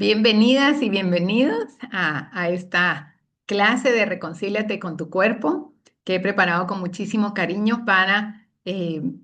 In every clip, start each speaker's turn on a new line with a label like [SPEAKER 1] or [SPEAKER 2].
[SPEAKER 1] Bienvenidas y bienvenidos a esta clase de Reconcíliate con tu cuerpo que he preparado con muchísimo cariño para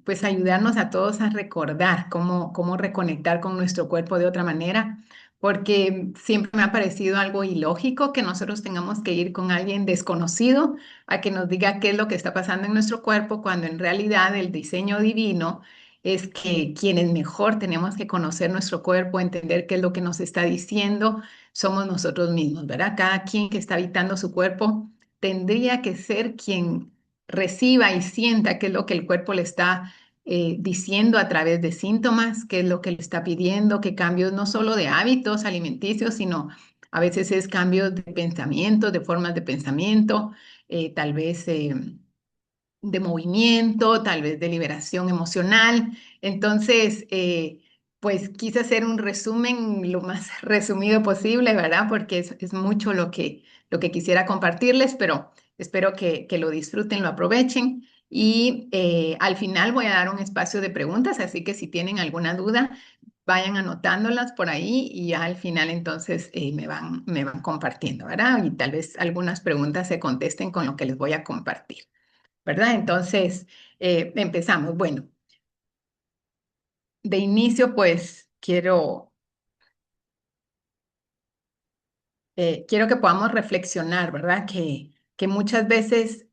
[SPEAKER 1] pues ayudarnos a todos a recordar cómo reconectar con nuestro cuerpo de otra manera, porque siempre me ha parecido algo ilógico que nosotros tengamos que ir con alguien desconocido a que nos diga qué es lo que está pasando en nuestro cuerpo, cuando en realidad el diseño divino es que quienes mejor tenemos que conocer nuestro cuerpo, entender qué es lo que nos está diciendo, somos nosotros mismos, ¿verdad? Cada quien que está habitando su cuerpo tendría que ser quien reciba y sienta qué es lo que el cuerpo le está diciendo a través de síntomas, qué es lo que le está pidiendo, qué cambios no solo de hábitos alimenticios, sino a veces es cambios de pensamiento, de formas de pensamiento, tal vez de movimiento, tal vez de liberación emocional. Entonces, pues quise hacer un resumen lo más resumido posible, ¿verdad? Porque es mucho lo que quisiera compartirles, pero espero que lo disfruten, lo aprovechen. Y al final voy a dar un espacio de preguntas, así que si tienen alguna duda, vayan anotándolas por ahí y ya al final entonces me van compartiendo, ¿verdad? Y tal vez algunas preguntas se contesten con lo que les voy a compartir. ¿Verdad? Entonces, empezamos. Bueno, de inicio, pues quiero que podamos reflexionar, ¿verdad? Que muchas veces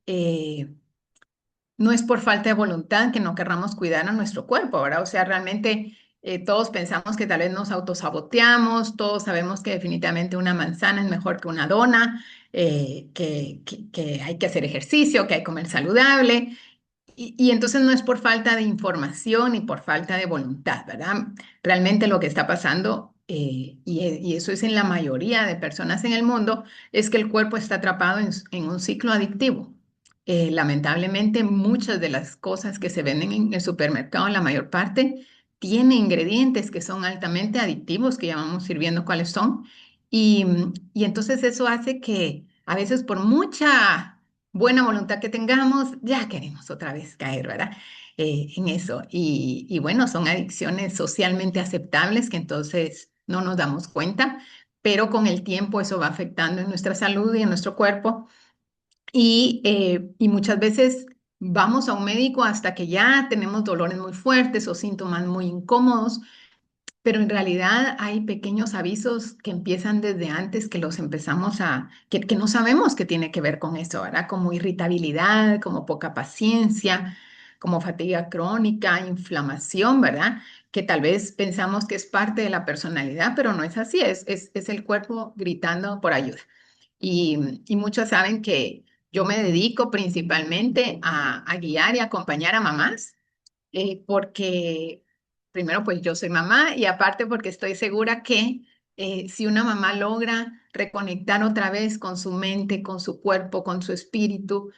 [SPEAKER 1] no es por falta de voluntad que no querramos cuidar a nuestro cuerpo, ¿verdad? O sea, realmente todos pensamos que tal vez nos autosaboteamos, todos sabemos que definitivamente una manzana es mejor que una dona, que hay que hacer ejercicio, que hay que comer saludable. Y entonces no es por falta de información ni por falta de voluntad, ¿verdad? Realmente lo que está pasando, y eso es en la mayoría de personas en el mundo, es que el cuerpo está atrapado en un ciclo adictivo. Lamentablemente, muchas de las cosas que se venden en el supermercado, la mayor parte, tienen ingredientes que son altamente adictivos, que ya vamos a ir viendo cuáles son. Y, y entonces eso hace que a veces por mucha buena voluntad que tengamos, ya queremos otra vez caer, ¿verdad? En eso. Y bueno, son adicciones socialmente aceptables que entonces no nos damos cuenta, pero con el tiempo eso va afectando en nuestra salud y en nuestro cuerpo. Y muchas veces vamos a un médico hasta que ya tenemos dolores muy fuertes o síntomas muy incómodos, pero en realidad hay pequeños avisos que empiezan desde antes que los empezamos que no sabemos qué tiene que ver con eso, ¿verdad? Como irritabilidad, como poca paciencia, como fatiga crónica, inflamación, ¿verdad? Que tal vez pensamos que es parte de la personalidad, pero no es así, es el cuerpo gritando por ayuda. Y muchos saben que yo me dedico principalmente a guiar y acompañar a mamás porque primero pues yo soy mamá y aparte porque estoy segura que si una mamá logra reconectar otra vez con su mente, con su cuerpo, con su espíritu,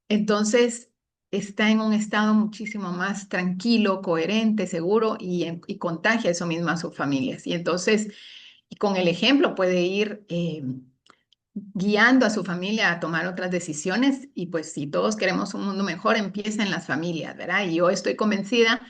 [SPEAKER 1] entonces está en un estado muchísimo más tranquilo, coherente, seguro y contagia eso mismo a sus familias. Y entonces, y con el ejemplo puede ir guiando a su familia a tomar otras decisiones y pues si todos queremos un mundo mejor, empieza en las familias, ¿verdad? Y yo estoy convencida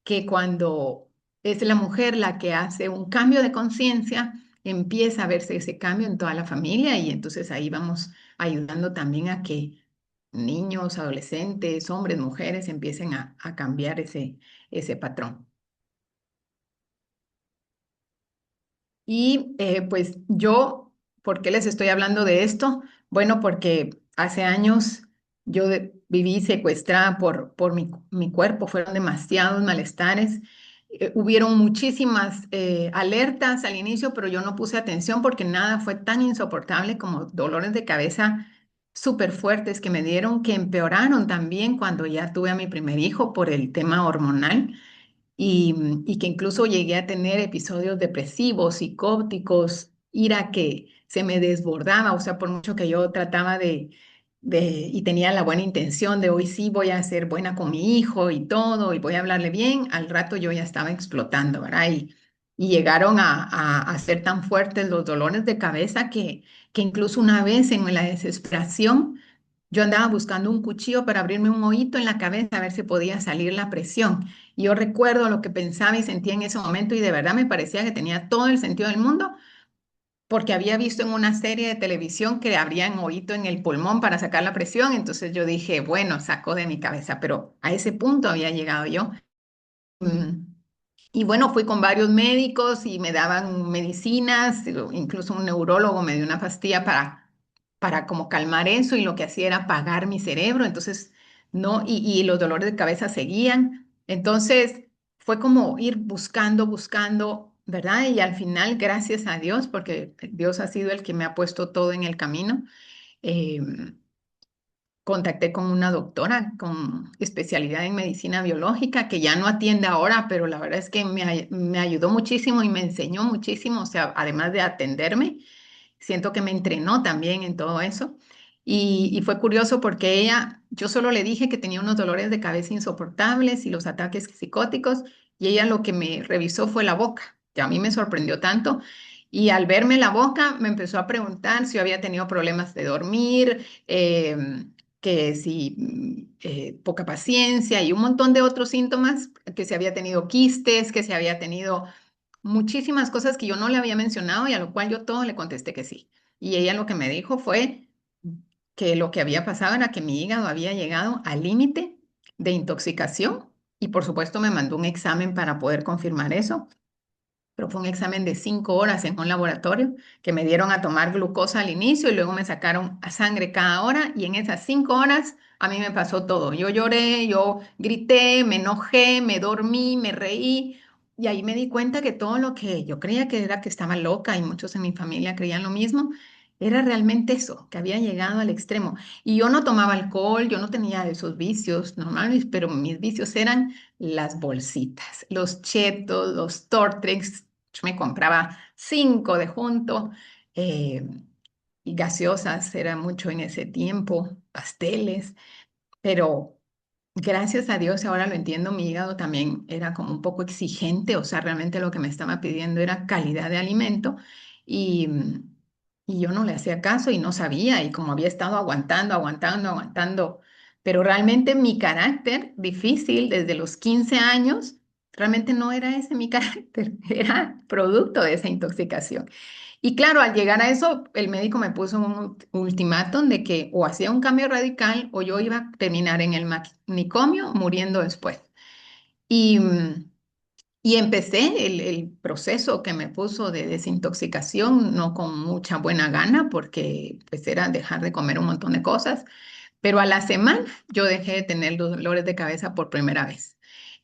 [SPEAKER 1] que cuando es la mujer la que hace un cambio de conciencia, empieza a verse ese cambio en toda la familia y entonces ahí vamos ayudando también a que niños, adolescentes, hombres, mujeres empiecen a cambiar ese patrón. Y pues yo, ¿por qué les estoy hablando de esto? Bueno, porque hace años yo viví secuestrada por mi cuerpo, fueron demasiados malestares. Hubieron muchísimas alertas al inicio, pero yo no puse atención porque nada fue tan insoportable como dolores de cabeza súper fuertes que me dieron, que empeoraron también cuando ya tuve a mi primer hijo por el tema hormonal y que incluso llegué a tener episodios depresivos, psicóticos, ira que se me desbordaba, o sea, por mucho que yo trataba y tenía la buena intención de hoy sí voy a ser buena con mi hijo y todo, y voy a hablarle bien, al rato yo ya estaba explotando, ¿verdad? Y llegaron a ser tan fuertes los dolores de cabeza que incluso una vez en la desesperación, yo andaba buscando un cuchillo para abrirme un hoyito en la cabeza a ver si podía salir la presión. Y yo recuerdo lo que pensaba y sentía en ese momento y de verdad me parecía que tenía todo el sentido del mundo, porque había visto en una serie de televisión que le abrían oído en el pulmón para sacar la presión, entonces yo dije, bueno, sacó de mi cabeza, pero a ese punto había llegado yo. Mm, Y bueno, fui con varios médicos y me daban medicinas, incluso un neurólogo me dio una pastilla para como calmar eso y lo que hacía era apagar mi cerebro, entonces no, y los dolores de cabeza seguían. Entonces fue como ir buscando, buscando, ¿verdad? Y al final, gracias a Dios, porque Dios ha sido el que me ha puesto todo en el camino. eh, Contacté con una doctora con especialidad en medicina biológica que ya no atiende ahora, pero la verdad es que me ayudó muchísimo y me enseñó muchísimo, o sea, además de atenderme, siento que me entrenó también en todo eso. Y fue curioso porque yo solo le dije que tenía unos dolores de cabeza insoportables y los ataques psicóticos, y ella lo que me revisó fue la boca, que a mí me sorprendió tanto. Y al verme la boca, me empezó a preguntar si yo había tenido problemas de dormir, que si poca paciencia y un montón de otros síntomas, que se había tenido quistes, que se había tenido muchísimas cosas que yo no le había mencionado y a lo cual yo todo le contesté que sí. Y ella lo que me dijo fue que lo que había pasado era que mi hígado había llegado al límite de intoxicación y por supuesto me mandó un examen para poder confirmar eso, pero fue un examen de 5 horas en un laboratorio que me dieron a tomar glucosa al inicio y luego me sacaron a sangre cada hora y en esas 5 horas a mí me pasó todo. Yo lloré, yo grité, me enojé, me dormí, me reí y ahí me di cuenta que todo lo que yo creía que era que estaba loca y muchos en mi familia creían lo mismo. Era realmente eso, que había llegado al extremo. Y yo no tomaba alcohol, yo no tenía esos vicios normales, pero mis vicios eran las bolsitas, los chetos, los Tortrix. Yo me compraba 5 de junto, eh, y gaseosas era mucho en ese tiempo, pasteles, pero gracias a Dios ahora lo entiendo, mi hígado también era como un poco exigente, o sea, realmente lo que me estaba pidiendo era calidad de alimento y, y yo no le hacía caso y no sabía y como había estado aguantando, aguantando, aguantando, pero realmente mi carácter difícil desde los 15 años, realmente no era ese mi carácter, era producto de esa intoxicación. Y claro, al llegar a eso, el médico me puso un ultimátum de que o hacía un cambio radical o yo iba a terminar en el manicomio muriendo después. Y, y empecé el proceso que me puso de desintoxicación, no con mucha buena gana, porque pues era dejar de comer un montón de cosas, pero a la semana yo dejé de tener dolores de cabeza por primera vez.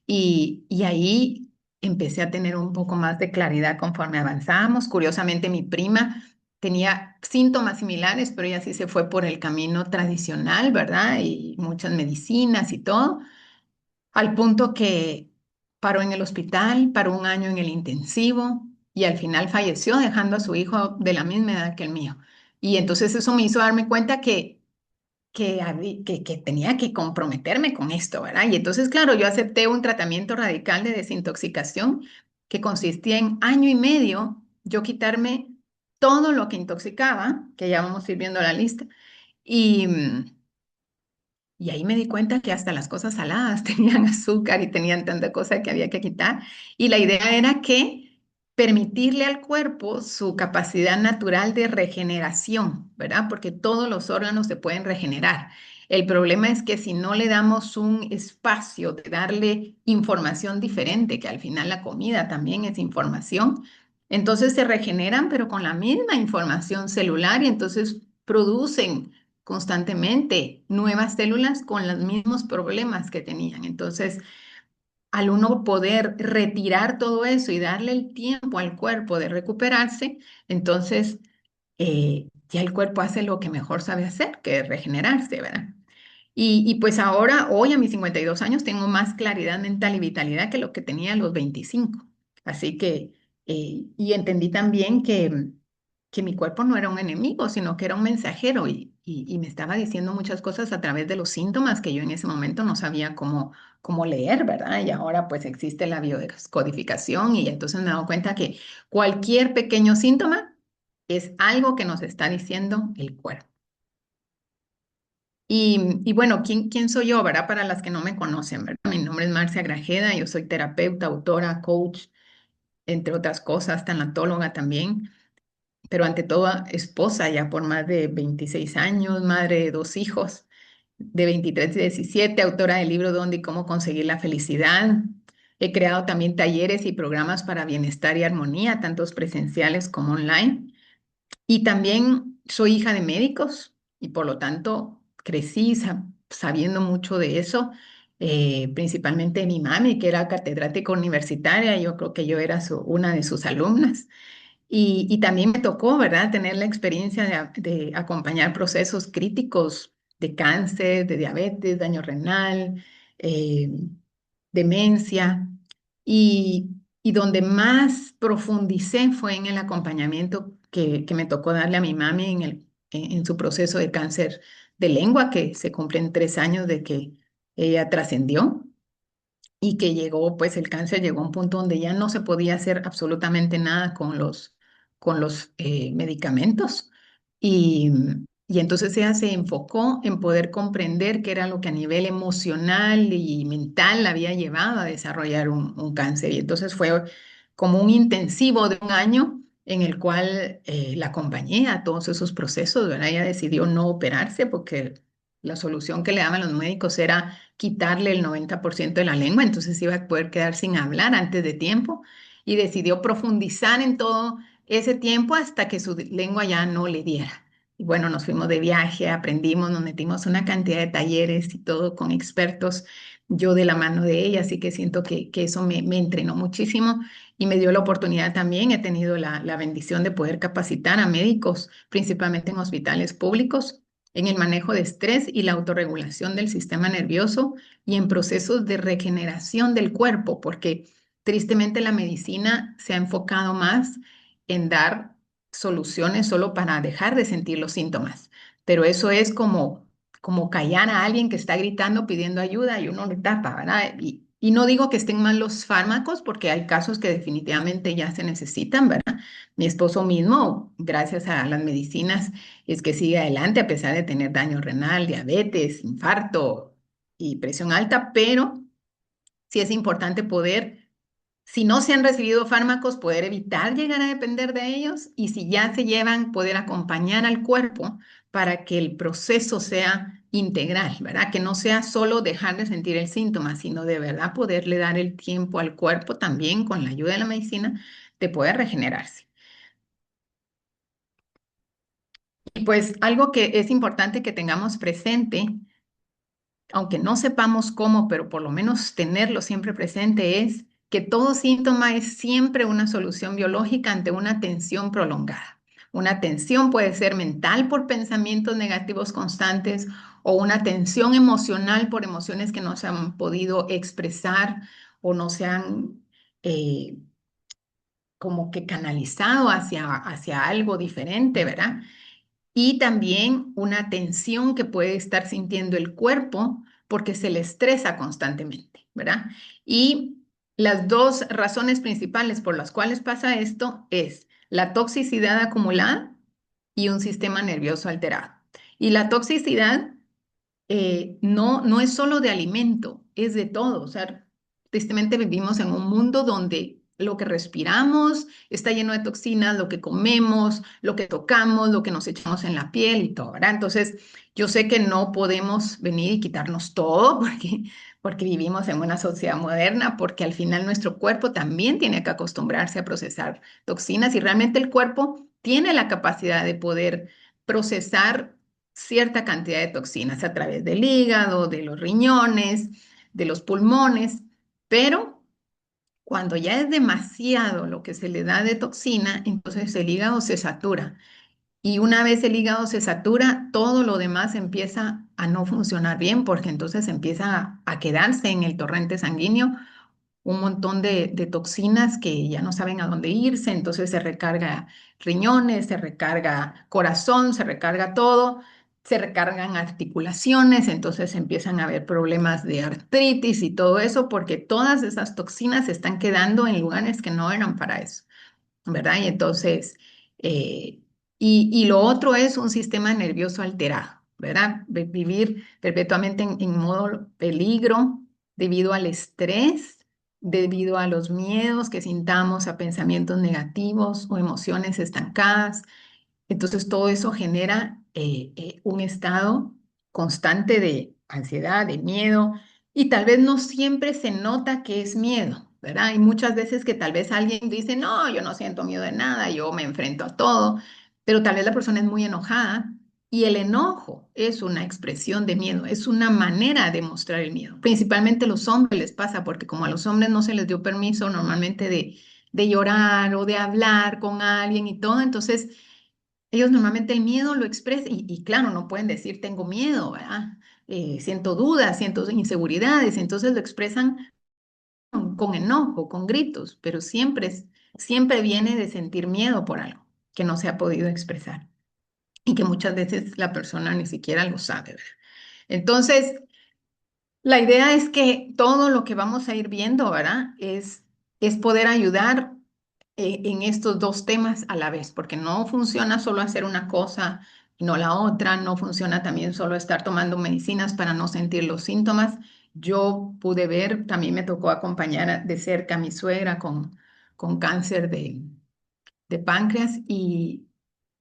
[SPEAKER 1] Y ahí empecé a tener un poco más de claridad conforme avanzábamos. Curiosamente, mi prima tenía síntomas similares, pero ella sí se fue por el camino tradicional, ¿verdad? Y muchas medicinas y todo, al punto que paró en el hospital, paró un año en el intensivo y al final falleció dejando a su hijo de la misma edad que el mío. Y entonces eso me hizo darme cuenta que tenía que comprometerme con esto, ¿verdad? Y entonces, claro, yo acepté un tratamiento radical de desintoxicación que consistía en año y medio yo quitarme todo lo que intoxicaba, que ya vamos a ir viendo la lista, y, y ahí me di cuenta que hasta las cosas saladas tenían azúcar y tenían tanta cosa que había que quitar. Y la idea era que permitirle al cuerpo su capacidad natural de regeneración, ¿verdad? Porque todos los órganos se pueden regenerar. El problema es que si no le damos un espacio de darle información diferente, que al final la comida también es información, entonces se regeneran, pero con la misma información celular y entonces producen constantemente nuevas células con los mismos problemas que tenían. Entonces, al uno poder retirar todo eso y darle el tiempo al cuerpo de recuperarse, entonces ya el cuerpo hace lo que mejor sabe hacer, que es regenerarse, ¿verdad? Y pues ahora, hoy a mis 52 años, tengo más claridad mental y vitalidad que lo que tenía a los 25. Así que, y entendí también que mi cuerpo no era un enemigo, sino que era un mensajero y me estaba diciendo muchas cosas a través de los síntomas que yo en ese momento no sabía cómo leer, ¿verdad? Y ahora pues existe la biodescodificación y entonces me he dado cuenta que cualquier pequeño síntoma es algo que nos está diciendo el cuerpo. Y bueno, ¿quién soy yo, verdad? Para las que no me conocen, ¿verdad? Mi nombre es Marcia Grajeda, yo soy terapeuta, autora, coach, entre otras cosas, tanatóloga también. pero ante todo esposa ya por más de 26 años, madre de 2 hijos de 23 y 17, autora del libro Dónde y cómo conseguir la felicidad. He creado también talleres y programas para bienestar y armonía, tantos presenciales como online. Y también soy hija de médicos y por lo tanto crecí sabiendo mucho de eso, principalmente de mi mami, que era catedrática universitaria. Yo creo que yo era una de sus alumnas. Y también me tocó, ¿verdad?, tener la experiencia de acompañar procesos críticos de cáncer, de diabetes, daño renal, eh, demencia. Y, y donde más profundicé fue en el acompañamiento que me tocó darle a mi mami en su proceso de cáncer de lengua, que se cumplen 3 años de que ella trascendió y que llegó, pues el cáncer llegó a un punto donde ya no se podía hacer absolutamente nada con los medicamentos. Y, y entonces ella se enfocó en poder comprender qué era lo que a nivel emocional y mental la había llevado a desarrollar un cáncer. Y entonces fue como un intensivo de un año en el cual la acompañé a todos esos procesos, ¿verdad? Ella decidió no operarse porque la solución que le daban los médicos era quitarle el 90% de la lengua, entonces iba a poder quedar sin hablar antes de tiempo y decidió profundizar en todo ese tiempo hasta que su lengua ya no le diera. Y bueno, nos fuimos de viaje, aprendimos, nos metimos una cantidad de talleres y todo con expertos, yo de la mano de ella, así que siento que eso me entrenó muchísimo y me dio la oportunidad también. He tenido la bendición de poder capacitar a médicos, principalmente en hospitales públicos, en el manejo de estrés y la autorregulación del sistema nervioso y en procesos de regeneración del cuerpo, porque tristemente la medicina se ha enfocado más en dar soluciones solo para dejar de sentir los síntomas. Pero eso es como callar a alguien que está gritando pidiendo ayuda y uno le tapa, ¿verdad? Y no digo que estén mal los fármacos, porque hay casos que definitivamente ya se necesitan, ¿verdad? Mi esposo mismo, gracias a las medicinas, es que sigue adelante a pesar de tener daño renal, diabetes, infarto y presión alta, pero sí es importante poder, si no se han recibido fármacos, poder evitar llegar a depender de ellos y si ya se llevan, poder acompañar al cuerpo para que el proceso sea integral, ¿verdad? Que no sea solo dejar de sentir el síntoma, sino de verdad poderle dar el tiempo al cuerpo también con la ayuda de la medicina de poder regenerarse. Y pues algo que es importante que tengamos presente, aunque no sepamos cómo, pero por lo menos tenerlo siempre presente, es que todo síntoma es siempre una solución biológica ante una tensión prolongada. Una tensión puede ser mental por pensamientos negativos constantes o una tensión emocional por emociones que no se han podido expresar o no se han eh, como que canalizado hacia algo diferente, ¿verdad? Y también una tensión que puede estar sintiendo el cuerpo porque se le estresa constantemente, ¿verdad? Y las dos razones principales por las cuales pasa esto es la toxicidad acumulada y un sistema nervioso alterado. Y la toxicidad no es solo de alimento, es de todo. O sea, tristemente vivimos en un mundo donde lo que respiramos está lleno de toxinas, lo que comemos, lo que tocamos, lo que nos echamos en la piel y todo, ¿verdad? Entonces, yo sé que no podemos venir y quitarnos todo porque vivimos en una sociedad moderna, porque al final nuestro cuerpo también tiene que acostumbrarse a procesar toxinas y realmente el cuerpo tiene la capacidad de poder procesar cierta cantidad de toxinas a través del hígado, de los riñones, de los pulmones, pero cuando ya es demasiado lo que se le da de toxina, entonces el hígado se satura. Y una vez el hígado se satura, todo lo demás empieza a no funcionar bien porque entonces empieza a quedarse en el torrente sanguíneo un montón de toxinas que ya no saben a dónde irse, entonces se recarga riñones, se recarga corazón, se recarga todo, se recargan articulaciones, entonces empiezan a haber problemas de artritis y todo eso porque todas esas toxinas se están quedando en lugares que no eran para eso, ¿verdad? Y entonces, eh, y lo otro es un sistema nervioso alterado, ¿verdad? Vivir perpetuamente en modo peligro debido al estrés debido a los miedos que sintamos, a pensamientos negativos o emociones estancadas. Entonces, todo eso genera un estado constante de ansiedad, de miedo, y tal vez no siempre se nota que es miedo, ¿verdad? Hay muchas veces que tal vez alguien dice, no, yo no siento miedo de nada, yo me enfrento a todo, pero tal vez la persona es muy enojada y el enojo es una expresión de miedo, es una manera de mostrar el miedo. Principalmente a los hombres les pasa, porque como a los hombres no se les dio permiso normalmente de llorar o de hablar con alguien y todo, entonces ellos normalmente el miedo lo expresan y claro, no pueden decir tengo miedo, ¿verdad? Siento dudas, siento inseguridades, entonces lo expresan con enojo, con gritos, pero siempre viene de sentir miedo por algo que no se ha podido expresar y que muchas veces la persona ni siquiera lo sabe, ¿verdad? Entonces, la idea es que todo lo que vamos a ir viendo, ¿verdad? Es poder ayudar en estos dos temas a la vez, porque no funciona solo hacer una cosa y no la otra, no funciona también solo estar tomando medicinas para no sentir los síntomas. Yo pude ver, también me tocó acompañar de cerca a mi suegra con cáncer de páncreas y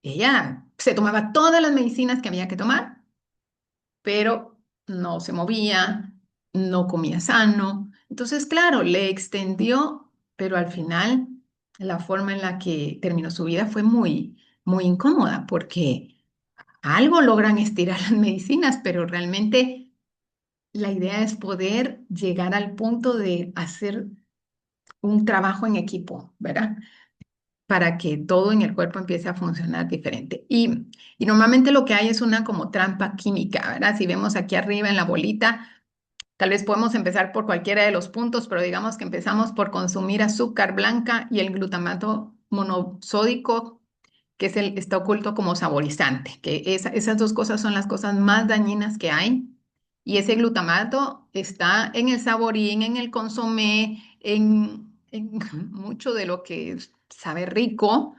[SPEAKER 1] ella se tomaba todas las medicinas que había que tomar, pero no se movía, no comía sano. Entonces, claro, le extendió, pero al final la forma en la que terminó su vida fue muy incómoda porque algo logran estirar las medicinas, pero realmente la idea es poder llegar al punto de hacer un trabajo en equipo, ¿verdad? Para que todo en el cuerpo empiece a funcionar diferente. Y normalmente lo que hay es una como trampa química, ¿verdad? Si vemos aquí arriba en la bolita, tal vez podemos empezar por cualquiera de los puntos, pero digamos que empezamos por consumir azúcar blanca y el glutamato monosódico, que está oculto como saborizante, que esas dos cosas son las cosas más dañinas que hay. Y ese glutamato está en el saborín, en el consomé, en mucho de lo que sabe rico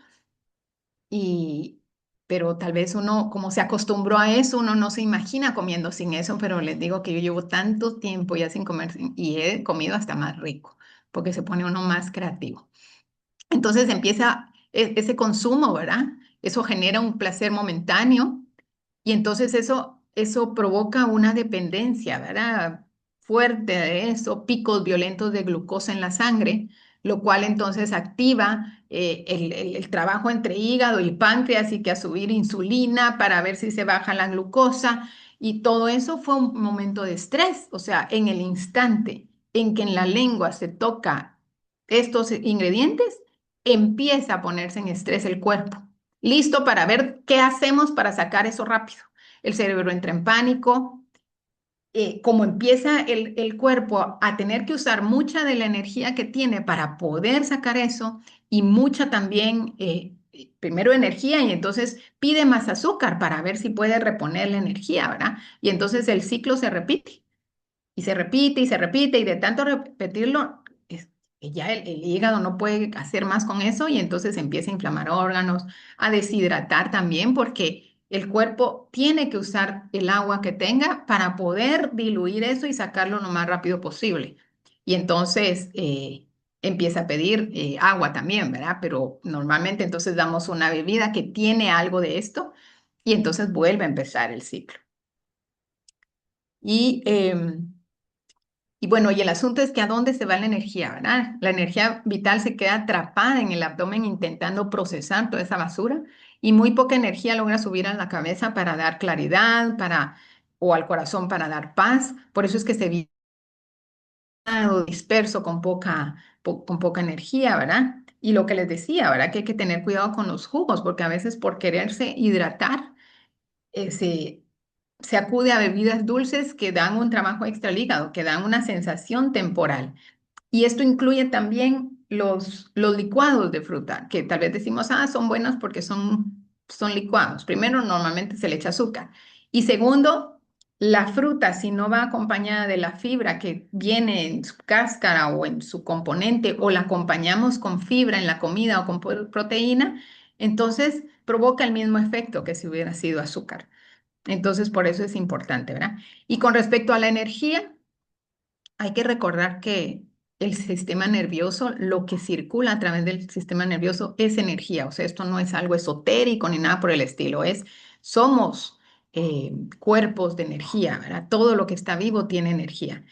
[SPEAKER 1] y, pero tal vez uno, como se acostumbró a eso, uno no se imagina comiendo sin eso, pero les digo que yo llevo tanto tiempo ya sin comer y he comido hasta más rico, porque se pone uno más creativo. Entonces empieza ese consumo, ¿verdad? Eso genera un placer momentáneo y entonces eso provoca una dependencia, ¿verdad? Fuerte de eso, picos violentos de glucosa en la sangre, lo cual entonces activa el trabajo entre hígado y páncreas y que a subir insulina para ver si se baja la glucosa. Y todo eso fue un momento de estrés, o sea, en el instante en que en la lengua se toca estos ingredientes, empieza a ponerse en estrés el cuerpo listo para ver qué hacemos para sacar eso rápido. El cerebro entra en pánico, como empieza el cuerpo a tener que usar mucha de la energía que tiene para poder sacar eso y mucha también, primero energía y entonces pide más azúcar para ver si puede reponer la energía, ¿verdad? Y entonces el ciclo se repite y se repite y se repite y de tanto repetirlo, que ya el hígado no puede hacer más con eso y entonces empieza a inflamar órganos, a deshidratar también porque el cuerpo tiene que usar el agua que tenga para poder diluir eso y sacarlo lo más rápido posible. Y entonces empieza a pedir agua también, ¿verdad? Pero normalmente entonces damos una bebida que tiene algo de esto y entonces vuelve a empezar el ciclo. Y y bueno, y el asunto es que a dónde se va la energía, ¿verdad? La energía vital se queda atrapada en el abdomen intentando procesar toda esa basura y muy poca energía logra subir a la cabeza para dar claridad, o al corazón para dar paz. Por eso es que se vive disperso con poca energía, ¿verdad? Y lo que les decía, ¿verdad? Que hay que tener cuidado con los jugos, porque a veces por quererse hidratar, se acude a bebidas dulces que dan un trabajo extra al hígado, que dan una sensación temporal. Y esto incluye también los licuados de fruta, que tal vez decimos, son buenos porque son licuados. Primero, normalmente se le echa azúcar. Y segundo, la fruta, si no va acompañada de la fibra que viene en su cáscara o en su componente, o la acompañamos con fibra en la comida o con proteína, entonces provoca el mismo efecto que si hubiera sido azúcar. Entonces, por eso es importante, ¿verdad? Y con respecto a la energía, hay que recordar que el sistema nervioso, lo que circula a través del sistema nervioso es energía. O sea, esto no es algo esotérico ni nada por el estilo. Somos cuerpos de energía, ¿verdad? Todo lo que está vivo tiene energía.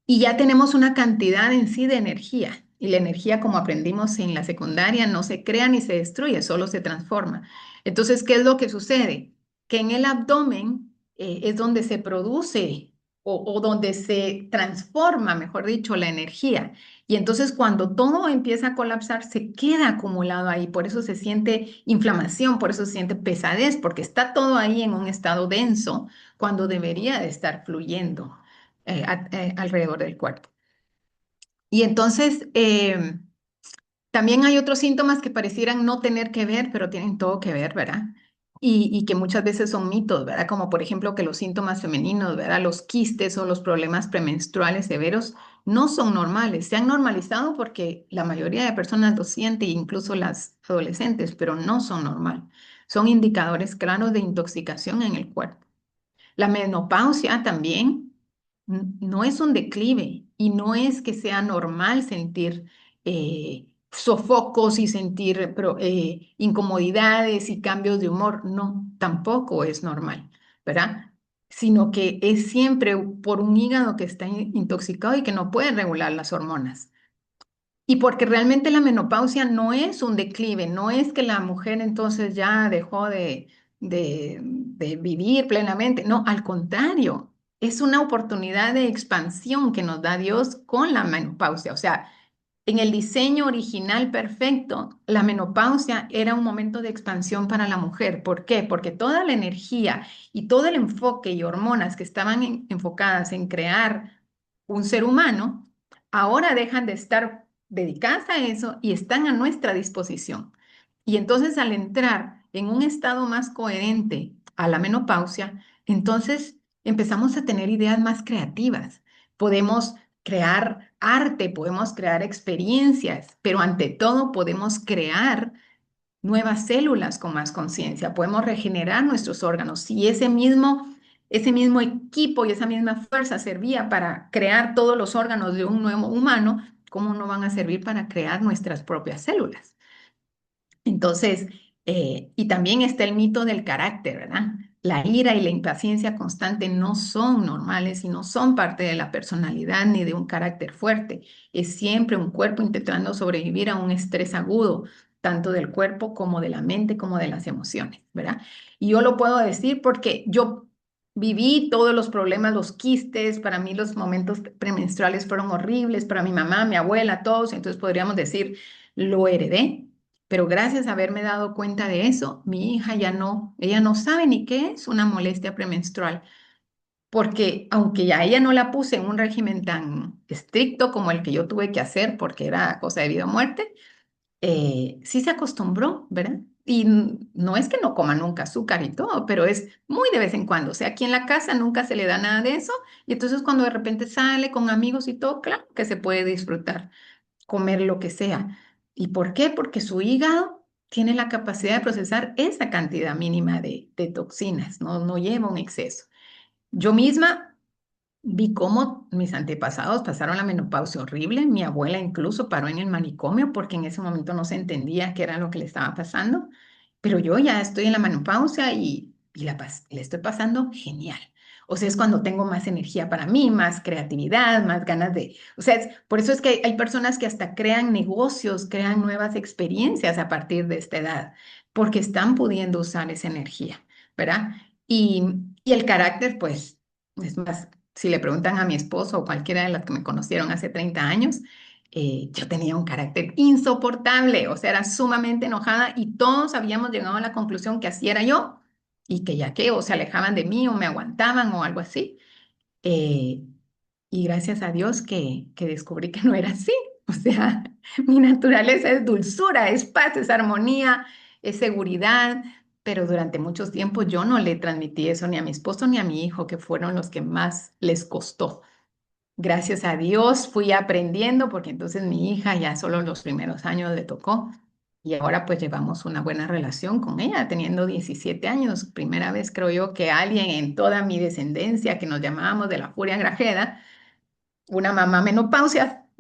[SPEAKER 1] Y ya tenemos una cantidad en sí de energía. Y la energía, como aprendimos en la secundaria, no se crea ni se destruye, solo se transforma. Entonces, ¿qué es lo que sucede? Que en el abdomen es donde se produce o donde se transforma, mejor dicho, la energía. Y entonces cuando todo empieza a colapsar, se queda acumulado ahí. Por eso se siente inflamación, por eso se siente pesadez, porque está todo ahí en un estado denso cuando debería de estar fluyendo alrededor del cuerpo. Y entonces, también hay otros síntomas que parecieran no tener que ver, pero tienen todo que ver, ¿verdad? Y que muchas veces son mitos, ¿verdad? Como por ejemplo que los síntomas femeninos, ¿verdad? Los quistes o los problemas premenstruales severos no son normales. Se han normalizado porque la mayoría de personas lo sienten, incluso las adolescentes, pero no son normal. Son indicadores claros de intoxicación en el cuerpo. La menopausia también no es un declive y no es que sea normal sentir sofocos y sentir incomodidades y cambios de humor. No, tampoco es normal, ¿verdad? Sino que es siempre por un hígado que está intoxicado y que no puede regular las hormonas. Y porque realmente la menopausia no es un declive, no es que la mujer entonces ya dejó de vivir plenamente, no, al contrario, es una oportunidad de expansión que nos da Dios con la menopausia. O sea, en el diseño original perfecto, la menopausia era un momento de expansión para la mujer. ¿Por qué? Porque toda la energía y todo el enfoque y hormonas que estaban enfocadas en crear un ser humano, ahora dejan de estar dedicadas a eso y están a nuestra disposición. Y entonces al entrar en un estado más coherente a la menopausia, entonces empezamos a tener ideas más creativas. Podemos crear arte, podemos crear experiencias, pero ante todo podemos crear nuevas células con más conciencia, podemos regenerar nuestros órganos. Si ese mismo equipo y esa misma fuerza servía para crear todos los órganos de un nuevo humano, ¿cómo no van a servir para crear nuestras propias células? Entonces, y también está el mito del carácter, ¿verdad? La ira y la impaciencia constante no son normales y no son parte de la personalidad ni de un carácter fuerte. Es siempre un cuerpo intentando sobrevivir a un estrés agudo, tanto del cuerpo como de la mente, como de las emociones, ¿verdad? Y yo lo puedo decir porque yo viví todos los problemas, los quistes, para mí los momentos premenstruales fueron horribles, para mi mamá, mi abuela, todos, entonces podríamos decir, lo heredé. Pero gracias a haberme dado cuenta de eso, mi hija ya no, ella no sabe ni qué es una molestia premenstrual, porque aunque ya ella no la puse en un régimen tan estricto como el que yo tuve que hacer, porque era cosa de vida o muerte, sí se acostumbró, ¿verdad? Y no es que no coma nunca azúcar y todo, pero es muy de vez en cuando. O sea, aquí en la casa nunca se le da nada de eso, y entonces cuando de repente sale con amigos y todo, claro que se puede disfrutar comer lo que sea. ¿Y por qué? Porque su hígado tiene la capacidad de procesar esa cantidad mínima de toxinas, no lleva un exceso. Yo misma vi cómo mis antepasados pasaron la menopausia horrible. Mi abuela incluso paró en el manicomio porque en ese momento no se entendía qué era lo que le estaba pasando. Pero yo ya estoy en la menopausia y le estoy pasando genial. O sea, es cuando tengo más energía para mí, más creatividad, más ganas de... O sea, por eso es que hay personas que hasta crean negocios, crean nuevas experiencias a partir de esta edad, porque están pudiendo usar esa energía, ¿verdad? Y, y el carácter, pues, es más, si le preguntan a mi esposo o cualquiera de las que me conocieron hace 30 años, yo tenía un carácter insoportable, o sea, era sumamente enojada y todos habíamos llegado a la conclusión que así era yo y que ya que o se alejaban de mí o me aguantaban o algo así. Eh, y gracias a Dios que descubrí que no era así. O sea, mi naturaleza es dulzura, es paz, es armonía, es seguridad, pero durante muchos tiempos yo no le transmití eso ni a mi esposo ni a mi hijo, que fueron los que más les costó. Gracias a Dios fui aprendiendo porque entonces mi hija ya solo los primeros años le tocó y ahora pues llevamos una buena relación con ella, teniendo 17 años. Primera vez creo yo que alguien en toda mi descendencia que nos llamábamos de la Furia Grajeda, una mamá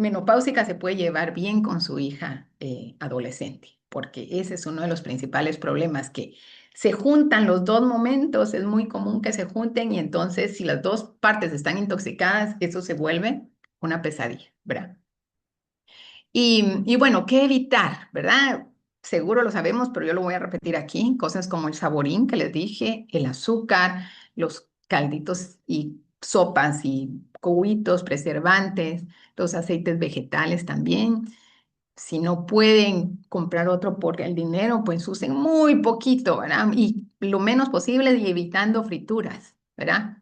[SPEAKER 1] menopáusica se puede llevar bien con su hija adolescente, porque ese es uno de los principales problemas, que se juntan los dos momentos, es muy común que se junten y entonces si las dos partes están intoxicadas, eso se vuelve una pesadilla, ¿verdad? Y bueno, ¿qué evitar, verdad? Seguro lo sabemos, pero yo lo voy a repetir aquí. Cosas como el saborín que les dije, el azúcar, los calditos y sopas y cubitos, preservantes, los aceites vegetales también. Si no pueden comprar otro por el dinero, pues usen muy poquito, ¿verdad? Y lo menos posible y evitando frituras, ¿verdad?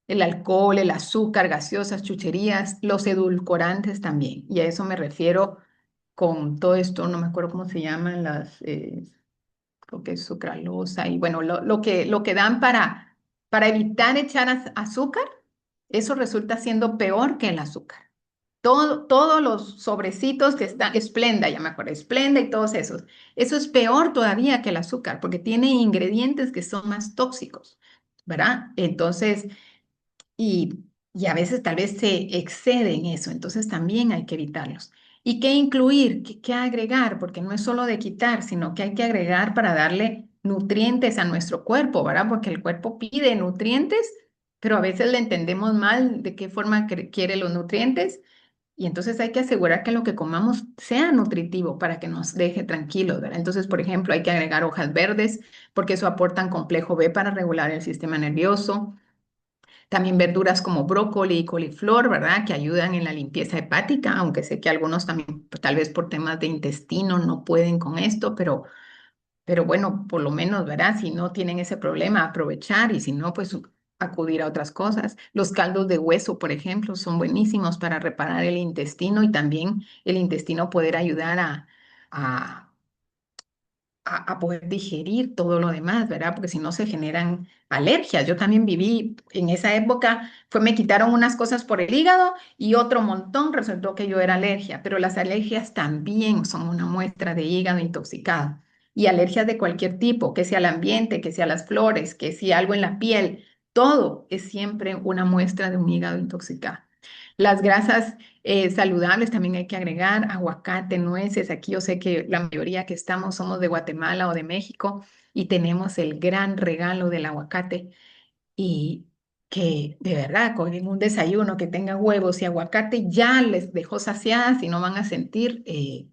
[SPEAKER 1] El alcohol, el azúcar, gaseosas, chucherías, los edulcorantes también. Y a eso me refiero con todo esto, no me acuerdo cómo se llaman creo que es sucralosa y bueno, lo que dan para evitar echar azúcar, eso resulta siendo peor que el azúcar. Todos los sobrecitos que están, Esplenda, ya me acuerdo, Esplenda y todos esos, eso es peor todavía que el azúcar porque tiene ingredientes que son más tóxicos, ¿verdad? Entonces, y a veces tal vez se excede en eso, entonces también hay que evitarlos. ¿Y qué incluir? ¿Qué agregar? Porque no es solo de quitar, sino que hay que agregar para darle nutrientes a nuestro cuerpo, ¿verdad? Porque el cuerpo pide nutrientes, pero a veces le entendemos mal de qué forma quiere los nutrientes. Y entonces hay que asegurar que lo que comamos sea nutritivo para que nos deje tranquilos, ¿verdad? Entonces, por ejemplo, hay que agregar hojas verdes porque eso aportan complejo B para regular el sistema nervioso. También verduras como brócoli y coliflor, ¿verdad? Que ayudan en la limpieza hepática, aunque sé que algunos también, pues, tal vez por temas de intestino, no pueden con esto, pero bueno, por lo menos, ¿verdad? Si no tienen ese problema, aprovechar y si no, pues acudir a otras cosas. Los caldos de hueso, por ejemplo, son buenísimos para reparar el intestino y también el intestino poder ayudar a a poder digerir todo lo demás, ¿verdad? Porque si no se generan alergias. Yo también viví en esa época, me quitaron unas cosas por el hígado y otro montón resultó que yo era alergia, pero las alergias también son una muestra de hígado intoxicado. Y alergias de cualquier tipo, que sea al ambiente, que sea a las flores, que sea algo en la piel, todo es siempre una muestra de un hígado intoxicado. Las grasas saludables también hay que agregar, aguacate, nueces. Aquí yo sé que la mayoría que estamos somos de Guatemala o de México y tenemos el gran regalo del aguacate y que de verdad con un desayuno que tenga huevos y aguacate ya les dejó saciadas y no van a sentir eh,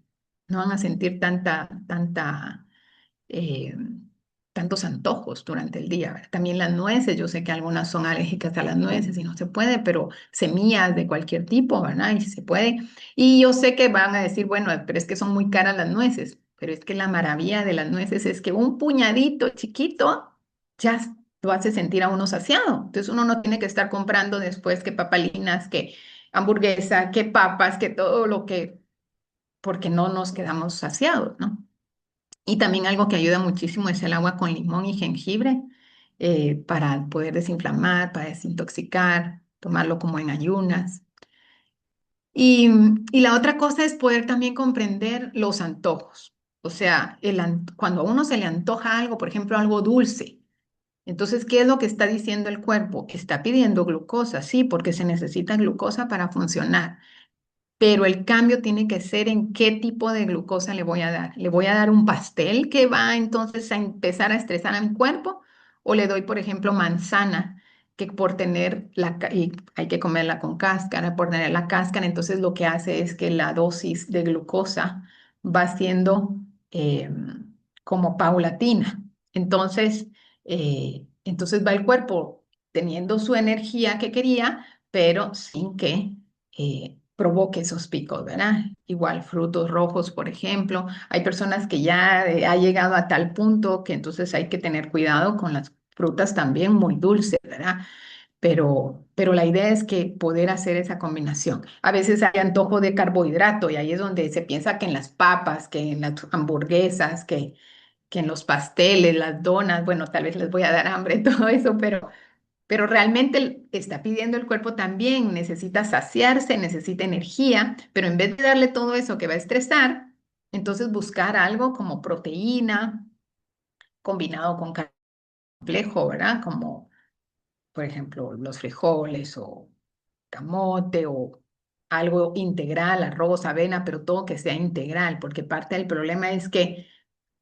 [SPEAKER 1] tantos antojos durante el día, ¿verdad? También las nueces, yo sé que algunas son alérgicas a las nueces y no se puede, pero semillas de cualquier tipo, ¿verdad? Y si se puede. Y yo sé que van a decir, bueno, pero es que son muy caras las nueces, pero es que la maravilla de las nueces es que un puñadito chiquito ya lo hace sentir a uno saciado. Entonces uno no tiene que estar comprando después que papalinas, que hamburguesa, que papas, que todo lo que, porque no nos quedamos saciados, ¿no? Y también algo que ayuda muchísimo es el agua con limón y jengibre para poder desinflamar, para desintoxicar, tomarlo como en ayunas. Y la otra cosa es poder también comprender los antojos. O sea, cuando a uno se le antoja algo, por ejemplo, algo dulce, entonces, ¿qué es lo que está diciendo el cuerpo? Está pidiendo glucosa, sí, porque se necesita glucosa para funcionar, pero el cambio tiene que ser en qué tipo de glucosa le voy a dar. ¿Le voy a dar un pastel que va entonces a empezar a estresar a mi cuerpo? ¿O le doy, por ejemplo, manzana, que por tener y hay que comerla con cáscara, por tener la cáscara, entonces lo que hace es que la dosis de glucosa va siendo eh, como paulatina. Entonces va el cuerpo teniendo su energía que quería, pero sin que provoque esos picos, ¿verdad? Igual frutos rojos, por ejemplo. Hay personas que ya ha llegado a tal punto que entonces hay que tener cuidado con las frutas también muy dulces, ¿verdad? Pero la idea es que poder hacer esa combinación. A veces hay antojo de carbohidrato y ahí es donde se piensa que en las papas, que en las hamburguesas, que en los pasteles, las donas, bueno, tal vez les voy a dar hambre todo eso, pero realmente está pidiendo el cuerpo también, necesita saciarse, necesita energía, pero en vez de darle todo eso que va a estresar, entonces buscar algo como proteína combinado con complejo, ¿verdad? Como, por ejemplo, los frijoles o camote o algo integral, arroz, avena, pero todo que sea integral, porque parte del problema es que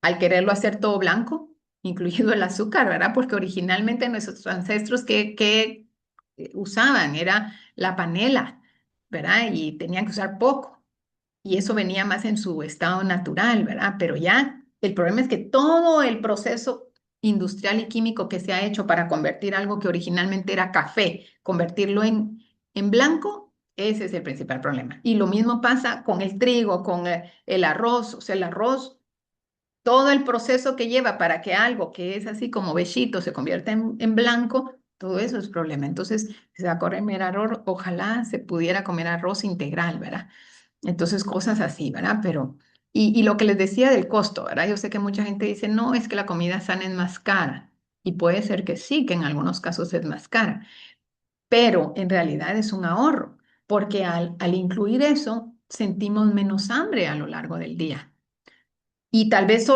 [SPEAKER 1] al quererlo hacer todo blanco, incluido el azúcar, ¿verdad? Porque originalmente nuestros ancestros que usaban era la panela, ¿verdad? Y tenían que usar poco. Y eso venía más en su estado natural, ¿verdad? Pero ya el problema es que todo el proceso industrial y químico que se ha hecho para convertir algo que originalmente era café, convertirlo en blanco, ese es el principal problema. Y lo mismo pasa con el trigo, con el arroz, o sea, el arroz, todo el proceso que lleva para que algo que es así como bechito se convierta en blanco, todo eso es problema. Entonces, si se va a comer arroz, ojalá se pudiera comer arroz integral, ¿verdad? Entonces, cosas así, ¿verdad? Pero, y lo que les decía del costo, ¿verdad? Yo sé que mucha gente dice, no, es que la comida sana es más cara. Y puede ser que sí, que en algunos casos es más cara, pero en realidad es un ahorro, porque al incluir eso, sentimos menos hambre a lo largo del día. Y tal vez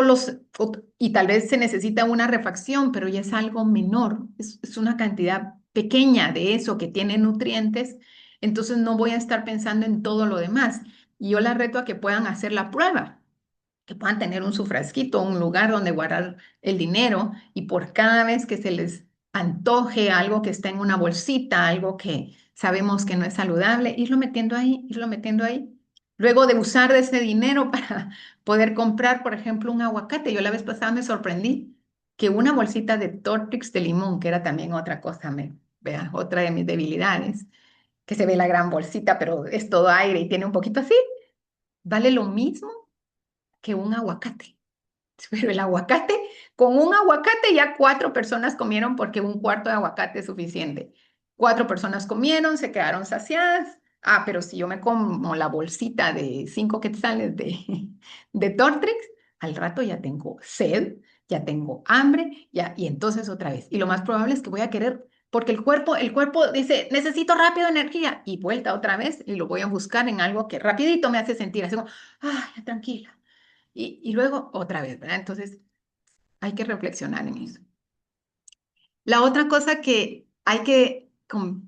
[SPEAKER 1] y tal vez se necesita una refacción, pero ya es algo menor, es una cantidad pequeña de eso que tiene nutrientes, entonces no voy a estar pensando en todo lo demás. Y yo la reto a que puedan hacer la prueba, que puedan tener un su frasquito, un lugar donde guardar el dinero y por cada vez que se les antoje algo que está en una bolsita, algo que sabemos que no es saludable, irlo metiendo ahí, irlo metiendo ahí. Luego de usar de ese dinero para poder comprar, por ejemplo, un aguacate. Yo la vez pasada me sorprendí que una bolsita de Tortrix de limón, que era también otra cosa, vea, otra de mis debilidades, que se ve la gran bolsita, pero es todo aire y tiene un poquito así, vale lo mismo que un aguacate. Pero el aguacate, con un aguacate ya 4 personas comieron porque un cuarto de aguacate es suficiente. 4 personas comieron, se quedaron saciadas. Ah, pero si yo me como la bolsita de 5 quetzales de Tortrix, al rato ya tengo sed, ya tengo hambre, ya, y entonces otra vez. Y lo más probable es que voy a querer, porque el cuerpo dice, necesito rápido energía, y vuelta otra vez, y lo voy a buscar en algo que rapidito me hace sentir así como, ah, ya tranquila. Y luego otra vez, ¿verdad? Entonces hay que reflexionar en eso. La otra cosa que hay que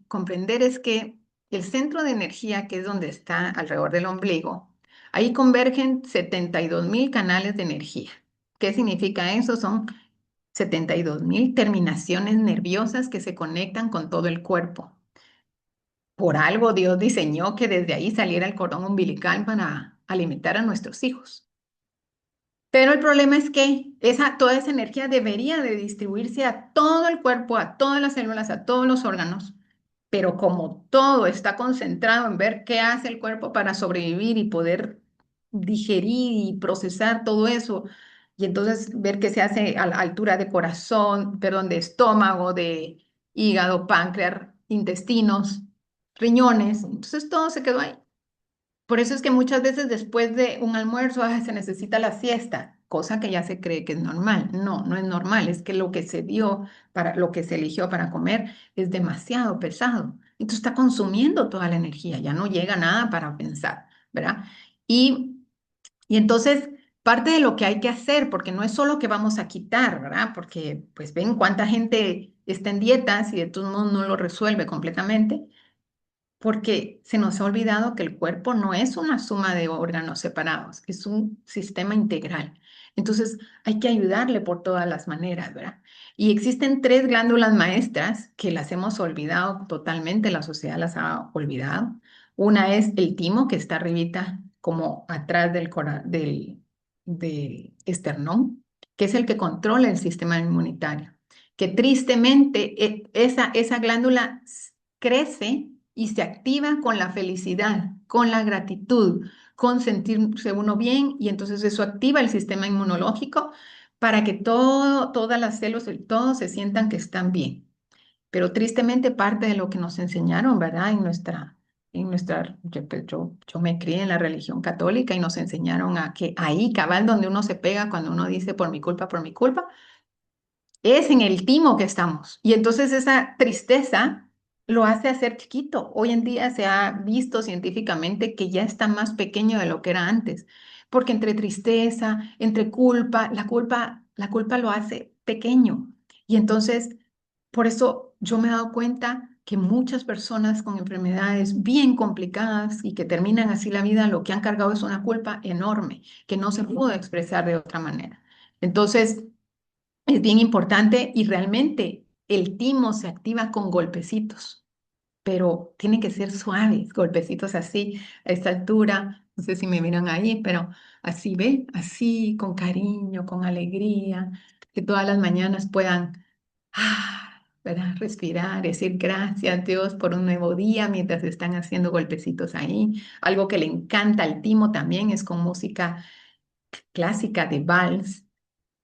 [SPEAKER 1] comprender es que el centro de energía, que es donde está alrededor del ombligo, ahí convergen 72.000 canales de energía. ¿Qué significa eso? Son 72.000 terminaciones nerviosas que se conectan con todo el cuerpo. Por algo Dios diseñó que desde ahí saliera el cordón umbilical para alimentar a nuestros hijos. Pero el problema es que toda esa energía debería de distribuirse a todo el cuerpo, a todas las células, a todos los órganos, pero como todo está concentrado en ver qué hace el cuerpo para sobrevivir y poder digerir y procesar todo eso, y entonces ver qué se hace a la altura de corazón, perdón, de estómago, de hígado, páncreas, intestinos, riñones, entonces todo se quedó ahí. Por eso es que muchas veces después de un almuerzo se necesita la siesta, cosa que ya se cree que es normal. No, no es normal, es que lo que se dio para lo que se eligió para comer es demasiado pesado. Entonces está consumiendo toda la energía, ya no llega nada para pensar, ¿verdad? Y, y entonces parte de lo que hay que hacer, porque no es solo que vamos a quitar, ¿verdad? Porque pues ven cuánta gente está en dietas y de todos modos no lo resuelve completamente porque se nos ha olvidado que el cuerpo no es una suma de órganos separados, es un sistema integral. Entonces hay que ayudarle por todas las maneras, ¿verdad? Y existen 3 glándulas maestras que las hemos olvidado totalmente, la sociedad las ha olvidado. Una es el timo, que está arribita, como atrás del esternón, que es el que controla el sistema inmunitario. Que tristemente esa glándula crece y se activa con la felicidad, con la gratitud, con sentirse uno bien y entonces eso activa el sistema inmunológico para que todas las células, todos se sientan que están bien. Pero tristemente parte de lo que nos enseñaron, ¿verdad? Yo me crié en la religión católica y nos enseñaron a que ahí, cabal, donde uno se pega cuando uno dice por mi culpa, es en el timo que estamos. Y entonces esa tristeza lo hace hacer chiquito. Hoy en día se ha visto científicamente que ya está más pequeño de lo que era antes, porque entre tristeza, entre culpa, la culpa lo hace pequeño. Y entonces, por eso yo me he dado cuenta que muchas personas con enfermedades bien complicadas y que terminan así la vida, lo que han cargado es una culpa enorme, que no se pudo expresar de otra manera. Entonces, es bien importante y realmente el timo se activa con golpecitos, pero tienen que ser suaves, golpecitos así, a esta altura, no sé si me miran ahí, pero así, ¿ve? Así, con cariño, con alegría, que todas las mañanas puedan, ¿verdad? Respirar, decir gracias Dios por un nuevo día mientras están haciendo golpecitos ahí. Algo que le encanta al timo también es con música clásica de vals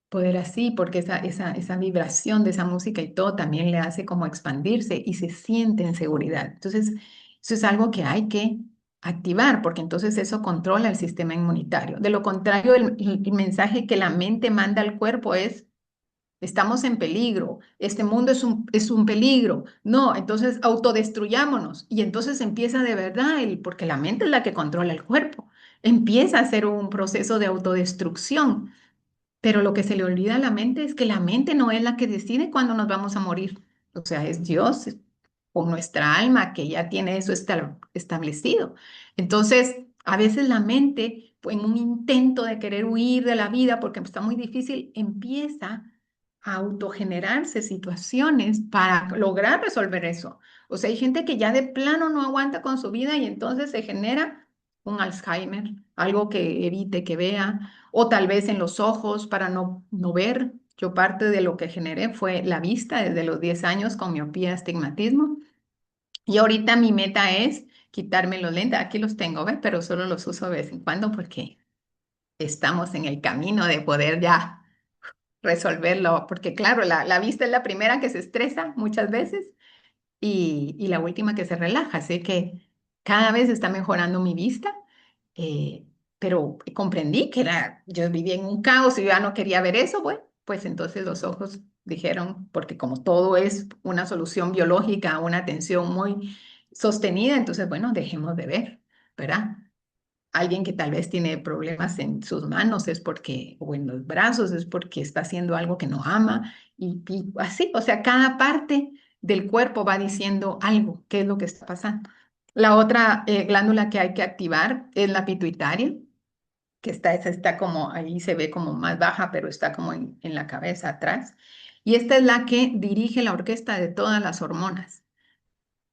[SPEAKER 1] poder así, porque esa vibración de esa música y todo también le hace como expandirse y se siente en seguridad. Entonces, eso es algo que hay que activar, porque entonces eso controla el sistema inmunitario. De lo contrario, el mensaje que la mente manda al cuerpo es, estamos en peligro, este mundo es un peligro. No, entonces autodestruyámonos. Y entonces empieza de verdad, porque la mente es la que controla el cuerpo. Empieza a hacer un proceso de autodestrucción. Pero lo que se le olvida a la mente es que la mente no es la que decide cuándo nos vamos a morir. O sea, es Dios o nuestra alma que ya tiene eso establecido. Entonces, a veces la mente, pues, en un intento de querer huir de la vida porque está muy difícil, empieza a autogenerarse situaciones para lograr resolver eso. O sea, hay gente que ya de plano no aguanta con su vida y entonces se genera un Alzheimer, algo que evite que vea o tal vez en los ojos para no ver. Yo parte de lo que generé fue la vista desde los 10 años con miopía, astigmatismo. Y ahorita mi meta es quitarme los lentes. Aquí los tengo, ¿ves? Pero solo los uso de vez en cuando porque estamos en el camino de poder ya resolverlo. Porque claro, la vista es la primera que se estresa muchas veces y la última que se relaja. Así que cada vez está mejorando mi vista, eh, pero comprendí que yo vivía en un caos y yo ya no quería ver eso, bueno, pues entonces los ojos dijeron, porque como todo es una solución biológica, una atención muy sostenida, entonces, bueno, dejemos de ver, ¿verdad? Alguien que tal vez tiene problemas en sus manos es porque, o en los brazos, es porque está haciendo algo que no ama y así, o sea, cada parte del cuerpo va diciendo algo, qué es lo que está pasando. La otra glándula que hay que activar es la pituitaria, que esa está como, ahí se ve como más baja, pero está como en la cabeza atrás. Y esta es la que dirige la orquesta de todas las hormonas.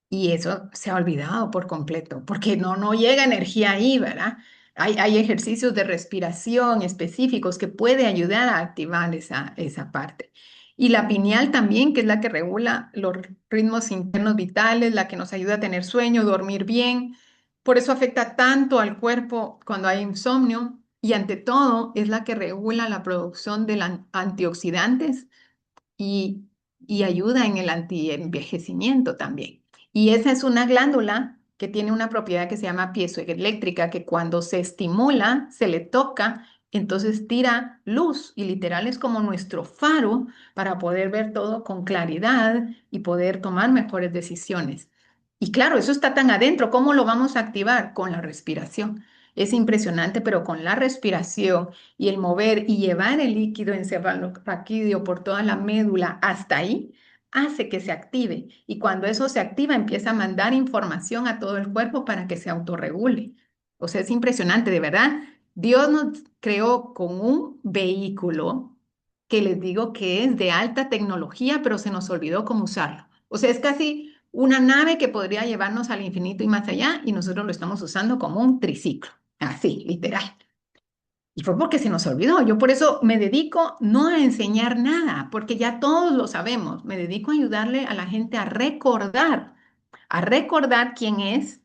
[SPEAKER 1] Y eso se ha olvidado por completo, porque no llega energía ahí, ¿verdad? Hay ejercicios de respiración específicos que puede ayudar a activar esa parte. Y la pineal también, que es la que regula los ritmos internos vitales, la que nos ayuda a tener sueño, dormir bien. Por eso afecta tanto al cuerpo cuando hay insomnio. Y ante todo, es la que regula la producción de antioxidantes y, y ayuda en el antienvejecimiento también. Y esa es una glándula que tiene una propiedad que se llama piezoeléctrica, que cuando se estimula, se le toca, entonces tira luz y literal es como nuestro faro para poder ver todo con claridad y poder tomar mejores decisiones. Y claro, eso está tan adentro, ¿cómo lo vamos a activar? Con la respiración. Es impresionante, pero con la respiración y el mover y llevar el líquido encefalorraquídeo por toda la médula hasta ahí, hace que se active. Y cuando eso se activa, empieza a mandar información a todo el cuerpo para que se autorregule. O sea, es impresionante, de verdad. Dios nos creó con un vehículo que les digo que es de alta tecnología, pero se nos olvidó cómo usarlo. O sea, es casi una nave que podría llevarnos al infinito y más allá, y nosotros lo estamos usando como un triciclo. Así, literal. Y fue porque se nos olvidó. Yo por eso me dedico no a enseñar nada, porque ya todos lo sabemos. Me dedico a ayudarle a la gente a recordar quién es,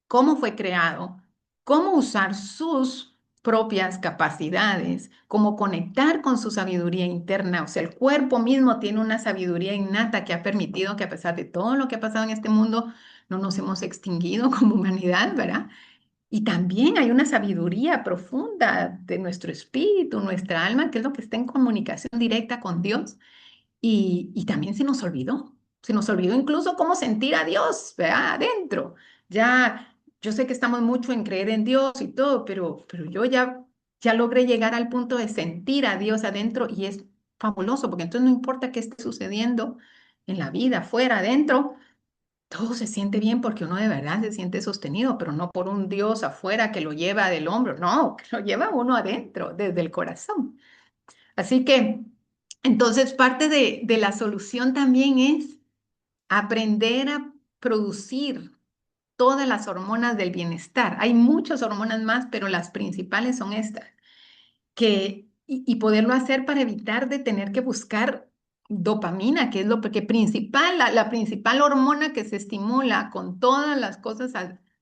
[SPEAKER 1] cómo fue creado, cómo usar sus propias capacidades, cómo conectar con su sabiduría interna. O sea, el cuerpo mismo tiene una sabiduría innata que ha permitido que a pesar de todo lo que ha pasado en este mundo, no nos hemos extinguido como humanidad, ¿verdad? Y también hay una sabiduría profunda de nuestro espíritu, nuestra alma, que es lo que está en comunicación directa con Dios. Y también se nos olvidó incluso cómo sentir a Dios, ¿verdad? Adentro. Ya, yo sé que estamos mucho en creer en Dios y todo, pero yo ya logré llegar al punto de sentir a Dios adentro y es fabuloso, porque entonces no importa qué esté sucediendo en la vida, fuera, adentro, todo se siente bien porque uno de verdad se siente sostenido, pero no por un Dios afuera que lo lleva del hombro, no, que lo lleva uno adentro, desde el corazón. Así que, entonces, parte de la solución también es aprender a producir todas las hormonas del bienestar. Hay muchas hormonas más, pero las principales son estas y poderlo hacer para evitar de tener que buscar dopamina, que es lo que principal, la principal hormona que se estimula con todas las cosas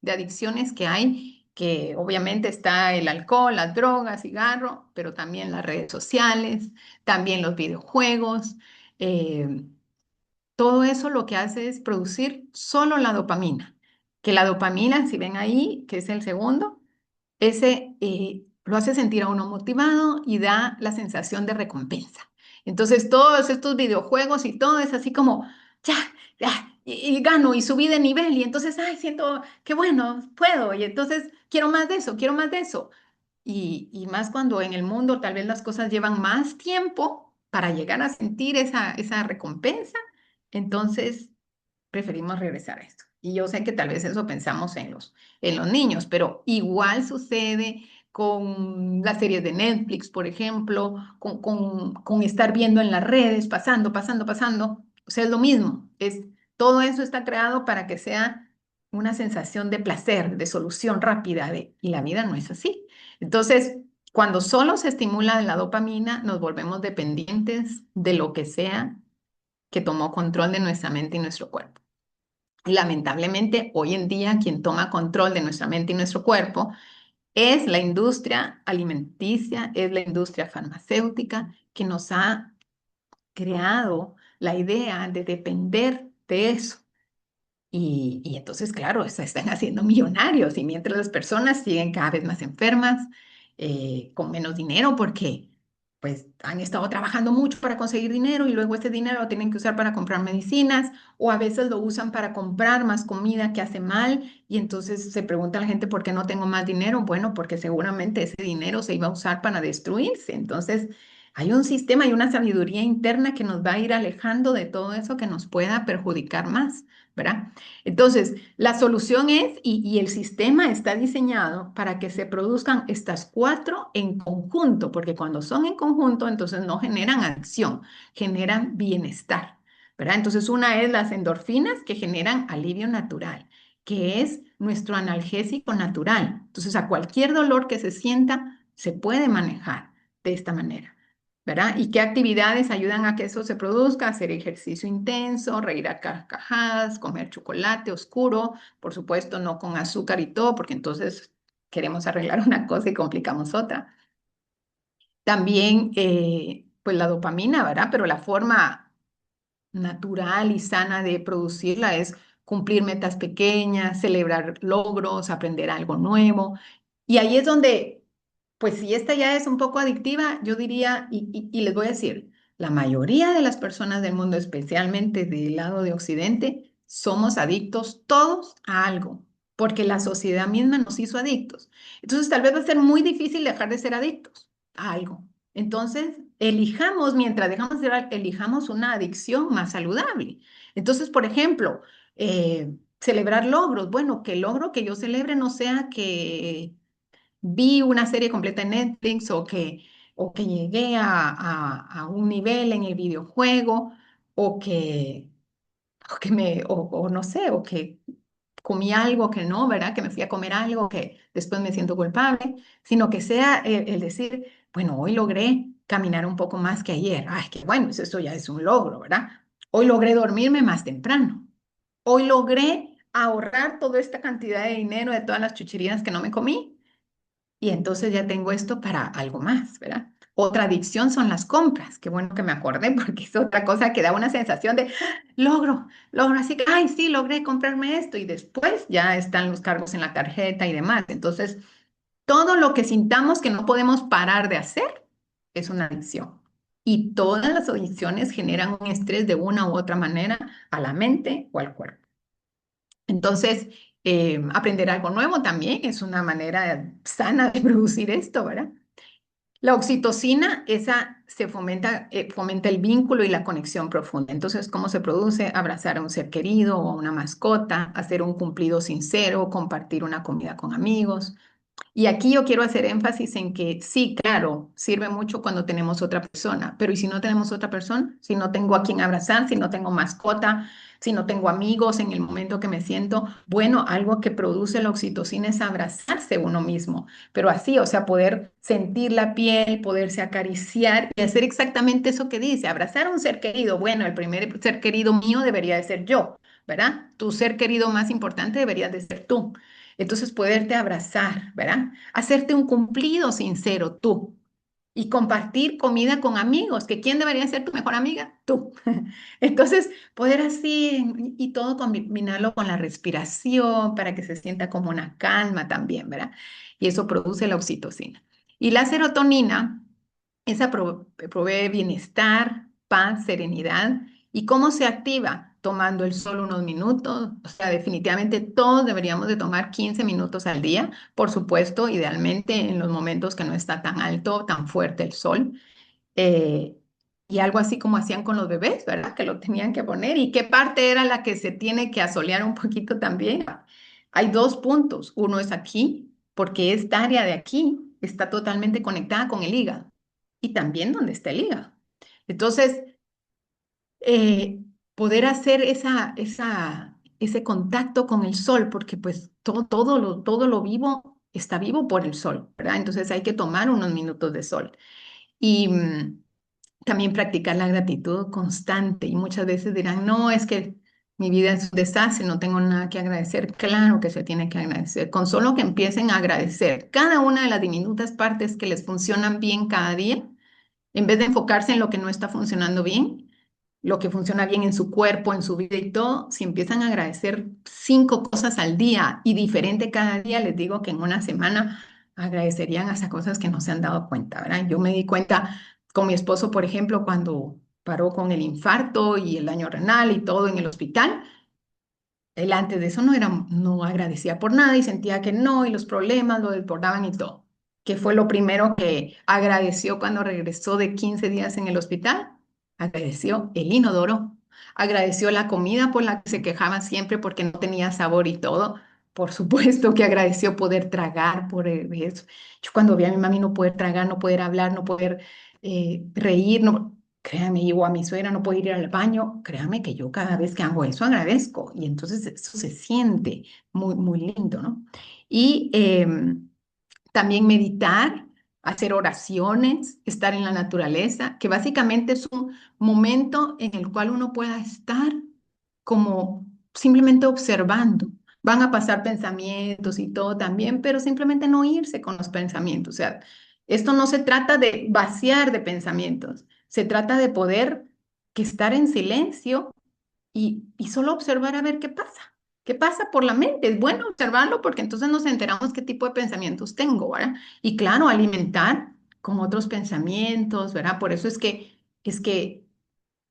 [SPEAKER 1] de adicciones que hay, que obviamente está el alcohol, las drogas, cigarro, pero también las redes sociales, también los videojuegos. eh, Todo eso lo que hace es producir solo la dopamina, que la dopamina, si ven ahí, que es el segundo, ese lo hace sentir a uno motivado y da la sensación de recompensa. Entonces, todos estos videojuegos y todo es así como, ya, ya, y gano y subí de nivel y entonces, ay, siento que bueno, puedo y entonces quiero más de eso, quiero más de eso. Y más cuando en el mundo tal vez las cosas llevan más tiempo para llegar a sentir esa recompensa, entonces preferimos regresar a esto. Y yo sé que tal vez eso pensamos en los niños, pero igual sucede con las series de Netflix, por ejemplo, con estar viendo en las redes, pasando, pasando, pasando. O sea, es lo mismo. Todo eso está creado para que sea una sensación de placer, de solución rápida, y la vida no es así. Entonces, cuando solo se estimula la dopamina, nos volvemos dependientes de lo que sea que tomó control de nuestra mente y nuestro cuerpo. Lamentablemente, hoy en día quien toma control de nuestra mente y nuestro cuerpo es la industria alimenticia, es la industria farmacéutica que nos ha creado la idea de depender de eso. Y entonces, claro, se están haciendo millonarios y mientras las personas siguen cada vez más enfermas, con menos dinero, porque pues han estado trabajando mucho para conseguir dinero y luego ese dinero lo tienen que usar para comprar medicinas o a veces lo usan para comprar más comida que hace mal y entonces se pregunta la gente por qué no tengo más dinero. Bueno, porque seguramente ese dinero se iba a usar para destruirse. Entonces, hay un sistema y una sabiduría interna que nos va a ir alejando de todo eso que nos pueda perjudicar más, ¿verdad? Entonces, la solución es, y el sistema está diseñado para que se produzcan estas cuatro en conjunto, porque cuando son en conjunto, entonces no generan adicción, generan bienestar, ¿verdad? Entonces, una es las endorfinas que generan alivio natural, que es nuestro analgésico natural. Entonces, a cualquier dolor que se sienta, se puede manejar de esta manera. ¿Verdad? ¿Y qué actividades ayudan a que eso se produzca? Hacer ejercicio intenso, reír a carcajadas, comer chocolate oscuro, por supuesto no con azúcar y todo, porque entonces queremos arreglar una cosa y complicamos otra. También, pues la dopamina, ¿verdad? Pero la forma natural y sana de producirla es cumplir metas pequeñas, celebrar logros, aprender algo nuevo. Y ahí es donde, pues si esta ya es un poco adictiva, yo diría, y les voy a decir, la mayoría de las personas del mundo, especialmente del lado de Occidente, somos adictos todos a algo, porque la sociedad misma nos hizo adictos. Entonces tal vez va a ser muy difícil dejar de ser adictos a algo. Entonces, elijamos, mientras dejamos de ser, elijamos una adicción más saludable. Entonces, por ejemplo, celebrar logros. Bueno, que el logro que yo celebre no sea que vi una serie completa en Netflix o que llegué a un nivel en el videojuego o o no sé, o que comí algo que no, ¿verdad? Que me fui a comer algo que después me siento culpable, sino que sea el decir, bueno, hoy logré caminar un poco más que ayer. Ay, qué bueno, pues eso ya es un logro, ¿verdad? Hoy logré dormirme más temprano. Hoy logré ahorrar toda esta cantidad de dinero de todas las chucherías que no me comí y entonces ya tengo esto para algo más, ¿verdad? Otra adicción son las compras. Qué bueno que me acordé porque es otra cosa que da una sensación de logro, así que, ay, sí, logré comprarme esto y después ya están los cargos en la tarjeta y demás. Entonces, todo lo que sintamos que no podemos parar de hacer es una adicción. Y todas las adicciones generan un estrés de una u otra manera a la mente o al cuerpo. Entonces, aprender algo nuevo también es una manera sana de producir esto, ¿verdad? La oxitocina, esa se fomenta, fomenta el vínculo y la conexión profunda. Entonces, ¿cómo se produce? Abrazar a un ser querido o a una mascota, hacer un cumplido sincero, compartir una comida con amigos. Y aquí yo quiero hacer énfasis en que sí, claro, sirve mucho cuando tenemos otra persona, pero ¿y si no tenemos otra persona? Si no tengo a quien abrazar, si no tengo mascota, si no tengo amigos en el momento que me siento, bueno, algo que produce la oxitocina es abrazarse uno mismo, pero así, o sea, poder sentir la piel, poderse acariciar y hacer exactamente eso que dice, abrazar a un ser querido. Bueno, el primer ser querido mío debería de ser yo, ¿verdad? Tu ser querido más importante debería de ser tú. Entonces, poderte abrazar, ¿verdad? Hacerte un cumplido sincero tú y compartir comida con amigos, que ¿quién debería ser tu mejor amiga? Tú. Entonces, poder así y todo combinarlo con la respiración para que se sienta como una calma también, ¿verdad? Y eso produce la oxitocina. Y la serotonina, esa provee bienestar, paz, serenidad. ¿Y cómo se activa? Tomando el sol unos minutos. O sea, definitivamente todos deberíamos de tomar 15 minutos al día. Por supuesto, idealmente en los momentos que no está tan alto, tan fuerte el sol. Eh, y algo así como hacían con los bebés, ¿verdad? Que lo tenían que poner. ¿Y qué parte era la que se tiene que asolear un poquito también? Hay dos puntos. Uno es aquí, porque esta área de aquí está totalmente conectada con el hígado y también donde está el hígado. Entonces, eh, poder hacer ese contacto con el sol, porque pues todo lo vivo está vivo por el sol, ¿verdad? Entonces hay que tomar unos minutos de sol. Y también practicar la gratitud constante. Y muchas veces dirán, no, es que mi vida es un desastre, no tengo nada que agradecer. Claro que se tiene que agradecer. Con solo que empiecen a agradecer cada una de las diminutas partes que les funcionan bien cada día, en vez de enfocarse en lo que no está funcionando bien, lo que funciona bien en su cuerpo, en su vida y todo, si empiezan a agradecer 5 cosas al día y diferente cada día, les digo que en una semana agradecerían hasta cosas que no se han dado cuenta, ¿verdad? Yo me di cuenta con mi esposo, por ejemplo, cuando paró con el infarto y el daño renal y todo en el hospital. Él antes de eso no agradecía por nada y sentía que no, y los problemas lo desbordaban y todo. ¿Qué fue lo primero que agradeció cuando regresó de 15 días en el hospital? Agradeció el inodoro, agradeció la comida por la que se quejaba siempre porque no tenía sabor y todo. Por supuesto que agradeció poder tragar por eso. Yo cuando vi a mi mami no poder tragar, no poder hablar, no poder reír, no, créame, o a mi suegra no puede ir al baño, créame que yo cada vez que hago eso agradezco y entonces eso se siente muy, muy lindo, ¿no? Y también meditar, hacer oraciones, estar en la naturaleza, que básicamente es un momento en el cual uno pueda estar como simplemente observando. Van a pasar pensamientos y todo también, pero simplemente no irse con los pensamientos. O sea, esto no se trata de vaciar de pensamientos, se trata de poder que estar en silencio y solo observar a ver qué pasa. ¿Qué pasa por la mente? Es bueno observarlo porque entonces nos enteramos qué tipo de pensamientos tengo, ¿verdad? Y claro, alimentar con otros pensamientos, ¿verdad? Por eso es que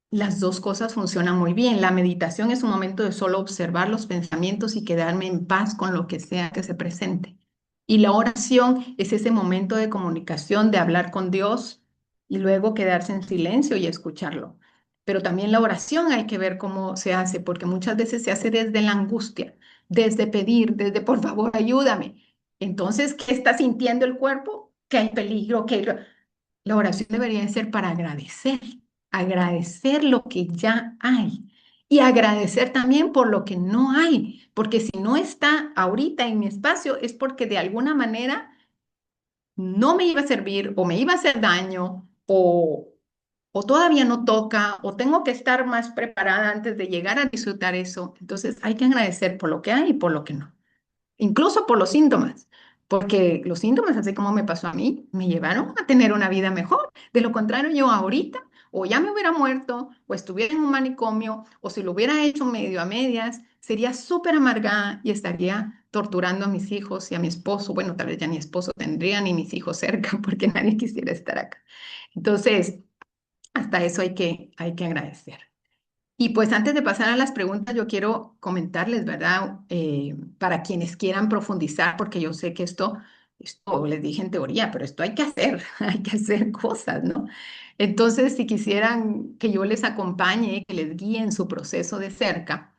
[SPEAKER 1] las dos cosas funcionan muy bien. La meditación es un momento de solo observar los pensamientos y quedarme en paz con lo que sea que se presente. Y la oración es ese momento de comunicación, de hablar con Dios y luego quedarse en silencio y escucharlo. Pero también la oración hay que ver cómo se hace, porque muchas veces se hace desde la angustia, desde pedir, desde por favor ayúdame. Entonces, ¿qué está sintiendo el cuerpo? Que hay peligro, que la oración debería ser para agradecer, agradecer lo que ya hay y agradecer también por lo que no hay, porque si no está ahorita en mi espacio es porque de alguna manera no me iba a servir o me iba a hacer daño o todavía no toca o tengo que estar más preparada antes de llegar a disfrutar eso. Entonces hay que agradecer por lo que hay y por lo que no, incluso por los síntomas, porque los síntomas, así como me pasó a mí, me llevaron a tener una vida mejor. De lo contrario, yo ahorita o ya me hubiera muerto, o estuviera en un manicomio, o si lo hubiera hecho medio a medias, sería súper amargada y estaría torturando a mis hijos y a mi esposo. Bueno, tal vez ya ni esposo tendría ni mis hijos cerca, porque nadie quisiera estar acá. Entonces, hasta eso hay que agradecer. Y pues antes de pasar a las preguntas, yo quiero comentarles, ¿verdad? Para quienes quieran profundizar, porque yo sé que esto esto les dije en teoría, pero esto hay que hacer, hay que hacer cosas, ¿no? Entonces, si quisieran que yo les acompañe, que les guíe en su proceso de cerca,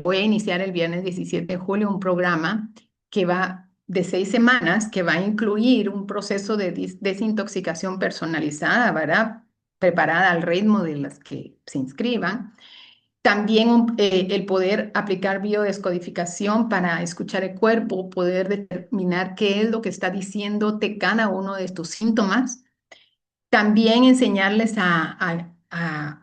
[SPEAKER 1] voy a iniciar el viernes 17 de julio un programa que va de 6 semanas, que va a incluir un proceso de desintoxicación personalizada, ¿verdad? Preparada al ritmo de las que se inscriban. También el poder aplicar biodescodificación para escuchar el cuerpo, poder determinar qué es lo que está diciéndote cada uno de tus síntomas. También enseñarles a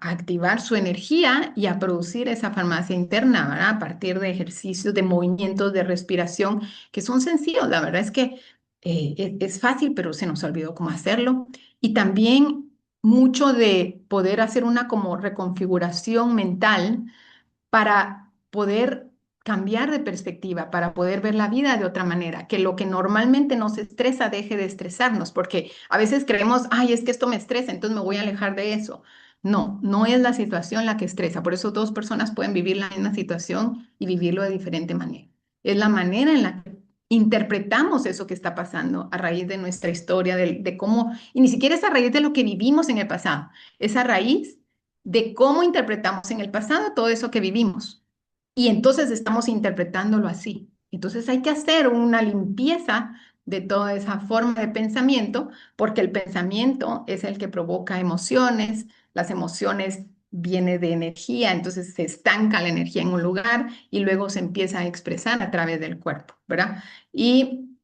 [SPEAKER 1] activar su energía y a producir esa farmacia interna, ¿verdad? A partir de ejercicios, de movimientos de respiración que son sencillos. La verdad es que es fácil, pero se nos olvidó cómo hacerlo. Y también mucho de poder hacer una como reconfiguración mental para poder cambiar de perspectiva, para poder ver la vida de otra manera, que lo que normalmente nos estresa deje de estresarnos, porque a veces creemos, ay, es que esto me estresa, entonces me voy a alejar de eso. No, no es la situación la que estresa, por eso dos personas pueden vivir la misma situación y vivirlo de diferente manera. Es la manera en la que interpretamos eso que está pasando a raíz de nuestra historia, de cómo, y ni siquiera es a raíz de lo que vivimos en el pasado, es a raíz de cómo interpretamos en el pasado todo eso que vivimos. Y entonces estamos interpretándolo así. Entonces hay que hacer una limpieza de toda esa forma de pensamiento, porque el pensamiento es el que provoca emociones, las emociones vienen de energía, entonces se estanca la energía en un lugar y luego se empieza a expresar a través del cuerpo, ¿verdad? Y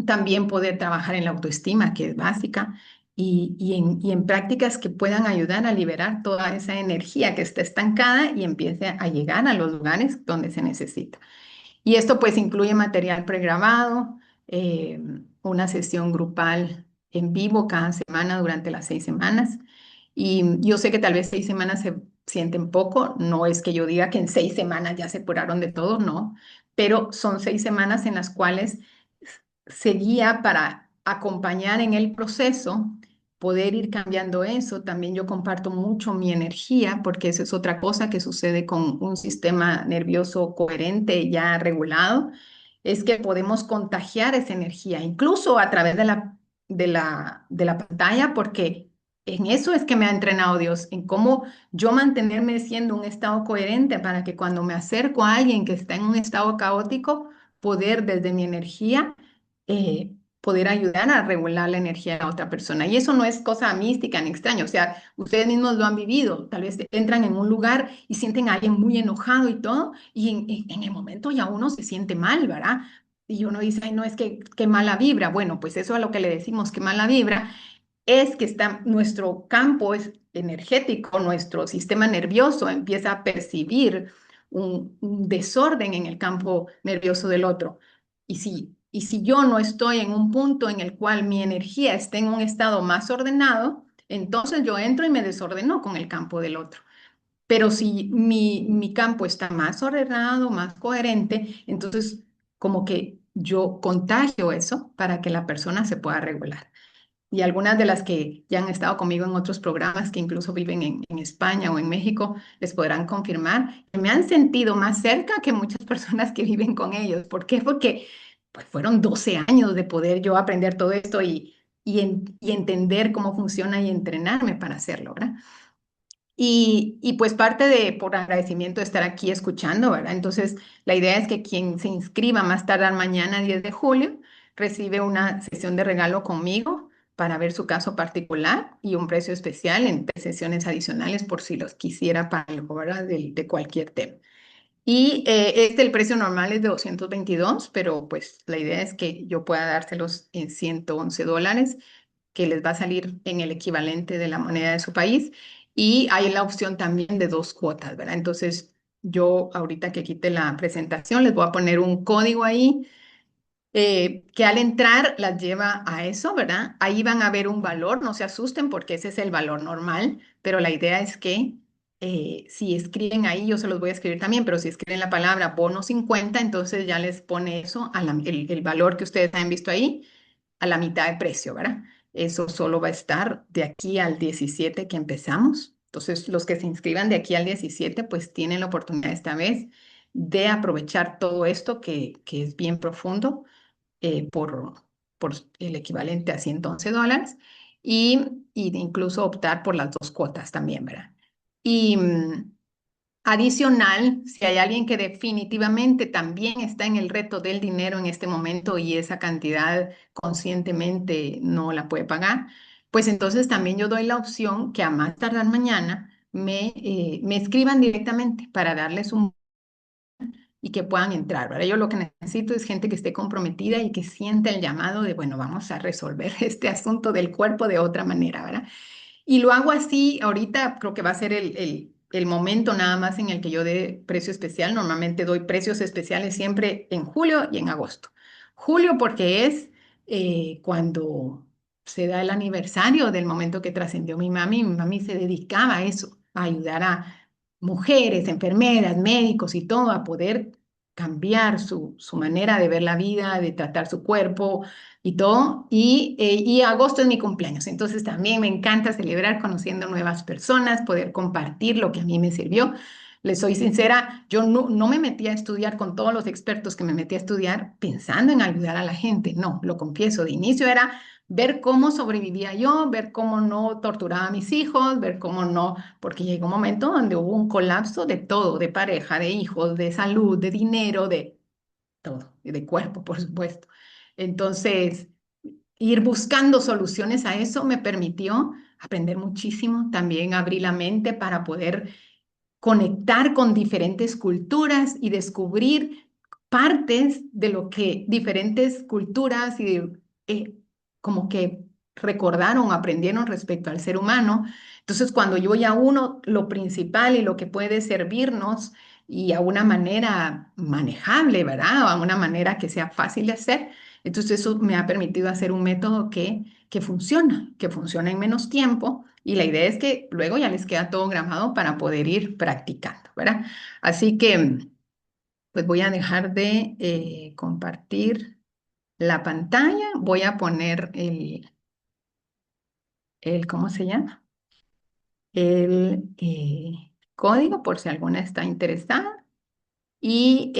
[SPEAKER 1] también poder trabajar en la autoestima, que es básica, y en prácticas que puedan ayudar a liberar toda esa energía que está estancada y empiece a llegar a los lugares donde se necesita. Y esto pues incluye material pregrabado, eh, una sesión grupal en vivo cada semana durante las 6 semanas. Y yo sé que tal vez 6 semanas se sienten poco, no es que yo diga que en 6 semanas ya se curaron de todo, no, pero son 6 semanas en las cuales se guía para acompañar en el proceso, poder ir cambiando eso. También yo comparto mucho mi energía, porque eso es otra cosa que sucede con un sistema nervioso coherente, ya regulado, es que podemos contagiar esa energía, incluso a través de la pantalla, porque en eso es que me ha entrenado Dios, en cómo yo mantenerme siendo un estado coherente para que cuando me acerco a alguien que está en un estado caótico, poder desde mi energía poder ayudar a regular la energía de la otra persona. Y eso no es cosa mística ni extraña, o sea, ustedes mismos lo han vivido, tal vez entran en un lugar y sienten a alguien muy enojado y todo, y en el momento ya uno se siente mal, ¿verdad? Y uno dice, ay, no, es que qué mala vibra. Bueno, pues eso a lo que le decimos que mala vibra es que está, nuestro campo es energético, nuestro sistema nervioso empieza a percibir un desorden en el campo nervioso del otro. Y si yo no estoy en un punto en el cual mi energía esté en un estado más ordenado, entonces yo entro y me desordeno con el campo del otro. Pero si mi campo está más ordenado, más coherente, entonces como que yo contagio eso para que la persona se pueda regular. Y algunas de las que ya han estado conmigo en otros programas, que incluso viven en España o en México, les podrán confirmar que me han sentido más cerca que muchas personas que viven con ellos. ¿Por qué? Porque pues, fueron 12 años de poder yo aprender todo esto y entender cómo funciona y entrenarme para hacerlo, ¿verdad? Y pues parte por agradecimiento de estar aquí escuchando, ¿verdad? Entonces, la idea es que quien se inscriba más tardar mañana, 10 de julio, recibe una sesión de regalo conmigo para ver su caso particular y un precio especial en 3 sesiones adicionales por si los quisiera para algo, ¿verdad? De cualquier tema. Y el precio normal es de 222, pero pues la idea es que yo pueda dárselos en $111 que les va a salir en el equivalente de la moneda de su país. Y hay la opción también de 2 cuotas, ¿verdad? Entonces, yo ahorita que quite la presentación, les voy a poner un código ahí que al entrar las lleva a eso, ¿verdad? Ahí van a ver un valor, no se asusten porque ese es el valor normal, pero la idea es que si escriben ahí, yo se los voy a escribir también, pero si escriben la palabra bono 50, entonces ya les pone eso, el valor que ustedes han visto ahí, a la mitad de precio, ¿verdad? Eso solo va a estar de aquí al 17 que empezamos. Entonces, los que se inscriban de aquí al 17, pues tienen la oportunidad esta vez de aprovechar todo esto que es bien profundo por, por el equivalente a $111 y incluso optar por las dos cuotas también, ¿verdad? Y adicional, si hay alguien que definitivamente también está en el reto del dinero en este momento y esa cantidad conscientemente no la puede pagar, pues entonces también yo doy la opción que a más tardar mañana me escriban directamente para darles un y que puedan entrar, ¿verdad? Yo lo que necesito es gente que esté comprometida y que sienta el llamado de, bueno, vamos a resolver este asunto del cuerpo de otra manera, ¿verdad? Y lo hago así, ahorita creo que va a ser el momento nada más en el que yo dé precio especial. Normalmente doy precios especiales siempre en julio y en agosto. Julio porque es cuando se da el aniversario del momento que trascendió mi mami. Mi mami se dedicaba a eso, a ayudar a mujeres, enfermeras, médicos y todo, a poder cambiar su manera de ver la vida, de tratar su cuerpo y todo. Y agosto es mi cumpleaños, entonces también me encanta celebrar conociendo nuevas personas, poder compartir lo que a mí me sirvió. Les soy sincera, yo no me metí a estudiar con todos los expertos que me metí a estudiar pensando en ayudar a la gente, no, lo confieso, de inicio era ver cómo sobrevivía yo, ver cómo no torturaba a mis hijos, ver cómo no, porque llegó un momento donde hubo un colapso de todo, de pareja, de hijos, de salud, de dinero, de todo, y de cuerpo, por supuesto. Entonces, ir buscando soluciones a eso me permitió aprender muchísimo. También abrí la mente para poder conectar con diferentes culturas y descubrir partes de lo que diferentes culturas eh, como que recordaron, aprendieron respecto al ser humano. Entonces, cuando yo ya uno lo principal y lo que puede servirnos y a una manera manejable, ¿verdad? A una manera que sea fácil de hacer, entonces eso me ha permitido hacer un método que funciona en menos tiempo y la idea es que luego ya les queda todo grabado para poder ir practicando, ¿verdad? Así que pues voy a dejar de compartir la pantalla, voy a poner ¿cómo se llama? El código por si alguna está interesada y,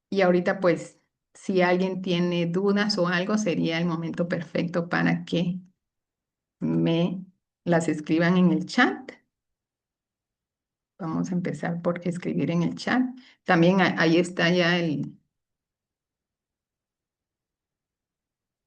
[SPEAKER 1] y ahorita pues si alguien tiene dudas o algo sería el momento perfecto para que me las escriban en el chat. Vamos a empezar por escribir en el chat. También ahí está ya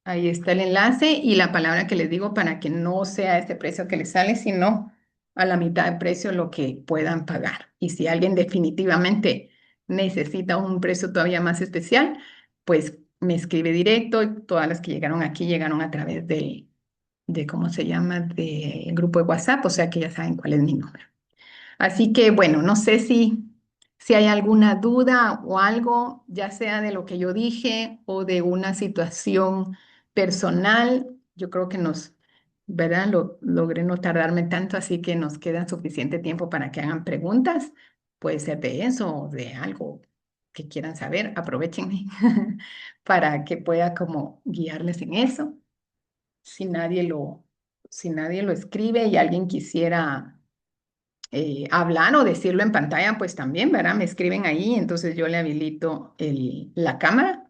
[SPEAKER 1] ahí está el enlace y la palabra que les digo para que no sea este precio que les sale, sino a la mitad de precio lo que puedan pagar. Y si alguien definitivamente necesita un precio todavía más especial, pues me escribe directo. Y todas las que llegaron aquí llegaron a través de ¿cómo se llama? Del grupo de WhatsApp, o sea que ya saben cuál es mi número. Así que bueno, no sé si hay alguna duda o algo, ya sea de lo que yo dije o de una situación personal. Yo creo que ¿verdad? Logré no tardarme tanto, así que nos queda suficiente tiempo para que hagan preguntas. Puede ser de eso o de algo que quieran saber. Aprovechenme para que pueda como guiarles en eso. Si nadie si nadie lo escribe y alguien quisiera hablar o decirlo en pantalla, pues también, ¿verdad? Me escriben ahí, entonces yo le habilito la cámara.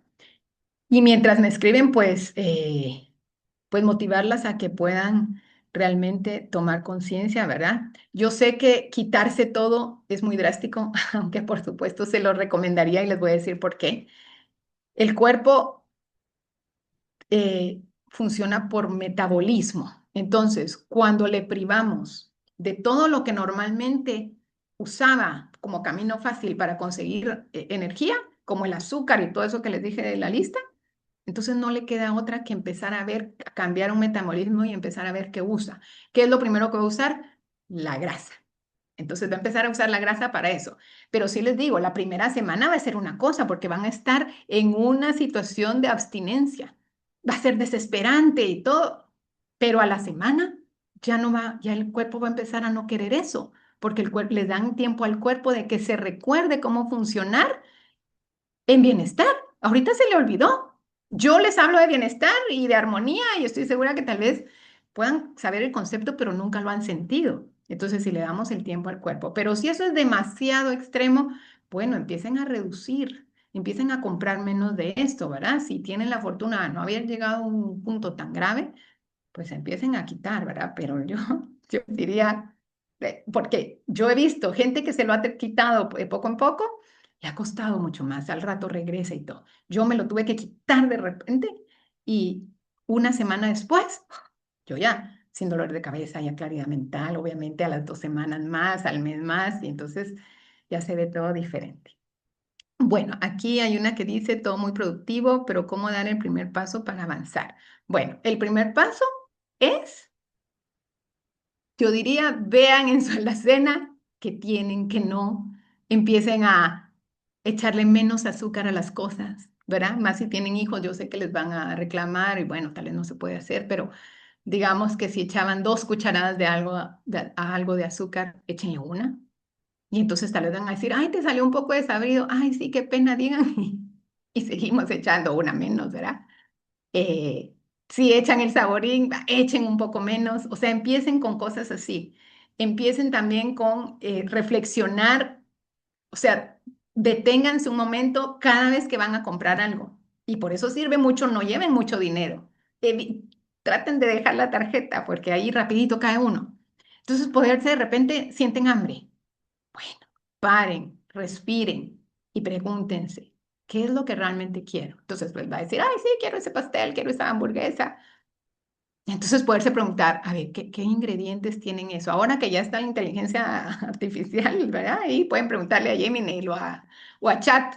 [SPEAKER 1] Y mientras me escriben, pues motivarlas a que puedan realmente tomar conciencia, ¿verdad? Yo sé que quitarse todo es muy drástico, aunque por supuesto se lo recomendaría y les voy a decir por qué. El cuerpo funciona por metabolismo. Entonces, cuando le privamos de todo lo que normalmente usaba como camino fácil para conseguir energía, como el azúcar y todo eso que les dije de la lista, entonces no le queda otra que empezar a ver, a cambiar un metabolismo y empezar a ver qué usa. ¿Qué es lo primero que va a usar? La grasa. Entonces va a empezar a usar la grasa para eso. Pero sí les digo, la primera semana va a ser una cosa porque van a estar en una situación de abstinencia. Va a ser desesperante y todo. Pero a la semana ya no va, ya el cuerpo va a empezar a no querer eso, porque el cuerpo le dan tiempo al cuerpo de que se recuerde cómo funcionar en bienestar. Ahorita se le olvidó. Yo les hablo de bienestar y de armonía y estoy segura que tal vez puedan saber el concepto, pero nunca lo han sentido. Entonces, si le damos el tiempo al cuerpo, pero si eso es demasiado extremo, bueno, empiecen a reducir. empiecen a comprar menos de esto, ¿verdad? Si tienen la fortuna de no haber llegado a un punto tan grave, pues empiecen a quitar, ¿verdad? Pero yo diría, porque yo he visto gente que se lo ha quitado de poco en poco, le ha costado mucho más, al rato regresa y todo. Yo me lo tuve que quitar de repente y una semana después, yo ya sin dolor de cabeza, ya claridad mental, obviamente a las 2 semanas más, al mes más, y entonces ya se ve todo diferente. Bueno, aquí hay una que dice todo muy productivo, pero ¿cómo dar el primer paso para avanzar? Bueno, el primer paso es, yo diría, vean en su alacena que tienen, que no, empiecen a echarle menos azúcar a las cosas, ¿verdad? Más si tienen hijos, yo sé que les van a reclamar y bueno, tal vez no se puede hacer, pero digamos que si echaban 2 cucharadas de algo, a algo de azúcar, échenle una. Y entonces tal vez van a decir, ay, te salió un poco desabrido, ay, sí, qué pena, digan, y seguimos echando una menos, ¿verdad? Eh, si echan el saborín, echen un poco menos, o sea, empiecen con cosas así. Empiecen también con reflexionar, o sea, deténganse un momento cada vez que van a comprar algo. Y por eso sirve mucho, no lleven mucho dinero. Traten de dejar la tarjeta porque ahí rapidito cae uno. Entonces, poderse de repente sienten hambre. Bueno, paren, respiren y pregúntense, ¿qué es lo que realmente quiero? Entonces, pues va a decir, ay, sí, quiero ese pastel, quiero esa hamburguesa. Y entonces poderse preguntar, a ver, ¿qué ingredientes tienen eso? Ahora que ya está la inteligencia artificial, ¿verdad? Y pueden preguntarle a Gemini o a Chat,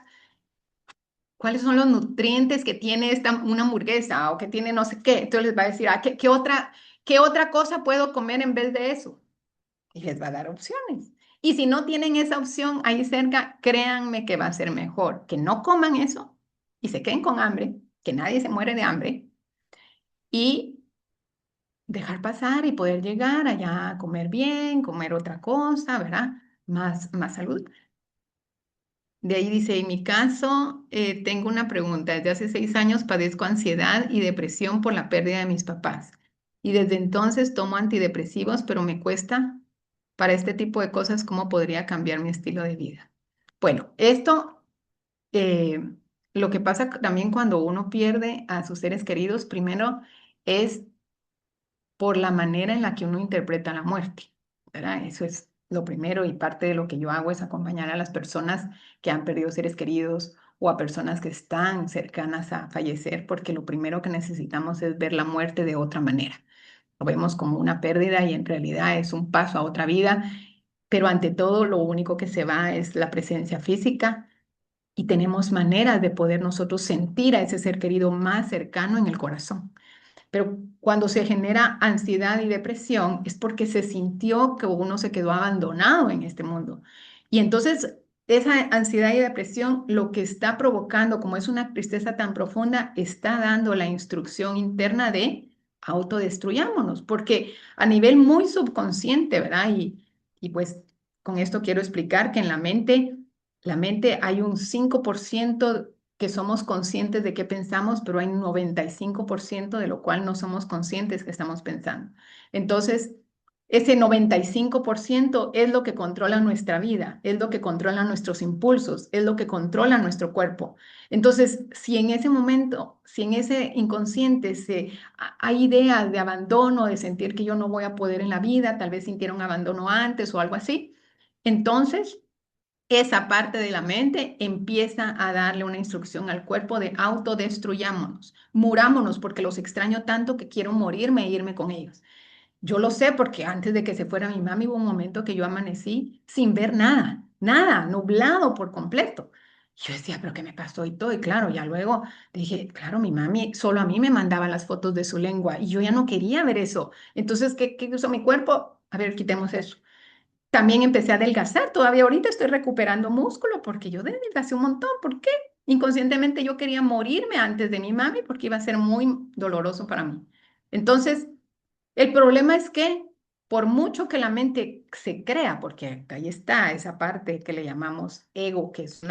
[SPEAKER 1] ¿cuáles son los nutrientes que tiene una hamburguesa o que tiene no sé qué? Entonces les va a decir, ah, qué otra cosa puedo comer en vez de eso? Y les va a dar opciones. Y si no tienen esa opción ahí cerca, créanme que va a ser mejor que no coman eso y se queden con hambre, que nadie se muere de hambre, y dejar pasar y poder llegar allá a comer bien, comer otra cosa, ¿verdad? Más salud. De ahí dice, en mi caso, tengo una pregunta. Desde hace 6 años padezco ansiedad y depresión por la pérdida de mis papás. Y desde entonces tomo antidepresivos, pero me cuesta para este tipo de cosas, ¿cómo podría cambiar mi estilo de vida? Bueno, esto, eh, lo que pasa también cuando uno pierde a sus seres queridos, primero es por la manera en la que uno interpreta la muerte, ¿verdad? Eso es lo primero y parte de lo que yo hago es acompañar a las personas que han perdido seres queridos o a personas que están cercanas a fallecer, porque lo primero que necesitamos es ver la muerte de otra manera. Lo vemos como una pérdida y en realidad es un paso a otra vida, pero ante todo lo único que se va es la presencia física y tenemos maneras de poder nosotros sentir a ese ser querido más cercano en el corazón. Pero cuando se genera ansiedad y depresión es porque se sintió que uno se quedó abandonado en este mundo. Y entonces esa ansiedad y depresión lo que está provocando, como es una tristeza tan profunda, está dando la instrucción interna de autodestruyámonos, porque a nivel muy subconsciente, ¿verdad? Y pues con esto quiero explicar que en la mente hay un 5% que somos conscientes de qué pensamos, pero hay un 95% de lo cual no somos conscientes que estamos pensando. Entonces, ese 95% es lo que controla nuestra vida, es lo que controla nuestros impulsos, es lo que controla nuestro cuerpo. Entonces, si en ese momento, si en ese inconsciente hay ideas de abandono, de sentir que yo no voy a poder en la vida, tal vez sintieron abandono antes o algo así, entonces esa parte de la mente empieza a darle una instrucción al cuerpo de autodestruyámonos, murámonos porque los extraño tanto que quiero morirme e irme con ellos. Yo lo sé porque antes de que se fuera mi mami hubo un momento que yo amanecí sin ver nada, nada, nublado por completo. Yo decía, pero ¿qué me pasó y todo? Y claro, ya luego dije, claro, mi mami solo a mí me mandaba las fotos de su lengua y yo ya no quería ver eso. Entonces, ¿qué usó mi cuerpo? A ver, quitemos eso. También empecé a adelgazar. Todavía ahorita estoy recuperando músculo porque yo adelgacé un montón. ¿Por qué? Inconscientemente yo quería morirme antes de mi mami porque iba a ser muy doloroso para mí. Entonces, el problema es que por mucho que la mente se crea, porque ahí está esa parte que le llamamos ego, que es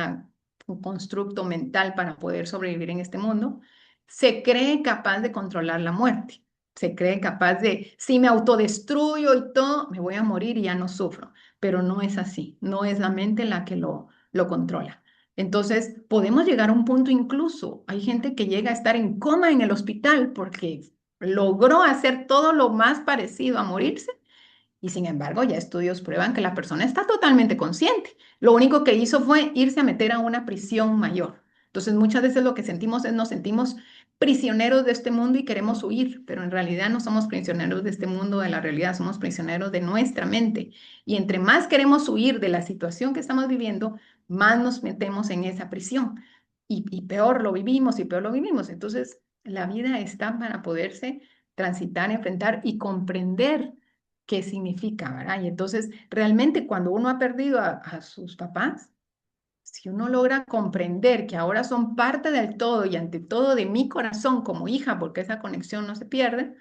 [SPEAKER 1] un constructo mental para poder sobrevivir en este mundo, se cree capaz de controlar la muerte. Se cree capaz de, si me autodestruyo y todo, me voy a morir y ya no sufro. Pero no es así. No es la mente la que lo controla. Entonces, podemos llegar a un punto incluso, hay gente que llega a estar en coma en el hospital porque logró hacer todo lo más parecido a morirse y sin embargo ya estudios prueban que la persona está totalmente consciente. Lo único que hizo fue irse a meter a una prisión mayor. Entonces, muchas veces lo que sentimos es nos sentimos prisioneros de este mundo y queremos huir, pero en realidad no somos prisioneros de este mundo, de la realidad, somos prisioneros de nuestra mente. Y entre más queremos huir de la situación que estamos viviendo, más nos metemos en esa prisión. Y peor lo vivimos y peor lo vivimos. Entonces, la vida está para poderse transitar, enfrentar y comprender qué significa, ¿verdad? Y entonces, realmente cuando uno ha perdido a sus papás, si uno logra comprender que ahora son parte del todo y ante todo de mi corazón como hija, porque esa conexión no se pierde,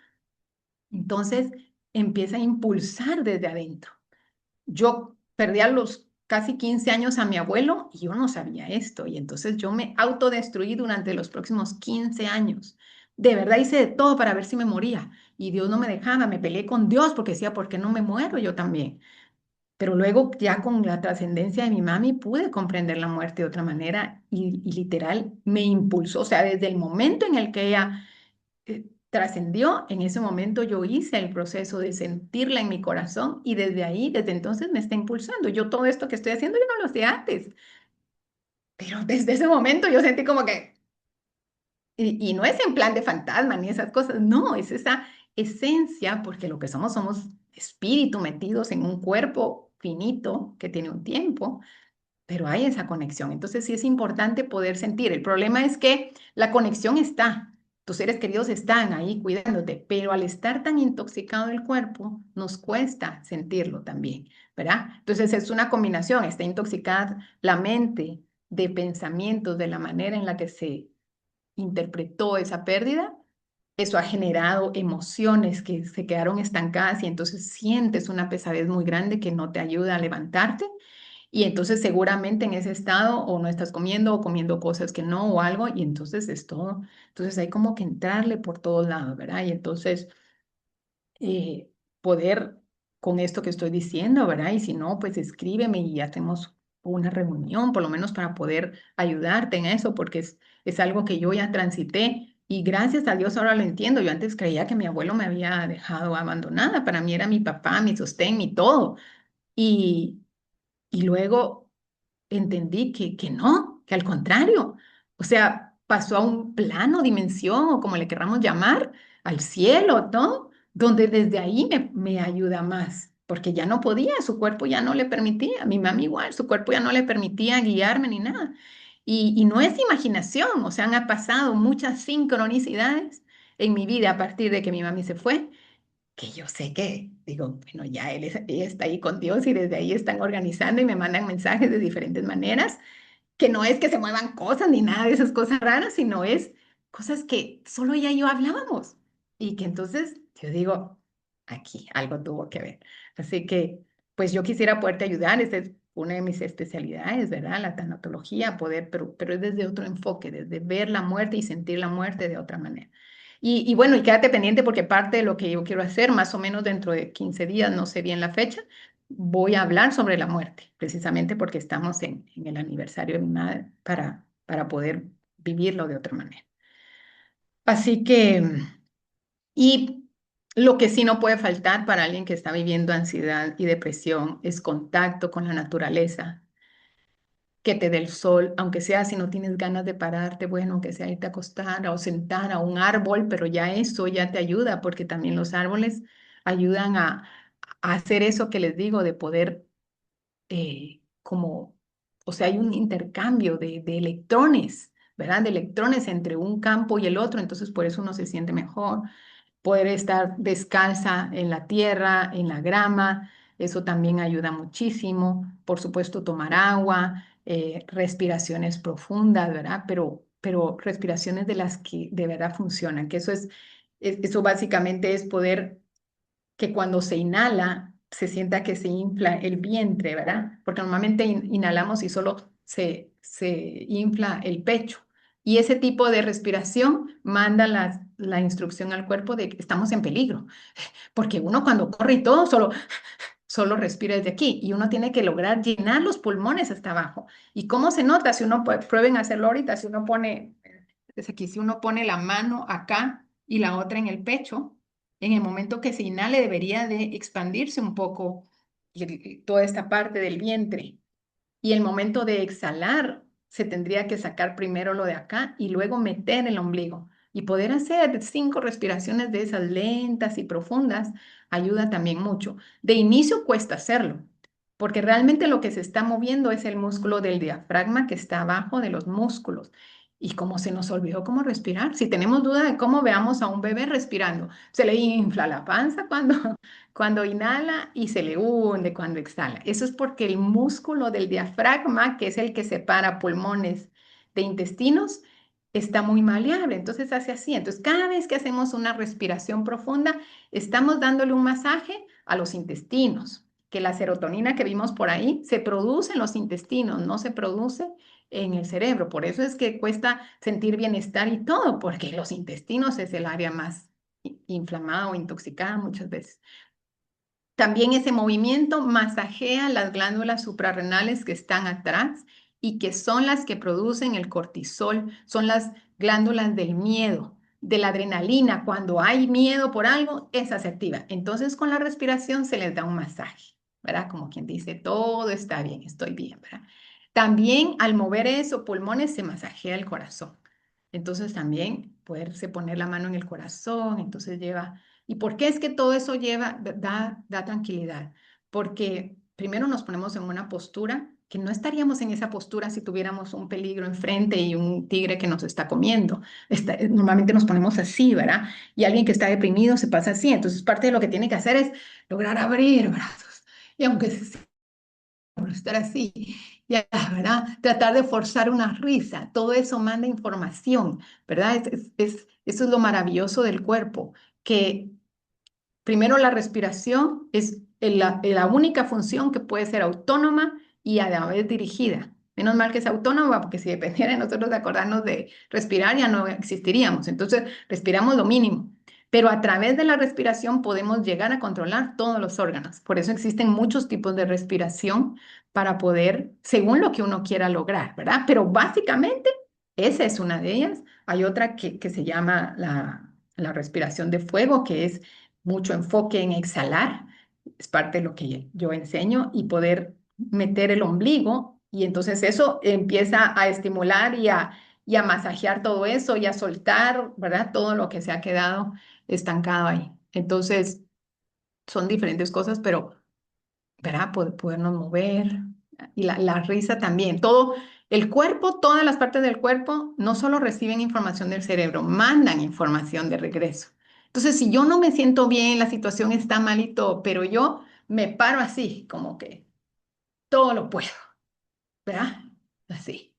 [SPEAKER 1] entonces empieza a impulsar desde adentro. Yo perdí a los casi 15 años a mi abuelo y yo no sabía esto. Y entonces yo me autodestruí durante los próximos 15 años. De verdad hice de todo para ver si me moría. Y Dios no me dejaba, me peleé con Dios porque decía, ¿por qué no me muero yo también? Pero luego ya con la trascendencia de mi mami pude comprender la muerte de otra manera y literal me impulsó. O sea, desde el momento en el que ella trascendió, en ese momento yo hice el proceso de sentirla en mi corazón y desde ahí, desde entonces me está impulsando. Yo todo esto que estoy haciendo yo no lo hacía antes, pero desde ese momento yo sentí como que, y no es en plan de fantasma ni esas cosas, no, es esa esencia, porque lo que somos espíritu metidos en un cuerpo finito que tiene un tiempo, pero hay esa conexión. Entonces sí es importante poder sentir. El problema es que la conexión está, tus seres queridos están ahí cuidándote, pero al estar tan intoxicado el cuerpo, nos cuesta sentirlo también, ¿verdad? Entonces es una combinación, está intoxicada la mente de pensamientos, de la manera en la que se interpretó esa pérdida. Eso ha generado emociones que se quedaron estancadas y entonces sientes una pesadez muy grande que no te ayuda a levantarte y entonces seguramente en ese estado o no estás comiendo o comiendo cosas que no o algo y entonces es todo. Entonces hay como que entrarle por todos lados, ¿verdad? Y entonces eh, poder con esto que estoy diciendo, ¿verdad? Y si no, pues escríbeme y hacemos una reunión, por lo menos para poder ayudarte en eso, porque es algo que yo ya transité y gracias a Dios ahora lo entiendo. Yo antes creía que mi abuelo me había dejado abandonada, para mí era mi papá, mi sostén, mi todo. Y, y luego entendí que no, que al contrario, o sea, pasó a un plano, dimensión o como le querramos llamar, al cielo, ¿no? Donde desde ahí me ayuda más, porque ya no podía, su cuerpo ya no le permitía, mi mami igual, su cuerpo ya no le permitía guiarme ni nada. Y no es imaginación, o sea, han pasado muchas sincronicidades en mi vida a partir de que mi mami se fue que yo sé que, digo, bueno, ya ella está ahí con Dios y desde ahí están organizando y me mandan mensajes de diferentes maneras, que no es que se muevan cosas ni nada de esas cosas raras, sino es cosas que solo ella y yo hablábamos y que entonces yo digo, aquí algo tuvo que ver. Así que, pues yo quisiera poderte ayudar, esta es una de mis especialidades, ¿verdad? La tanatología, poder, pero es desde otro enfoque, desde ver la muerte y sentir la muerte de otra manera. Y bueno, y quédate pendiente porque parte de lo que yo quiero hacer, más o menos dentro de 15 días, no sé bien la fecha, voy a hablar sobre la muerte, precisamente porque estamos en el aniversario de mi madre para poder vivirlo de otra manera. Así que, y lo que sí no puede faltar para alguien que está viviendo ansiedad y depresión es contacto con la naturaleza, que te dé el sol, aunque sea si no tienes ganas de pararte, bueno, aunque sea irte a acostar o sentar a un árbol, pero ya eso ya te ayuda, porque también los árboles ayudan a hacer eso que les digo, de poder como, o sea, hay un intercambio de electrones, ¿verdad? De electrones entre un campo y el otro, entonces por eso uno se siente mejor poder estar descalza en la tierra, en la grama, eso también ayuda muchísimo. Por supuesto, tomar agua, respiraciones profundas, ¿verdad? Pero respiraciones de las que de verdad funcionan, que eso básicamente es poder que cuando se inhala se sienta que se infla el vientre, ¿verdad? Porque normalmente inhalamos y solo se infla el pecho. Y ese tipo de respiración manda la instrucción al cuerpo de que estamos en peligro, porque uno cuando corre y todo, solo solo respira desde aquí y uno tiene que lograr llenar los pulmones hasta abajo. ¿Y cómo se nota? Si uno prueben hacerlo ahorita, si uno pone, desde aquí, si uno pone la mano acá y la otra en el pecho, en el momento que se inhale debería de expandirse un poco toda esta parte del vientre. Y el momento de exhalar, se tendría que sacar primero lo de acá y luego meter el ombligo. Y poder hacer 5 respiraciones de esas lentas y profundas ayuda también mucho. De inicio cuesta hacerlo, porque realmente lo que se está moviendo es el músculo del diafragma que está abajo de los músculos. Y como se nos olvidó cómo respirar, si tenemos duda de cómo veamos a un bebé respirando, se le infla la panza cuando inhala y se le hunde cuando exhala. Eso es porque el músculo del diafragma, que es el que separa pulmones de intestinos, está muy maleable. Entonces hace así. Entonces cada vez que hacemos una respiración profunda, estamos dándole un masaje a los intestinos, que la serotonina que vimos por ahí se produce en los intestinos, no se produce en el cerebro. Por eso es que cuesta sentir bienestar y todo, porque los intestinos es el área más inflamada o intoxicada muchas veces. También ese movimiento masajea las glándulas suprarrenales que están atrás y que son las que producen el cortisol, son las glándulas del miedo, de la adrenalina. Cuando hay miedo por algo, esa se activa. Entonces con la respiración se les da un masaje, ¿verdad? Como quien dice, todo está bien, estoy bien, ¿verdad? También al mover eso, pulmones, se masajea el corazón. Entonces también poderse poner la mano en el corazón, entonces lleva. ¿Y por qué es que todo eso da tranquilidad? Porque primero nos ponemos en una postura que no estaríamos en esa postura si tuviéramos un peligro enfrente y un tigre que nos está comiendo. Normalmente nos ponemos así, ¿verdad? Y alguien que está deprimido se pasa así. Entonces parte de lo que tiene que hacer es lograr abrir brazos. Y aunque se por estar así, ya, ¿verdad? Tratar de forzar una risa, todo eso manda información, ¿verdad? Eso es lo maravilloso del cuerpo, que primero la respiración es la única función que puede ser autónoma y a la vez dirigida. Menos mal que es autónoma, porque si dependiera de nosotros de acordarnos de respirar, ya no existiríamos. Entonces, respiramos lo mínimo. Pero a través de la respiración podemos llegar a controlar todos los órganos. Por eso existen muchos tipos de respiración para poder, según lo que uno quiera lograr, ¿verdad? Pero básicamente, esa es una de ellas. Hay otra que se llama la respiración de fuego, que es mucho enfoque en exhalar, es parte de lo que yo enseño, y poder meter el ombligo, y entonces eso empieza a estimular y a masajear todo eso y a soltar, ¿verdad? Todo lo que se ha quedado estancado ahí. Entonces, son diferentes cosas, pero, ¿verdad? Podernos mover y la risa también. Todo el cuerpo, todas las partes del cuerpo no solo reciben información del cerebro, mandan información de regreso. Entonces, si yo no me siento bien, la situación está malito, pero yo me paro así, como que todo lo puedo, ¿verdad? Así.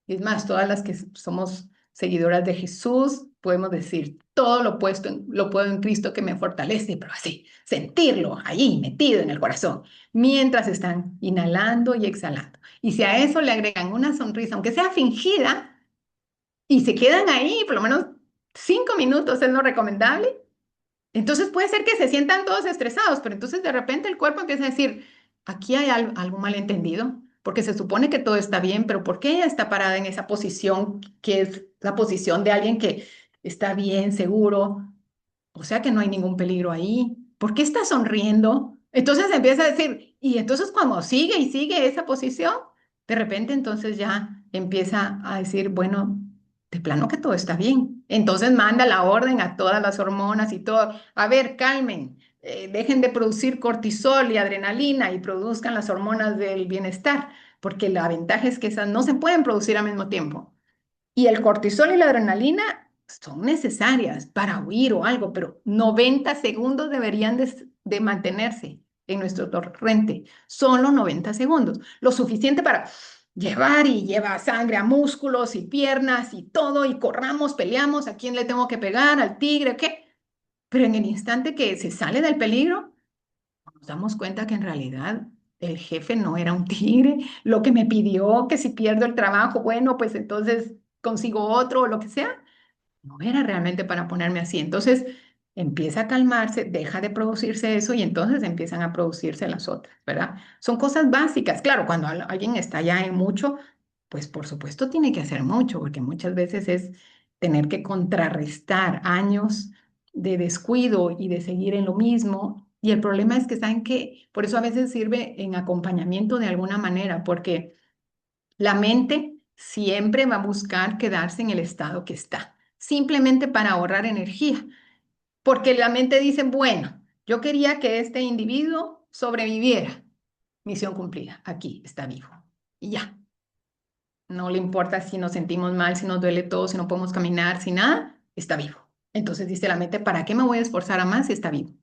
[SPEAKER 1] Es más, todas las que somos seguidoras de Jesús, podemos decir, todo lo puedo en Cristo que me fortalece, pero así, sentirlo ahí, metido en el corazón, mientras están inhalando y exhalando. Y si a eso le agregan una sonrisa, aunque sea fingida, y se quedan ahí por lo menos 5 minutos, es lo recomendable, entonces puede ser que se sientan todos estresados, pero entonces de repente el cuerpo empieza a decir, aquí hay algo malentendido, porque se supone que todo está bien, pero ¿por qué ella está parada en esa posición que es la posición de alguien que está bien, seguro? O sea que no hay ningún peligro ahí. ¿Por qué está sonriendo? Entonces empieza a decir, y entonces cuando sigue y sigue esa posición, de repente entonces ya empieza a decir, bueno, de plano que todo está bien. Entonces manda la orden a todas las hormonas y todo, a ver, calmen, dejen de producir cortisol y adrenalina y produzcan las hormonas del bienestar, porque la ventaja es que esas no se pueden producir al mismo tiempo. Y el cortisol y la adrenalina son necesarias para huir o algo, pero 90 segundos deberían de mantenerse en nuestro torrente. Solo 90 segundos. Lo suficiente para llevar y lleva sangre a músculos y piernas y todo, y corramos, peleamos, ¿a quién le tengo que pegar? ¿Al tigre? ¿Qué? Pero en el instante que se sale del peligro, nos damos cuenta que en realidad el jefe no era un tigre, lo que me pidió que si pierdo el trabajo, bueno, pues entonces consigo otro o lo que sea, no era realmente para ponerme así. Entonces, empieza a calmarse, deja de producirse eso y entonces empiezan a producirse las otras, ¿verdad? Son cosas básicas. Claro, cuando alguien está ya en mucho, pues por supuesto tiene que hacer mucho, porque muchas veces es tener que contrarrestar años de descuido y de seguir en lo mismo. Y el problema es que saben que por eso a veces sirve en acompañamiento de alguna manera, porque la mente siempre va a buscar quedarse en el estado que está, simplemente para ahorrar energía. Porque la mente dice, bueno, yo quería que este individuo sobreviviera. Misión cumplida, aquí está vivo. Y ya, no le importa si nos sentimos mal, si nos duele todo, si no podemos caminar, si nada, está vivo. Entonces dice la mente, ¿para qué me voy a esforzar a más si está vivo?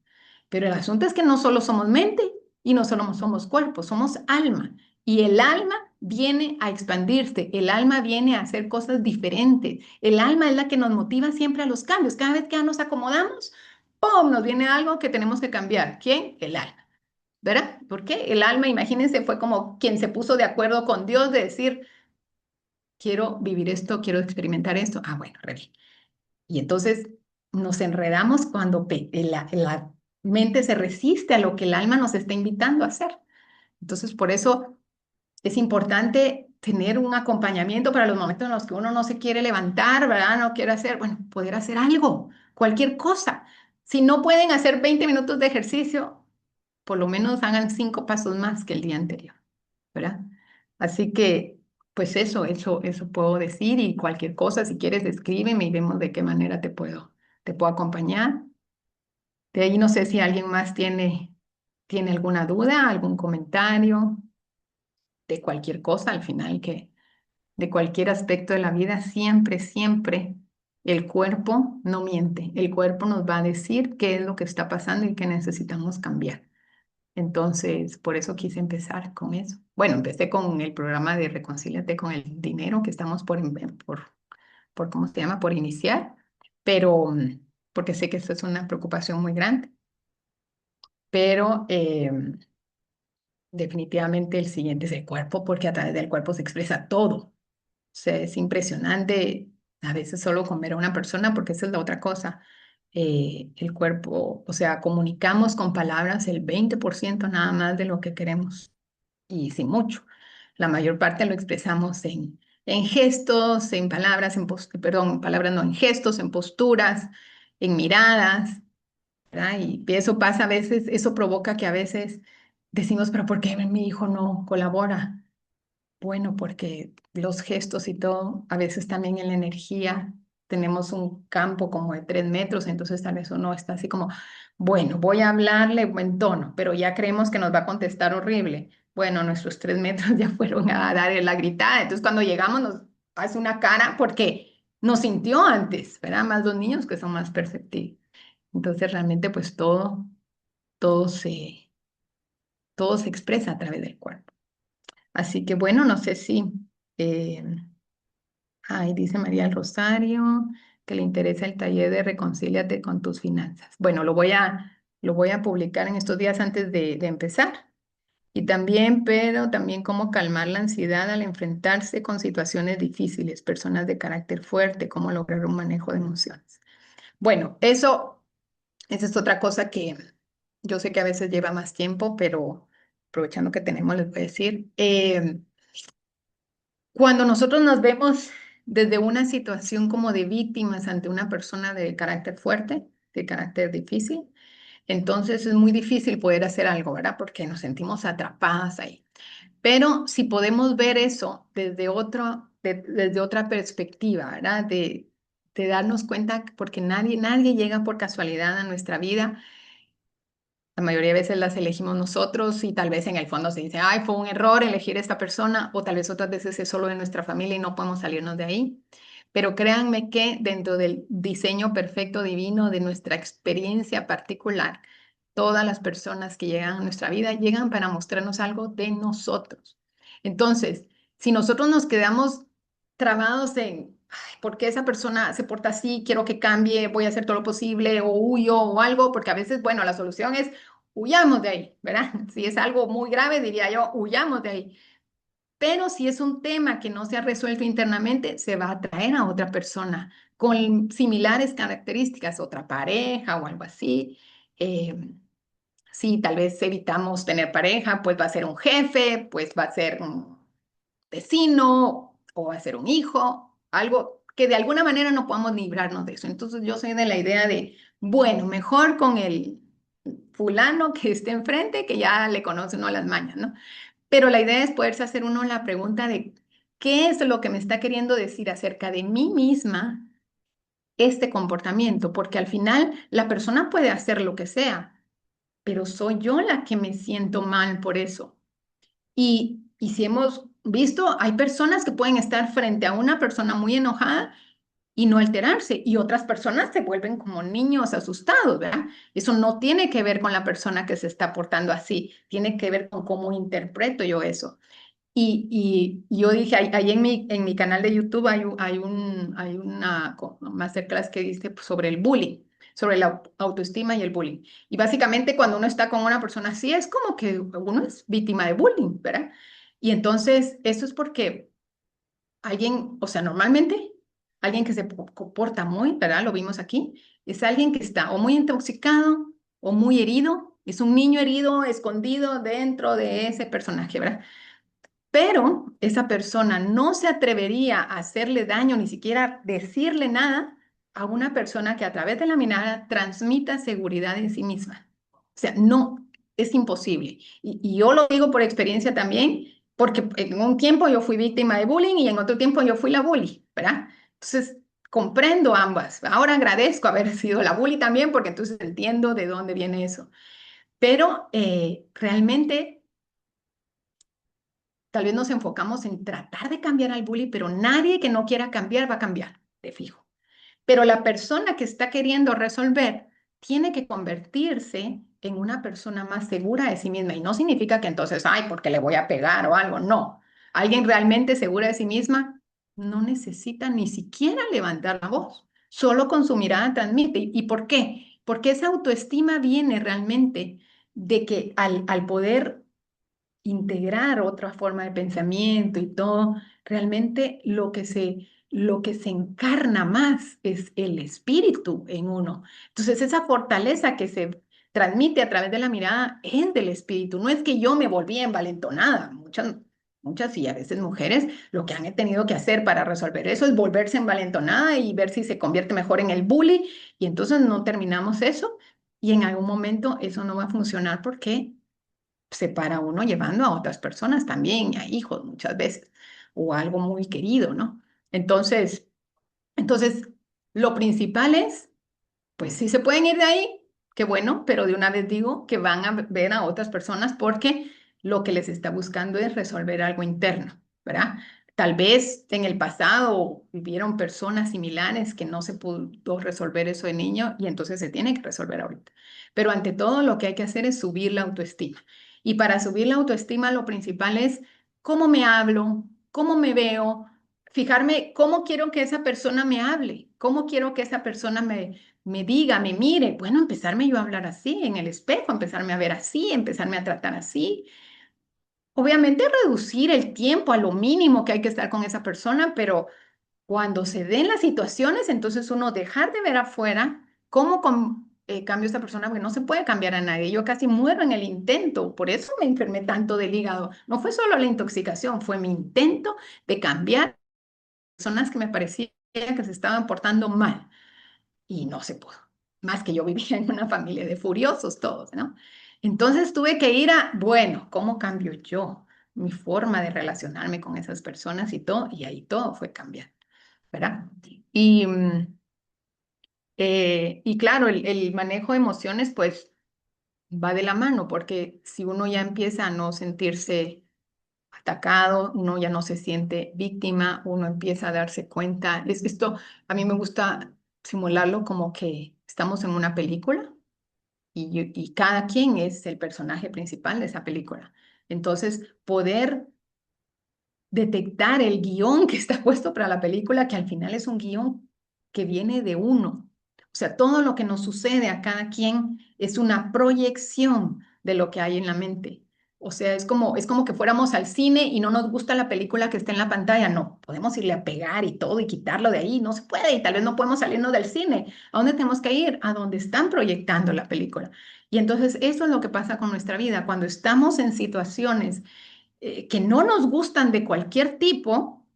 [SPEAKER 1] Pero el asunto es que no solo somos mente y no solo somos cuerpo, somos alma. Y el alma viene a expandirse, el alma viene a hacer cosas diferentes. El alma es la que nos motiva siempre a los cambios. Cada vez que ya nos acomodamos, ¡pum!, nos viene algo que tenemos que cambiar. ¿Quién? El alma. ¿Verdad? Porque el alma, imagínense, fue como quien se puso de acuerdo con Dios de decir, quiero vivir esto, quiero experimentar esto. Ah, bueno, re bien. Y entonces nos enredamos cuando la mente se resiste a lo que el alma nos está invitando a hacer. Entonces, por eso es importante tener un acompañamiento para los momentos en los que uno no se quiere levantar, ¿verdad? No quiere hacer, bueno, poder hacer algo, cualquier cosa. Si no pueden hacer 20 minutos de ejercicio, por lo menos hagan 5 pasos más que el día anterior, ¿verdad? Así que, pues eso puedo decir y cualquier cosa, si quieres, escríbeme y vemos de qué manera te puedo acompañar. De ahí no sé si alguien más tiene alguna duda, algún comentario de cualquier cosa al final, que de cualquier aspecto de la vida, siempre, siempre el cuerpo no miente. El cuerpo nos va a decir qué es lo que está pasando y qué necesitamos cambiar. Entonces, por eso quise empezar con eso. Bueno, empecé con el programa de Reconcíliate con el dinero que estamos por ¿cómo se llama? Por iniciar, pero porque sé que esto es una preocupación muy grande, pero definitivamente el siguiente es el cuerpo, porque a través del cuerpo se expresa todo. O sea, es impresionante a veces solo con ver a una persona, porque esa es la otra cosa. El cuerpo, o sea, comunicamos con palabras el 20% nada más de lo que queremos y sin mucho. La mayor parte lo expresamos en gestos, en palabras, perdón, palabras no, en gestos, en posturas, en miradas, ¿verdad? Y eso pasa a veces, eso provoca que a veces decimos, pero ¿por qué mi hijo no colabora? Bueno, porque los gestos y todo, a veces también en la energía tenemos un campo como de 3 metros, entonces tal vez uno está así como, bueno, voy a hablarle buen tono, pero ya creemos que nos va a contestar horrible. Bueno, nuestros 3 metros ya fueron a dar la gritada, entonces cuando llegamos nos hace una cara porque nos sintió antes, ¿verdad? Más los niños que son más perceptivos. Entonces realmente pues todo se, todo se expresa a través del cuerpo. Así que bueno, no sé si... eh, ay, dice María del Rosario que le interesa el taller de Reconcíliate con tus finanzas. Bueno, lo voy a publicar en estos días antes de empezar. Y también, pero también cómo calmar la ansiedad al enfrentarse con situaciones difíciles, personas de carácter fuerte, cómo lograr un manejo de emociones. Bueno, esa es otra cosa que yo sé que a veces lleva más tiempo, pero aprovechando que tenemos, les voy a decir. Cuando nosotros nos vemos desde una situación como de víctimas ante una persona de carácter fuerte, de carácter difícil, entonces es muy difícil poder hacer algo, ¿verdad? Porque nos sentimos atrapadas ahí. Pero si podemos ver eso desde otra perspectiva, ¿verdad? De darnos cuenta, porque nadie llega por casualidad a nuestra vida. La mayoría de veces las elegimos nosotros y tal vez en el fondo se dice, ay, fue un error elegir esta persona, o tal vez otras veces es solo de nuestra familia y no podemos salirnos de ahí. Pero créanme que dentro del diseño perfecto divino de nuestra experiencia particular, todas las personas que llegan a nuestra vida llegan para mostrarnos algo de nosotros. Entonces, si nosotros nos quedamos trabados en, "Ay, ¿por qué esa persona se porta así? Quiero que cambie, voy a hacer todo lo posible o huyo o algo", porque a veces, bueno, la solución es huyamos de ahí, ¿verdad? Si es algo muy grave, diría yo, huyamos de ahí. Pero si es un tema que no se ha resuelto internamente, se va a traer a otra persona con similares características, otra pareja o algo así. Eh, si tal vez evitamos tener pareja, pues va a ser un jefe, pues va a ser un vecino o va a ser un hijo, algo que de alguna manera no podamos librarnos de eso. Entonces yo soy de la idea de, bueno, mejor con el fulano que esté enfrente, que ya le conoce uno las mañas, ¿no? Pero la idea es poderse hacer uno la pregunta de, ¿qué es lo que me está queriendo decir acerca de mí misma este comportamiento? Porque al final la persona puede hacer lo que sea, pero soy yo la que me siento mal por eso. Y si hemos visto, hay personas que pueden estar frente a una persona muy enojada y no alterarse, y otras personas se vuelven como niños asustados, ¿verdad? Eso no tiene que ver con la persona que se está portando así, tiene que ver con cómo interpreto yo eso. Y yo dije, ahí en mi canal de YouTube hay una masterclass que dice sobre el bullying, sobre la autoestima y el bullying. Y básicamente cuando uno está con una persona así, es como que uno es víctima de bullying, ¿verdad? Y entonces, eso es porque alguien, o sea, normalmente alguien que se comporta muy, ¿verdad? Lo vimos aquí, es alguien que está o muy intoxicado o muy herido, es un niño herido escondido dentro de ese personaje, ¿verdad? Pero esa persona no se atrevería a hacerle daño, ni siquiera decirle nada a una persona que a través de la mirada transmita seguridad en sí misma. O sea, no, es imposible. Y yo lo digo por experiencia también, porque en un tiempo yo fui víctima de bullying y en otro tiempo yo fui la bully, ¿verdad? Entonces, comprendo ambas. Ahora agradezco haber sido la bully también, porque entonces entiendo de dónde viene eso. Pero realmente tal vez nos enfocamos en tratar de cambiar al bully, pero nadie que no quiera cambiar va a cambiar, de fijo. Pero la persona que está queriendo resolver tiene que convertirse en una persona más segura de sí misma. Y no significa que entonces, ay, porque le voy a pegar o algo. No. Alguien realmente segura de sí misma no necesita ni siquiera levantar la voz. Solo con su mirada transmite. ¿Y por qué? Porque esa autoestima viene realmente de que al poder integrar otra forma de pensamiento y todo, realmente lo que se encarna más es el espíritu en uno. Entonces, esa fortaleza que se transmite a través de la mirada es del espíritu. No es que yo me volví envalentonada. Muchas y a veces mujeres lo que han tenido que hacer para resolver eso es volverse envalentonada y ver si se convierte mejor en el bully. Y entonces no terminamos eso. Y en algún momento eso no va a funcionar porque se para uno llevando a otras personas también, a hijos muchas veces, o a algo muy querido, ¿no? Entonces, entonces, lo principal es, pues si se pueden ir de ahí, qué bueno, pero de una vez digo que van a ver a otras personas porque lo que les está buscando es resolver algo interno, ¿verdad? Tal vez en el pasado vivieron personas similares que no se pudo resolver eso de niño y entonces se tiene que resolver ahorita. Pero ante todo lo que hay que hacer es subir la autoestima. Y para subir la autoestima lo principal es cómo me hablo, cómo me veo, fijarme cómo quiero que esa persona me hable, cómo quiero que esa persona me diga, me mire, bueno, empezarme yo a hablar así en el espejo, empezarme a ver así, empezarme a tratar así. Obviamente reducir el tiempo a lo mínimo que hay que estar con esa persona, pero cuando se den las situaciones, entonces uno dejar de ver afuera cómo cambio esta persona, porque no se puede cambiar a nadie. Yo casi muero en el intento, por eso me enfermé tanto del hígado. No fue solo la intoxicación, fue mi intento de cambiar personas que me parecía que se estaban portando mal y no se pudo. Más que yo vivía en una familia de furiosos todos, ¿no? Entonces tuve que ir a, bueno, ¿cómo cambio yo? Mi forma de relacionarme con esas personas y todo, y ahí todo fue cambiando, ¿verdad? Y, y claro, el manejo de emociones, pues va de la mano, porque si uno ya empieza a no sentirse atacado, uno ya no se siente víctima, uno empieza a darse cuenta. Esto a mí me gusta simularlo como que estamos en una película y cada quien es el personaje principal de esa película. Entonces, poder detectar el guión que está puesto para la película, que al final es un guión que viene de uno. O sea, todo lo que nos sucede a cada quien es una proyección de lo que hay en la mente. O sea, es como que fuéramos al cine y no nos gusta la película que está en la pantalla. No, podemos irle a pegar y todo y quitarlo de ahí. No se puede y tal vez no podemos salirnos del cine. ¿A dónde tenemos que ir? A donde están proyectando la película. Y entonces eso es lo que pasa con nuestra vida. Cuando estamos en situaciones que no nos gustan de cualquier tipo,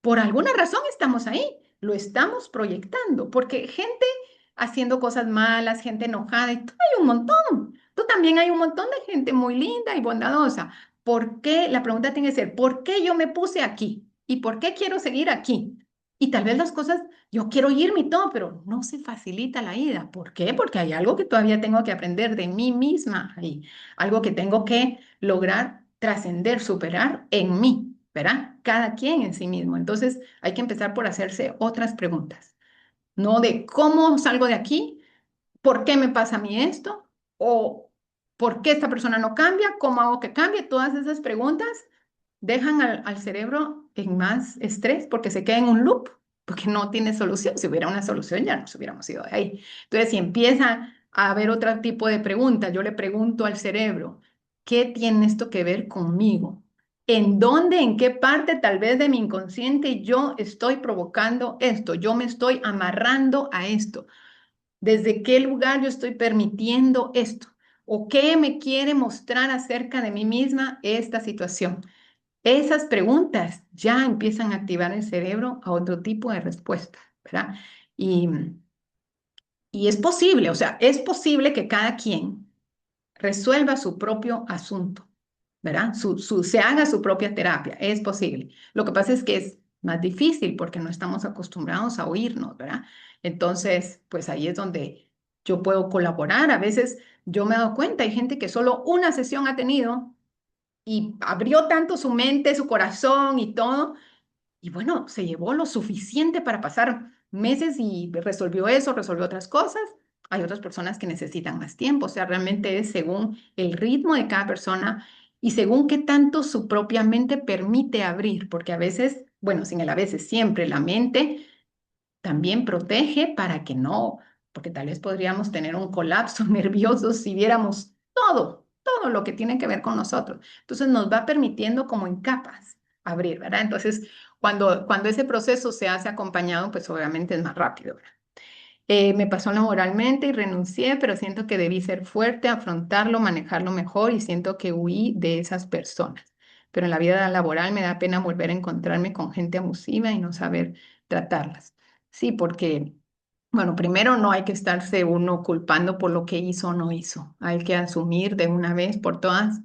[SPEAKER 1] por alguna razón estamos ahí, lo estamos proyectando, porque gente haciendo cosas malas, gente enojada, y tú hay un montón. Tú también hay un montón de gente muy linda y bondadosa. ¿Por qué? La pregunta tiene que ser, ¿por qué yo me puse aquí? ¿Y por qué quiero seguir aquí? Y tal vez las cosas, yo quiero irme y todo, pero no se facilita la ida. ¿Por qué? Porque hay algo que todavía tengo que aprender de mí misma ahí, algo que tengo que lograr trascender, superar en mí, ¿verdad? Cada quien en sí mismo. Entonces hay que empezar por hacerse otras preguntas, no de cómo salgo de aquí, por qué me pasa a mí esto, o por qué esta persona no cambia, cómo hago que cambie. Todas esas preguntas dejan al cerebro en más estrés porque se queda en un loop, porque no tiene solución. Si hubiera una solución, ya nos hubiéramos ido de ahí. Entonces, si empieza a haber otro tipo de preguntas, yo le pregunto al cerebro, ¿qué tiene esto que ver conmigo? ¿En dónde, en qué parte tal vez de mi inconsciente yo estoy provocando esto? Yo me estoy amarrando a esto. ¿Desde qué lugar yo estoy permitiendo esto? ¿O qué me quiere mostrar acerca de mí misma esta situación? Esas preguntas ya empiezan a activar el cerebro a otro tipo de respuesta, ¿verdad? Y, y es posible, o sea, es posible que cada quien resuelva su propio asunto, ¿verdad? Se haga su propia terapia, es posible. Lo que pasa es que es más difícil porque no estamos acostumbrados a oírnos, ¿verdad? Entonces, pues ahí es donde yo puedo colaborar. A veces yo me he dado cuenta, hay gente que solo una sesión ha tenido y abrió tanto su mente, su corazón y todo, y bueno, se llevó lo suficiente para pasar meses y resolvió eso, resolvió otras cosas. Hay otras personas que necesitan más tiempo, o sea, realmente es según el ritmo de cada persona y según qué tanto su propia mente permite abrir, porque a veces, bueno, sin el a veces, siempre la mente también protege para que no, porque tal vez podríamos tener un colapso nervioso si viéramos todo lo que tiene que ver con nosotros. Entonces nos va permitiendo como en capas abrir, ¿verdad? Entonces, cuando ese proceso se hace acompañado, pues obviamente es más rápido, ¿verdad? Me pasó laboralmente y renuncié, pero siento que debí ser fuerte, afrontarlo, manejarlo mejor y siento que huí de esas personas. Pero en la vida laboral me da pena volver a encontrarme con gente abusiva y no saber tratarlas. Sí, porque, bueno, primero no hay que estarse uno culpando por lo que hizo o no hizo. Hay que asumir de una vez por todas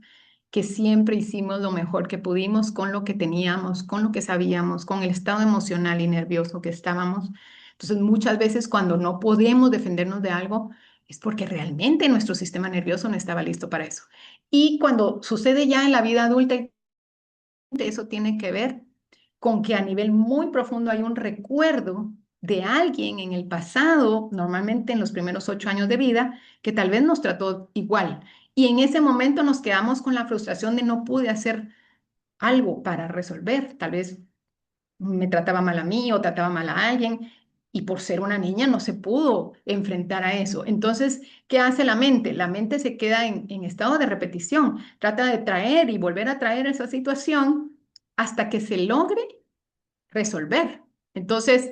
[SPEAKER 1] que siempre hicimos lo mejor que pudimos con lo que teníamos, con lo que sabíamos, con el estado emocional y nervioso que estábamos. Entonces, muchas veces cuando no podemos defendernos de algo, es porque realmente nuestro sistema nervioso no estaba listo para eso. Y cuando sucede ya en la vida adulta, eso tiene que ver con que a nivel muy profundo hay un recuerdo de alguien en el pasado, normalmente en los primeros 8 años de vida, que tal vez nos trató igual. Y en ese momento nos quedamos con la frustración de no pude hacer algo para resolver. Tal vez me trataba mal a mí o trataba mal a alguien y por ser una niña no se pudo enfrentar a eso. Entonces, ¿qué hace la mente? La mente se queda en estado de repetición, trata de traer y volver a traer esa situación hasta que se logre resolver. Entonces,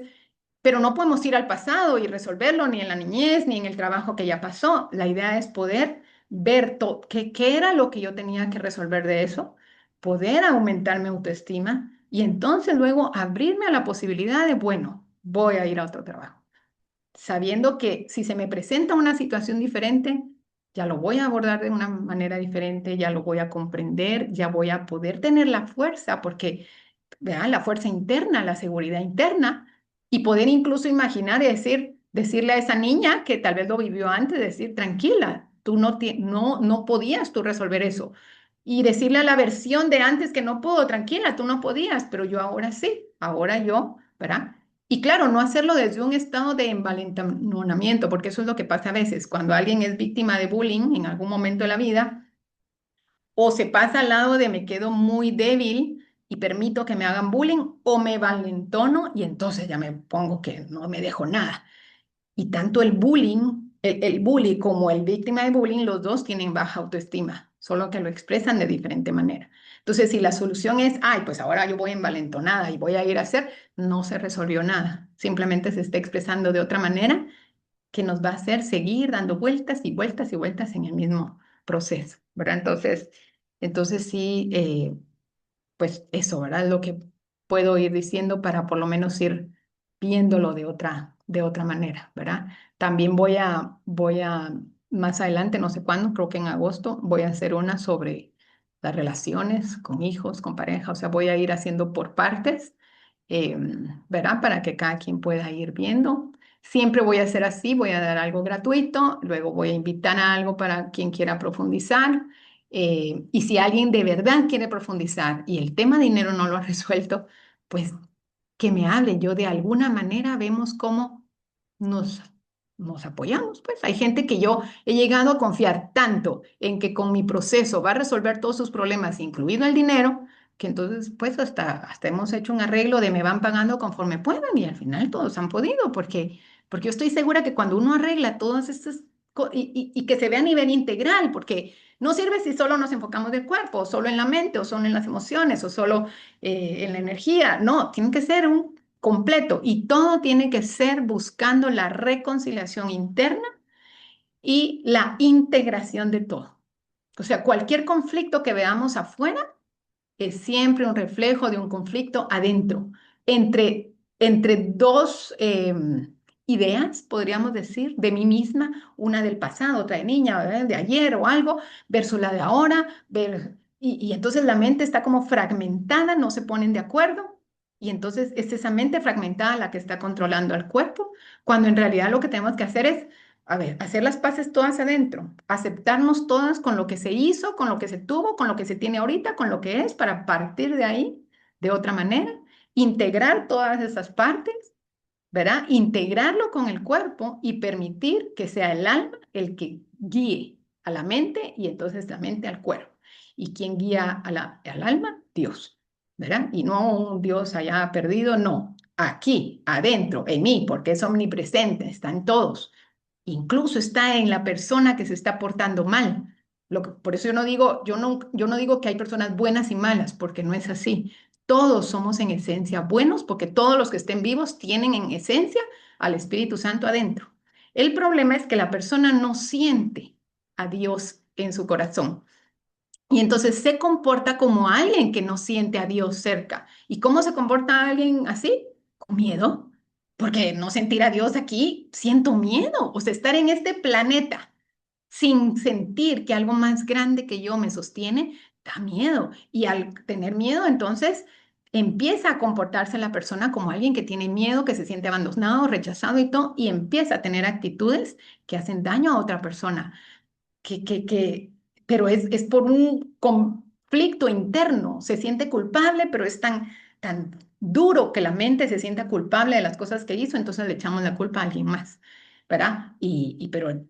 [SPEAKER 1] pero no podemos ir al pasado y resolverlo ni en la niñez ni en el trabajo que ya pasó. La idea es poder ver qué era lo que yo tenía que resolver de eso, poder aumentar mi autoestima y entonces luego abrirme a la posibilidad de, bueno, voy a ir a otro trabajo, sabiendo que si se me presenta una situación diferente, ya lo voy a abordar de una manera diferente, ya lo voy a comprender, ya voy a poder tener la fuerza, porque vean, la fuerza interna, la seguridad interna, y poder incluso imaginar y decirle a esa niña que tal vez lo vivió antes, decir, tranquila, tú no podías tú resolver eso. Y decirle a la versión de antes que no pudo, tranquila, tú no podías, pero yo ahora sí, ahora yo, ¿verdad? Y claro, no hacerlo desde un estado de envalentonamiento, porque eso es lo que pasa a veces, cuando alguien es víctima de bullying en algún momento de la vida, o se pasa al lado de me quedo muy débil y permito que me hagan bullying, o me valentono y entonces ya me pongo que no me dejo nada. Y tanto el bullying, el bully como el víctima de bullying, los dos tienen baja autoestima. solo que lo expresan de diferente manera. Entonces, si la solución es, ay, pues ahora yo voy envalentonada y voy a ir a hacer, no se resolvió nada. Simplemente se está expresando de otra manera que nos va a hacer seguir dando vueltas y vueltas y vueltas en el mismo proceso, ¿verdad? Entonces sí, pues eso, ¿verdad? Lo que puedo ir diciendo para por lo menos ir viéndolo de otra manera, ¿verdad? También más adelante, no sé cuándo, creo que en agosto, voy a hacer una sobre las relaciones con hijos, con pareja, o sea, voy a ir haciendo por partes, ¿verdad? Para que cada quien pueda ir viendo. Siempre voy a hacer así, voy a dar algo gratuito, luego voy a invitar a algo para quien quiera profundizar. Y si alguien de verdad quiere profundizar y el tema dinero no lo ha resuelto, pues que me hable. Yo de alguna manera vemos cómo nos, nos apoyamos. Pues hay gente que yo he llegado a confiar tanto en que con mi proceso va a resolver todos sus problemas, incluido el dinero, que entonces pues hasta hemos hecho un arreglo de me van pagando conforme puedan y al final todos han podido, porque yo estoy segura que cuando uno arregla todas estas y que se ve a nivel integral, porque no sirve si solo nos enfocamos del cuerpo, o solo en la mente, o solo en las emociones, o solo en la energía. No, tiene que ser un completo y todo tiene que ser buscando la reconciliación interna y la integración de todo. O sea, cualquier conflicto que veamos afuera es siempre un reflejo de un conflicto adentro, entre dos ideas, podríamos decir, de mí misma, una del pasado, otra de niña, ¿verdad? De ayer o algo, versus la de ahora, y entonces la mente está como fragmentada, no se ponen de acuerdo, y entonces es esa mente fragmentada la que está controlando al cuerpo, cuando en realidad lo que tenemos que hacer es a ver, hacer las paces todas adentro, aceptarnos todas con lo que se hizo, con lo que se tuvo, con lo que se tiene ahorita, con lo que es, para partir de ahí de otra manera, integrar todas esas partes, ¿verdad? Integrarlo con el cuerpo y permitir que sea el alma el que guíe a la mente y entonces la mente al cuerpo. ¿Y quién guía al alma? Dios, ¿verdad? Y no un Dios allá perdido, no. Aquí, adentro, en mí, porque es omnipresente, está en todos. Incluso está en la persona que se está portando mal. Por eso yo no digo que hay personas buenas y malas, porque no es así. Todos somos en esencia buenos, porque todos los que estén vivos tienen en esencia al Espíritu Santo adentro. El problema es que la persona no siente a Dios en su corazón. Y entonces se comporta como alguien que no siente a Dios cerca. ¿Y cómo se comporta alguien así? Con miedo. Porque no sentir a Dios aquí, siento miedo. O sea, estar en este planeta sin sentir que algo más grande que yo me sostiene, da miedo. Y al tener miedo, entonces empieza a comportarse la persona como alguien que tiene miedo, que se siente abandonado, rechazado y todo, y empieza a tener actitudes que hacen daño a otra persona pero es por un conflicto interno, se siente culpable, pero es tan duro que la mente se sienta culpable de las cosas que hizo, entonces le echamos la culpa a alguien más, ¿verdad?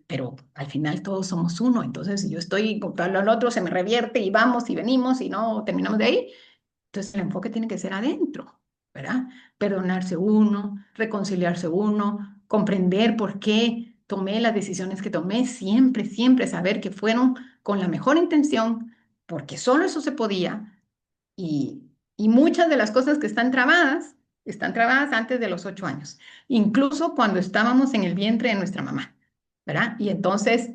[SPEAKER 1] Pero al final todos somos uno, entonces si yo estoy culpable al otro, se me revierte y vamos y venimos y no terminamos de ahí, entonces el enfoque tiene que ser adentro, ¿verdad? Perdonarse uno, reconciliarse uno, comprender por qué tomé las decisiones que tomé, siempre, siempre saber que fueron con la mejor intención, porque solo eso se podía. Y muchas de las cosas que están trabadas antes de los 8 años, incluso cuando estábamos en el vientre de nuestra mamá, ¿verdad? Y entonces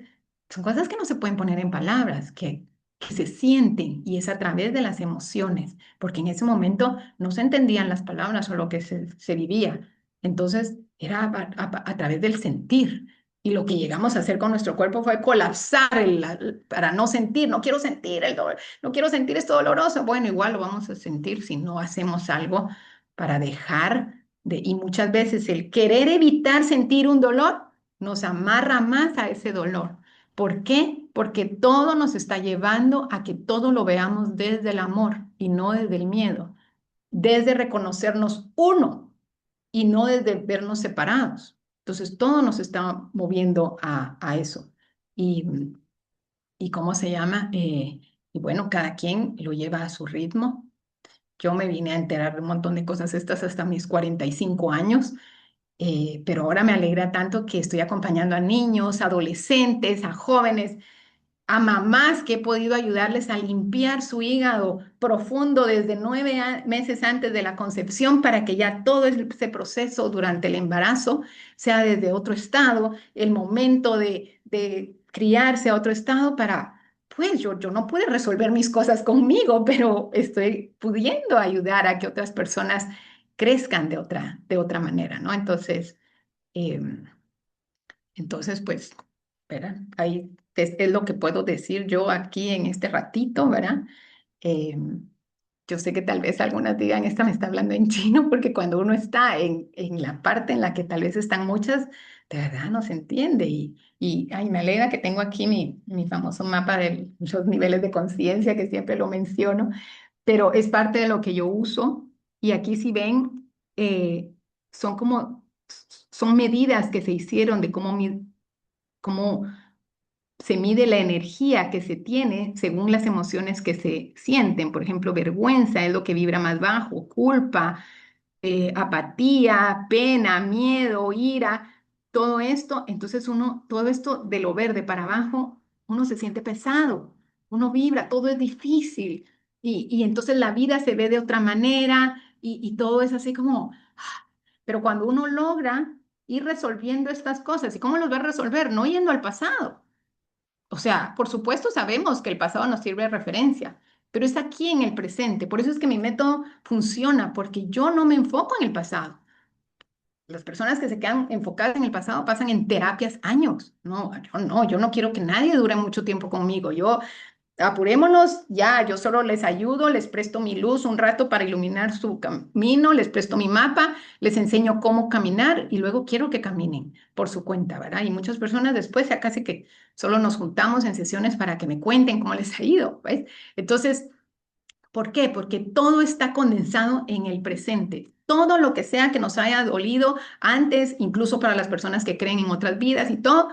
[SPEAKER 1] son cosas que no se pueden poner en palabras, que se sienten y es a través de las emociones, porque en ese momento no se entendían las palabras o lo que se vivía. Entonces era a través del sentir. Y lo que llegamos a hacer con nuestro cuerpo fue colapsar para no sentir, no quiero sentir el dolor, no quiero sentir esto doloroso. Bueno, igual lo vamos a sentir si no hacemos algo para dejar y muchas veces el querer evitar sentir un dolor nos amarra más a ese dolor. ¿Por qué? Porque todo nos está llevando a que todo lo veamos desde el amor y no desde el miedo, desde reconocernos uno y no desde vernos separados. Entonces, todo nos está moviendo a eso. Y, y ¿cómo se llama? Y bueno, cada quien lo lleva a su ritmo. Yo me vine a enterar de un montón de cosas estas hasta mis 45 años, pero ahora me alegra tanto que estoy acompañando a niños, adolescentes, a jóvenes a mamás que he podido ayudarles a limpiar su hígado profundo desde 9 meses antes de la concepción para que ya todo ese proceso durante el embarazo sea desde otro estado, el momento de criarse a otro estado para, pues yo no pude resolver mis cosas conmigo, pero estoy pudiendo ayudar a que otras personas crezcan de otra manera, ¿no? Em, entonces, pues, ¿verdad? Ahí es lo que puedo decir yo aquí en este ratito, ¿verdad? Eh, yo sé que tal vez algunas digan, esta me está hablando en chino, porque cuando uno está en la parte en la que tal vez están muchas, de verdad no se entiende. Y ay, me alegra que tengo aquí mi famoso mapa de los niveles de conciencia, que siempre lo menciono, pero es parte de lo que yo uso. Y aquí si ven, son como, son medidas que se hicieron de cómo se mide la energía que se tiene según las emociones que se sienten. Por ejemplo, vergüenza es lo que vibra más bajo, culpa, apatía, pena, miedo, ira, todo esto. Entonces todo esto de lo verde para abajo, uno se siente pesado, uno vibra, todo es difícil. Y entonces la vida se ve de otra manera y todo es así como, pero cuando uno logra ir resolviendo estas cosas, ¿y cómo los va a resolver? No yendo al pasado. O sea, por supuesto sabemos que el pasado nos sirve de referencia, pero es aquí en el presente. Por eso es que mi método funciona, porque yo no me enfoco en el pasado. Las personas que se quedan enfocadas en el pasado pasan en terapias años. No, yo no quiero que nadie dure mucho tiempo conmigo. Yo apurémonos, ya, yo solo les ayudo, les presto mi luz un rato para iluminar su camino, les presto mi mapa, les enseño cómo caminar y luego quiero que caminen por su cuenta, ¿verdad? Y muchas personas después ya casi que solo nos juntamos en sesiones para que me cuenten cómo les ha ido, ¿ves? Entonces, ¿por qué? Porque todo está condensado en el presente. Todo lo que sea que nos haya dolido antes, incluso para las personas que creen en otras vidas y todo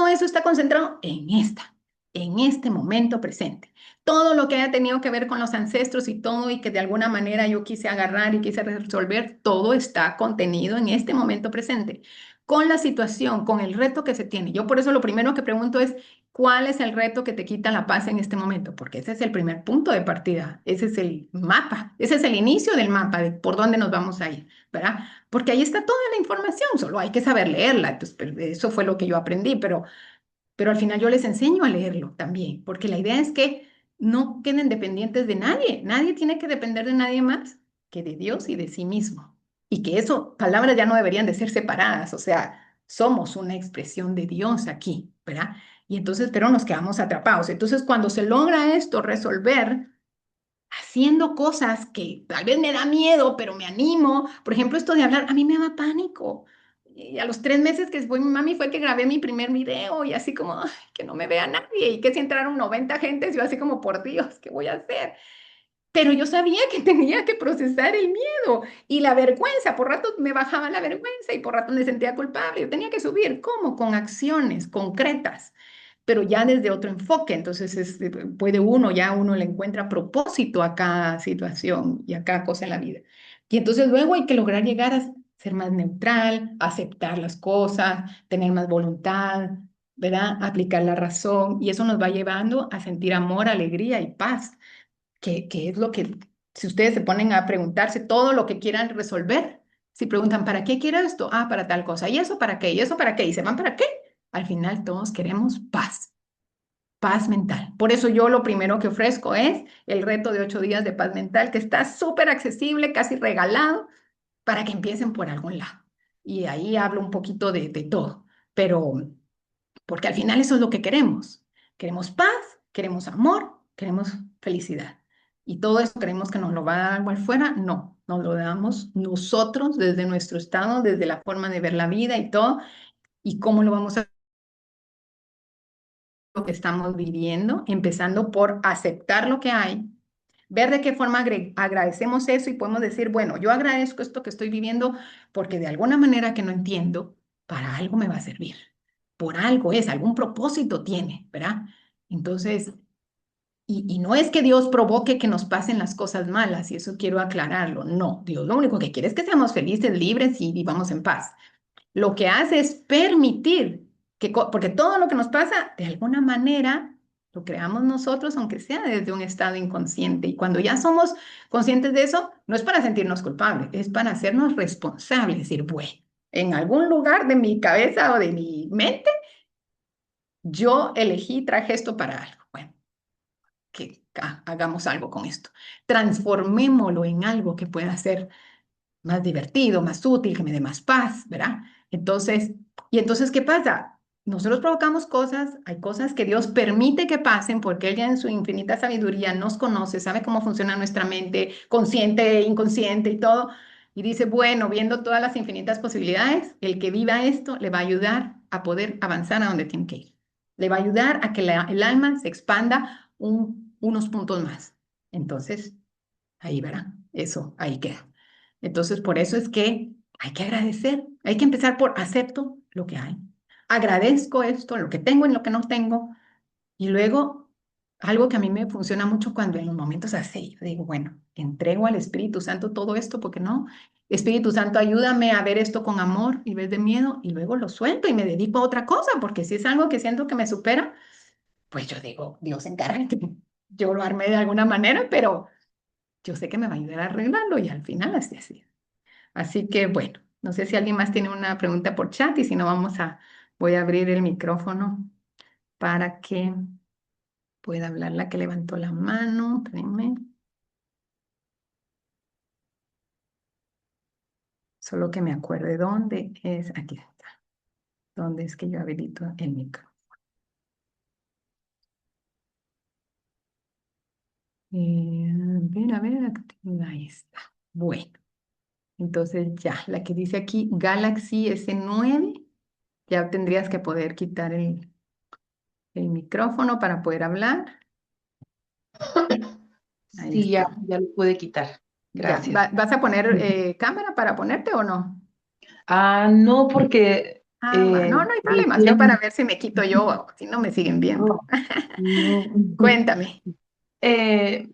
[SPEAKER 1] eso está concentrado en este momento presente. Todo lo que haya tenido que ver con los ancestros y todo y que de alguna manera yo quise agarrar y quise resolver, todo está contenido en este momento presente. Con la situación, con el reto que se tiene. Yo por eso lo primero que pregunto es, ¿cuál es el reto que te quita la paz en este momento? Porque ese es el primer punto de partida, ese es el mapa, ese es el inicio del mapa de por dónde nos vamos a ir, ¿verdad? Porque ahí está toda la información, solo hay que saber leerla. Entonces, pero eso fue lo que yo aprendí, pero al final yo les enseño a leerlo también, porque la idea es que no queden dependientes de nadie. Nadie tiene que depender de nadie más que de Dios y de sí mismo. Y que eso, palabras ya no deberían de ser separadas, o sea, somos una expresión de Dios aquí, ¿verdad? Y entonces, pero nos quedamos atrapados. Entonces, cuando se logra esto, resolver, haciendo cosas que tal vez me da miedo, pero me animo. Por ejemplo, esto de hablar, a mí me da pánico. Y a los 3 meses que fue mi mami fue que grabé mi primer video y así como, "Ay, que no me vea nadie y que si entraron 90 gentes, yo así como, por Dios, ¿qué voy a hacer?" Pero yo sabía que tenía que procesar el miedo y la vergüenza. Por rato me bajaba la vergüenza y por rato me sentía culpable. Yo tenía que subir. ¿Cómo? Con acciones concretas, pero ya desde otro enfoque. Entonces puede ya uno le encuentra propósito a cada situación y a cada cosa en la vida. Y entonces luego hay que lograr llegar a ser más neutral, aceptar las cosas, tener más voluntad, ¿verdad? Aplicar la razón y eso nos va llevando a sentir amor, alegría y paz, que es lo que, si ustedes se ponen a preguntarse todo lo que quieran resolver, si preguntan, ¿para qué quiero esto? Ah, para tal cosa. ¿Y eso para qué? ¿Y eso para qué? ¿Y se van para qué? Al final todos queremos paz, paz mental. Por eso yo lo primero que ofrezco es el reto de 8 días de paz mental, que está súper accesible, casi regalado, para que empiecen por algún lado. Y ahí hablo un poquito de todo, pero porque al final eso es lo que queremos. Queremos paz, queremos amor, queremos felicidad. Y todo eso creemos que nos lo va a dar algo afuera. No, nos lo damos nosotros desde nuestro estado, desde la forma de ver la vida y todo. ¿Y cómo lo vamos a lo que estamos viviendo? Empezando por aceptar lo que hay, ver de qué forma agradecemos eso y podemos decir, bueno, yo agradezco esto que estoy viviendo porque de alguna manera que no entiendo, para algo me va a servir. Por algo es, algún propósito tiene, ¿verdad? Entonces, y no es que Dios provoque que nos pasen las cosas malas, y eso quiero aclararlo. No, Dios lo único que quiere es que seamos felices, libres y vivamos en paz. Lo que hace es permitir porque todo lo que nos pasa, de alguna manera, Lo creamos nosotros, aunque sea desde un estado inconsciente. Y cuando ya somos conscientes de eso, no es para sentirnos culpables, es para hacernos responsables. Decir, bueno, en algún lugar de mi cabeza o de mi mente, yo elegí, traje esto para algo. Bueno, que hagamos algo con esto. Transformémoslo en algo que pueda ser más divertido, más útil, que me dé más paz, ¿verdad? Entonces, ¿qué pasa? Nosotros provocamos cosas, hay cosas que Dios permite que pasen porque Él ya en su infinita sabiduría nos conoce, sabe cómo funciona nuestra mente, consciente, e inconsciente y todo. Y dice, bueno, viendo todas las infinitas posibilidades, el que viva esto le va a ayudar a poder avanzar a donde tiene que ir. Le va a ayudar a que el alma se expanda unos puntos más. Entonces, ahí verá, eso, ahí queda. Entonces, por eso es que hay que agradecer, hay que empezar por acepto lo que hay. Agradezco esto, lo que tengo y lo que no tengo. Y luego, algo que a mí me funciona mucho cuando en los momentos así, yo digo, bueno, entrego al Espíritu Santo todo esto, porque no, Espíritu Santo, ayúdame a ver esto con amor y vez de miedo, y luego lo suelto y me dedico a otra cosa, porque si es algo que siento que me supera, pues yo digo, Dios encárgate. Yo lo armé de alguna manera, pero yo sé que me va a ayudar a arreglarlo y al final así así. Así que bueno, no sé si alguien más tiene una pregunta por chat y si no voy a abrir el micrófono para que pueda hablar la que levantó la mano. Espérenme. Solo que me acuerde dónde es. Aquí está. ¿Dónde es que yo habilito el micro? A ver, activa. Ahí está. Bueno, entonces ya, la que dice aquí Galaxy S9, ya tendrías que poder quitar el micrófono para poder hablar. Ahí
[SPEAKER 2] Sí, ya,
[SPEAKER 1] está.
[SPEAKER 2] ya lo pude quitar.
[SPEAKER 1] Ya,
[SPEAKER 2] Gracias.
[SPEAKER 1] ¿vas a poner cámara para ponerte o no?
[SPEAKER 2] Ah, no, porque
[SPEAKER 1] Ah, va. No, no hay problema. Yo para
[SPEAKER 2] recién...
[SPEAKER 1] ver si me quito yo o si no me siguen viendo.
[SPEAKER 2] Oh, no.
[SPEAKER 1] Cuéntame.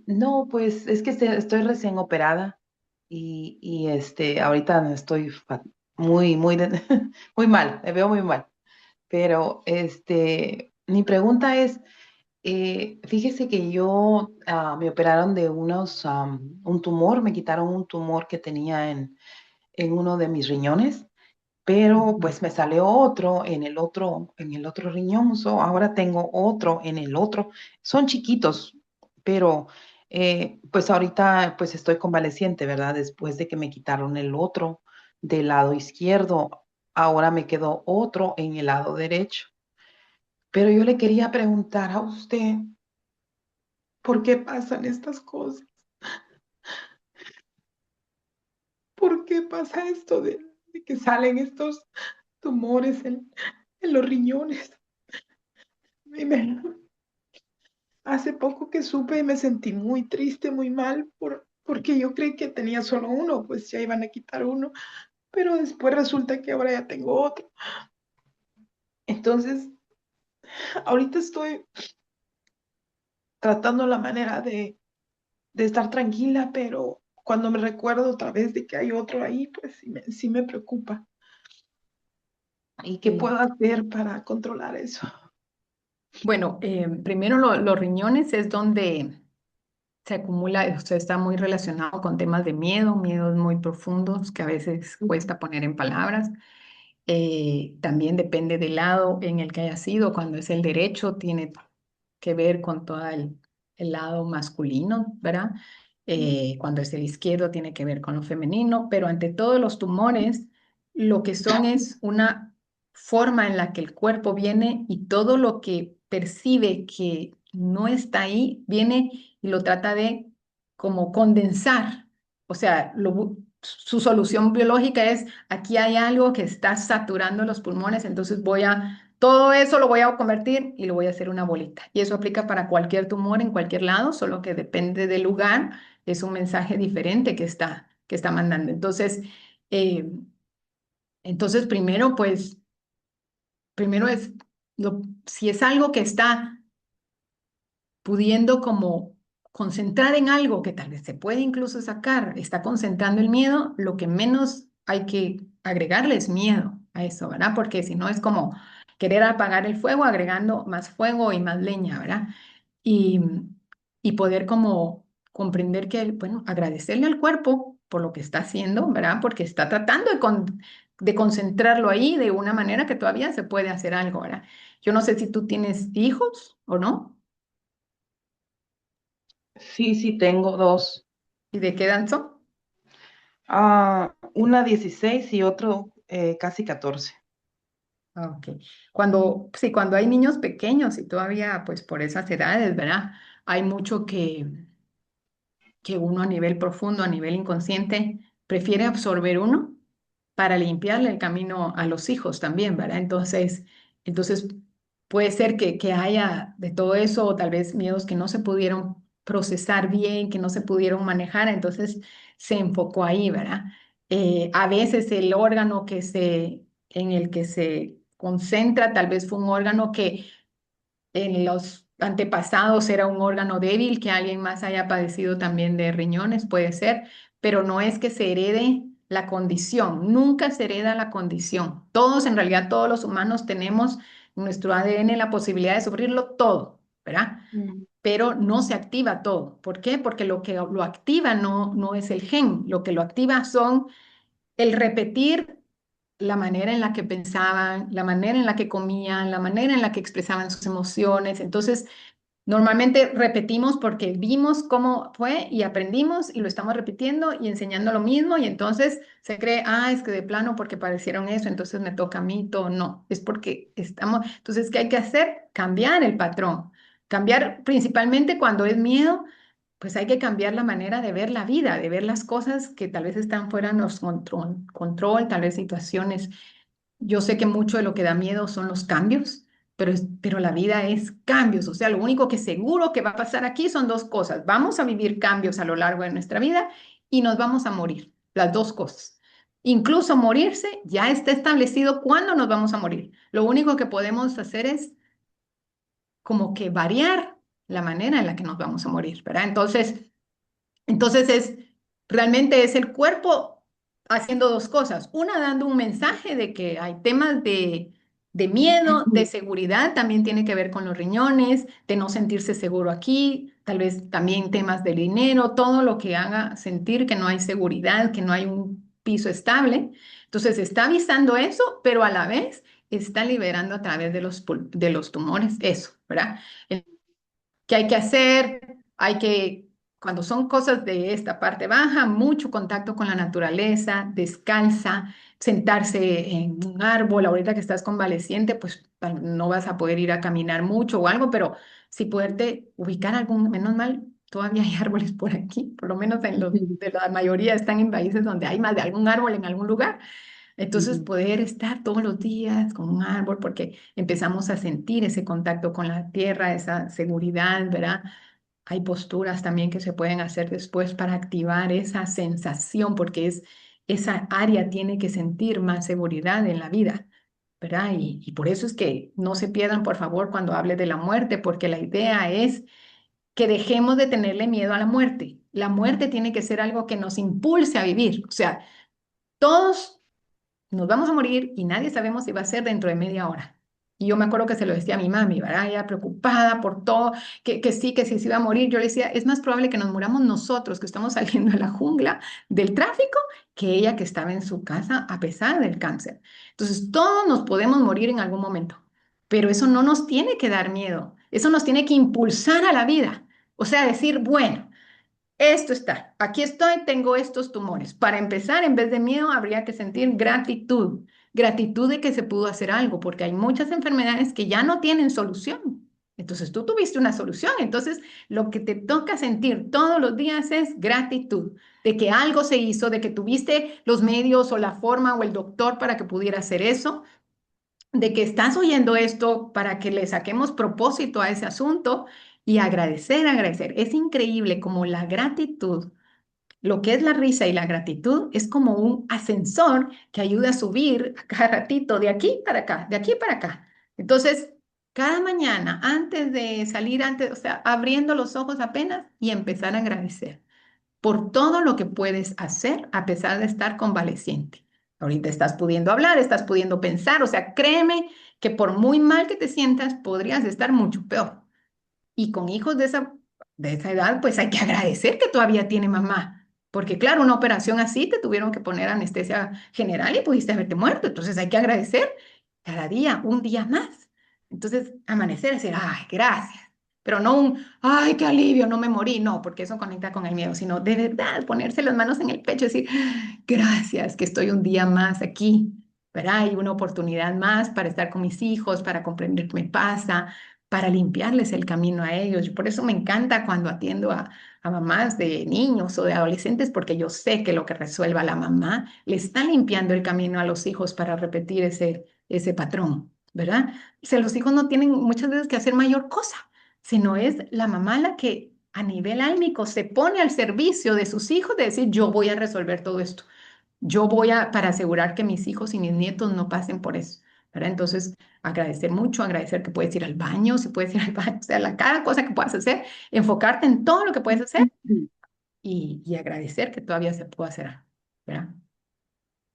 [SPEAKER 2] No, pues es que estoy recién operada ahorita estoy muy mal, me veo muy mal. Pero mi pregunta es, fíjese que yo me operaron de un tumor, me quitaron un tumor que tenía en uno de mis riñones, pero pues me salió otro en el otro riñón, ahora tengo otro en el otro. Son chiquitos, pero pues ahorita pues estoy convaleciente, ¿verdad? Después de que me quitaron el otro del lado izquierdo, ahora me quedó otro en el lado derecho. Pero yo le quería preguntar a usted, ¿por qué pasan estas cosas? ¿Por qué pasa esto de que salen estos tumores en los riñones? Y hace poco que supe y me sentí muy triste, muy mal, porque yo creí que tenía solo uno, pues ya iban a quitar uno, pero después resulta que ahora ya tengo otro. Entonces, ahorita estoy tratando la manera de estar tranquila, pero cuando me recuerdo otra vez de que hay otro ahí, pues sí me preocupa. ¿Y qué
[SPEAKER 1] Sí.
[SPEAKER 2] puedo hacer para controlar eso?
[SPEAKER 1] Bueno, primero los riñones es donde se acumula, usted está muy relacionado con temas de miedo, miedos muy profundos que a veces cuesta poner en palabras. También depende del lado en el que haya sido. Cuando es el derecho, tiene que ver con todo el lado masculino, ¿verdad? Cuando es el izquierdo, tiene que ver con lo femenino, pero ante todos los tumores, lo que son es una forma en la que el cuerpo viene y todo lo que percibe que no está ahí, viene y lo trata de como condensar. O sea, su solución biológica es, aquí hay algo que está saturando los pulmones, entonces todo eso lo voy a convertir y lo voy a hacer una bolita. Y eso aplica para cualquier tumor en cualquier lado, solo que depende del lugar, es un mensaje diferente que está mandando. Eh, entonces primero, pues, primero es, si es algo que está pudiendo como concentrar en algo que tal vez se puede incluso sacar, está concentrando el miedo, lo que menos hay que agregarle es miedo a eso, ¿verdad? Porque si no es como querer apagar el fuego agregando más fuego y más leña, ¿verdad? Y, y poder como comprender que, bueno, agradecerle al cuerpo por lo que está haciendo, ¿verdad? Porque está tratando de concentrarlo ahí de una manera que todavía se puede hacer algo, ¿verdad? Yo no sé si tú tienes hijos o no,
[SPEAKER 2] Sí, sí, tengo dos.
[SPEAKER 1] y de qué edad son.
[SPEAKER 2] Una 16 y otro casi 14.
[SPEAKER 1] Ah, ok. Cuando, sí, cuando hay niños pequeños y todavía, pues por esas edades, ¿verdad? Hay mucho que uno a nivel profundo, a nivel inconsciente, prefiere absorber uno para limpiarle el camino a los hijos también, ¿verdad? Entonces puede ser que haya de todo eso, o tal vez miedos que no se pudieron procesar bien, que no se pudieron manejar, entonces se enfocó ahí, ¿verdad? A veces el órgano en el que se concentra, tal vez fue un órgano que en los antepasados era un órgano débil, que alguien más haya padecido también de riñones, puede ser, pero no es que se herede la condición, nunca se hereda la condición. Todos, en realidad, todos los humanos tenemos en nuestro ADN la posibilidad de sufrirlo todo, ¿verdad?
[SPEAKER 2] Mm.
[SPEAKER 1] Pero no se activa todo. ¿Por qué? Porque lo que lo activa no es el gen, lo que lo activa son el repetir la manera en la que pensaban, la manera en la que comían, la manera en la que expresaban sus emociones. Entonces, normalmente repetimos porque vimos cómo fue y aprendimos y lo estamos repitiendo y enseñando lo mismo y entonces se cree, es que de plano porque parecieron eso, entonces me toca a mí todo. No, es porque estamos. Entonces, ¿qué hay que hacer? Cambiar el patrón. Cambiar principalmente cuando es miedo, pues hay que cambiar la manera de ver la vida, de ver las cosas que tal vez están fuera de nuestro control, tal vez situaciones. Yo sé que mucho de lo que da miedo son los cambios, pero la vida es cambios. O sea, lo único que seguro que va a pasar aquí son dos cosas. Vamos a vivir cambios a lo largo de nuestra vida y nos vamos a morir. Las dos cosas. Incluso morirse ya está establecido cuándo nos vamos a morir. Lo único que podemos hacer es como que variar la manera en la que nos vamos a morir, ¿verdad? Entonces realmente es el cuerpo haciendo dos cosas. Una, dando un mensaje de que hay temas de miedo, de seguridad, también tiene que ver con los riñones, de no sentirse seguro aquí, tal vez también temas del dinero, todo lo que haga sentir que no hay seguridad, que no hay un piso estable. Entonces está avisando eso, pero a la vez está liberando a través de los tumores eso, ¿verdad? ¿Qué hay que hacer? Cuando son cosas de esta parte baja, mucho contacto con la naturaleza, descalza, sentarse en un árbol. Ahorita que estás convaleciente, pues no vas a poder ir a caminar mucho o algo, pero sí poderte ubicar menos mal, todavía hay árboles por aquí, por lo menos de la mayoría están en países donde hay más de algún árbol en algún lugar. Entonces,
[SPEAKER 2] Ujú,
[SPEAKER 1] poder estar todos los días con un árbol, porque empezamos a sentir ese contacto con la tierra, esa seguridad, ¿verdad? Hay posturas también que se pueden hacer después para activar esa sensación, porque esa área tiene que sentir más seguridad en la vida, ¿verdad? Y por eso es que no se pierdan, por favor, cuando hable de la muerte, porque la idea es que dejemos de tenerle miedo a la muerte. La muerte tiene que ser algo que nos impulse a vivir. O sea, todos nos vamos a morir y nadie sabemos si va a ser dentro de media hora. Y yo me acuerdo que se lo decía a mi mami, ¿verdad? Ella preocupada por todo, que sí se iba a morir. Yo le decía, es más probable que nos muramos nosotros, que estamos saliendo de la jungla del tráfico, que ella que estaba en su casa a pesar del cáncer. Entonces, todos nos podemos morir en algún momento, pero eso no nos tiene que dar miedo, eso nos tiene que impulsar a la vida. O sea, decir, bueno. Esto está, aquí estoy, tengo estos tumores. Para empezar, en vez de miedo, habría que sentir gratitud, gratitud de que se pudo hacer algo, porque hay muchas enfermedades que ya no tienen solución. Entonces, tú tuviste una solución, entonces lo que te toca sentir todos los días es gratitud de que algo se hizo, de que tuviste los medios o la forma o el doctor para que pudiera hacer eso, de que estás oyendo esto para que le saquemos propósito a ese asunto y agradecer, agradecer. Es increíble como la gratitud, lo que es la risa y la gratitud, es como un ascensor que ayuda a subir a cada ratito de aquí para acá, de aquí para acá. Entonces, cada mañana, antes de salir, o sea, abriendo los ojos apenas y empezar a agradecer por todo lo que puedes hacer a pesar de estar convaleciente. Ahorita estás pudiendo hablar, estás pudiendo pensar, o sea, créeme que por muy mal que te sientas, podrías estar mucho peor. Y con hijos de esa edad, pues hay que agradecer que todavía tiene mamá. Porque claro, una operación así te tuvieron que poner anestesia general y pudiste haberte muerto. Entonces hay que agradecer cada día, un día más. Entonces, amanecer y decir, ay, gracias. Pero no un, ay, qué alivio, no me morí. No, porque eso conecta con el miedo, sino de verdad ponerse las manos en el pecho y decir, gracias, que estoy un día más aquí. ¿Verdad? Hay una oportunidad más para estar con mis hijos, para comprender qué me pasa, para limpiarles el camino a ellos. Por eso me encanta cuando atiendo a mamás de niños o de adolescentes, porque yo sé que lo que resuelva la mamá le está limpiando el camino a los hijos para repetir ese patrón, ¿verdad? O sea, los hijos no tienen muchas veces que hacer mayor cosa, sino es la mamá la que a nivel álmico se pone al servicio de sus hijos de decir, yo voy a resolver todo esto. Yo voy a, para asegurar que mis hijos y mis nietos no pasen por eso, ¿verdad? Entonces, agradecer mucho, agradecer que puedes ir al baño, si puedes ir al baño, o sea, cada cosa que puedas hacer, enfocarte en todo lo que puedes hacer y agradecer que todavía se puede hacer, ¿verdad?